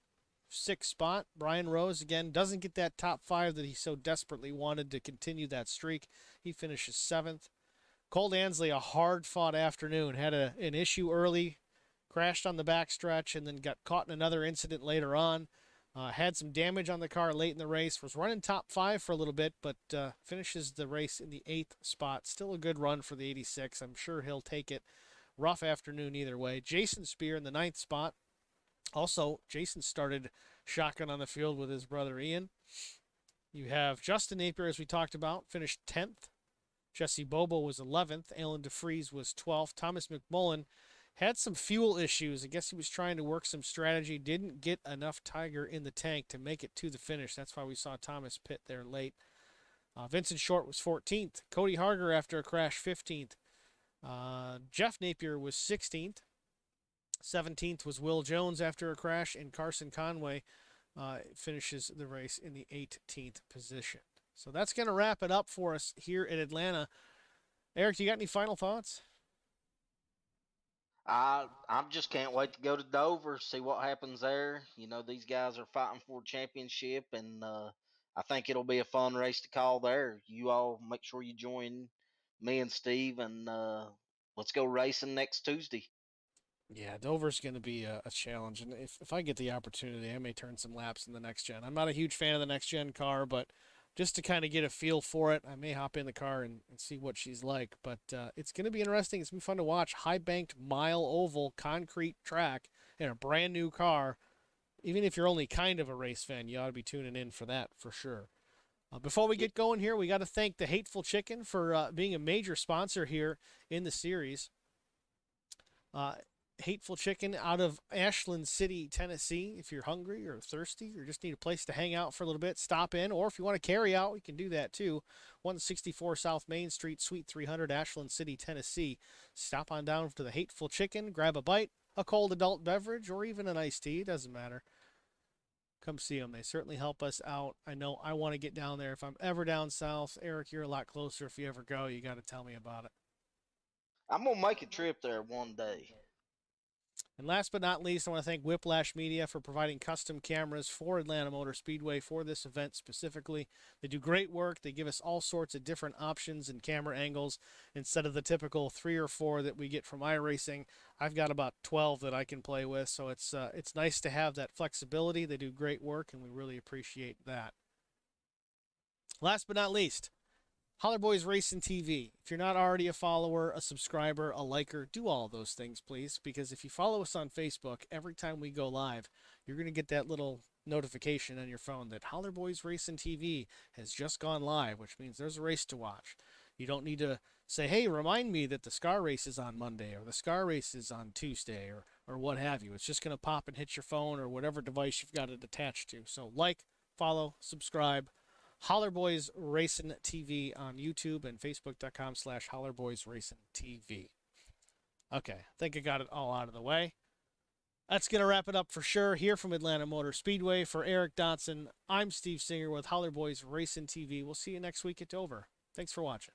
sixth spot. Brian Rose, again, doesn't get that top five that he so desperately wanted to continue that streak. He finishes seventh. Cole Ansley, a hard-fought afternoon, had an issue early, crashed on the backstretch, and then got caught in another incident later on. Had some damage on the car late in the race, was running top five for a little bit, but finishes the race in the eighth spot. Still a good run for the 86. I'm sure he'll take it. Rough afternoon either way. Jason Spear in the ninth spot. Also, Jason started shotgun on the field with his brother Ian. You have Justin Napier, as we talked about, finished 10th. Jesse Bobo was 11th. Alan DeFries was 12th. Thomas McMullen had some fuel issues. I guess he was trying to work some strategy. Didn't get enough Tiger in the tank to make it to the finish. That's why we saw Thomas pit there late. Vincent Short was 14th. Cody Harger, after a crash, 15th. Jeff Napier was 16th. 17th was Will Jones after a crash, and Carson Conway finishes the race in the 18th position. So that's going to wrap it up for us here in Atlanta. Eric, do you got any final thoughts? I just can't wait to go to Dover, see what happens there. You know, these guys are fighting for a championship, and I think it'll be a fun race to call there. You all make sure you join me and Steve, and let's go racing next Tuesday. Yeah, Dover's going to be a challenge. And if I get the opportunity, I may turn some laps in the next gen. I'm not a huge fan of the next gen car, but just to kind of get a feel for it, I may hop in the car and see what she's like. But it's going to be interesting. It's going to be fun to watch. High banked, mile oval, concrete track in a brand new car. Even if you're only kind of a race fan, you ought to be tuning in for that for sure. Before we get going here, we got to thank the Hateful Chicken for being a major sponsor here in the series. Hateful Chicken out of Ashland City, Tennessee. If you're hungry or thirsty or just need a place to hang out for a little bit, stop in. Or if you want to carry out, we can do that too. 164 South Main Street, Suite 300, Ashland City, Tennessee. Stop on down to the Hateful Chicken, grab a bite, a cold adult beverage, or even an iced tea. It doesn't matter. Come see them. They certainly help us out. I know I want to get down there. If I'm ever down south, Eric, you're a lot closer. If you ever go, you got to tell me about it. I'm gonna make a trip there one day. And last but not least, I want to thank Whiplash Media for providing custom cameras for Atlanta Motor Speedway for this event specifically. They do great work. They give us all sorts of different options and camera angles instead of the typical 3 or 4 that we get from iRacing. I've got about 12 that I can play with, so it's nice to have that flexibility. They do great work, and we really appreciate that. Last but not least, Holler Boys Racing TV. If you're not already a follower, a subscriber, a liker, do all of those things, please. Because if you follow us on Facebook, every time we go live, you're going to get that little notification on your phone that Holler Boys Racing TV has just gone live, which means there's a race to watch. You don't need to say, hey, remind me that the SCAR race is on Monday or the SCAR race is on Tuesday or what have you. It's just going to pop and hit your phone or whatever device you've got it attached to. So like, follow, subscribe. Holler Boys Racing TV on YouTube and Facebook.com/Holler Boys Racing TV. Okay, I think I got it all out of the way. That's going to wrap it up for sure here from Atlanta Motor Speedway. For Eric Dotson, I'm Steve Singer with Holler Boys Racing TV. We'll see you next week at Dover. Thanks for watching.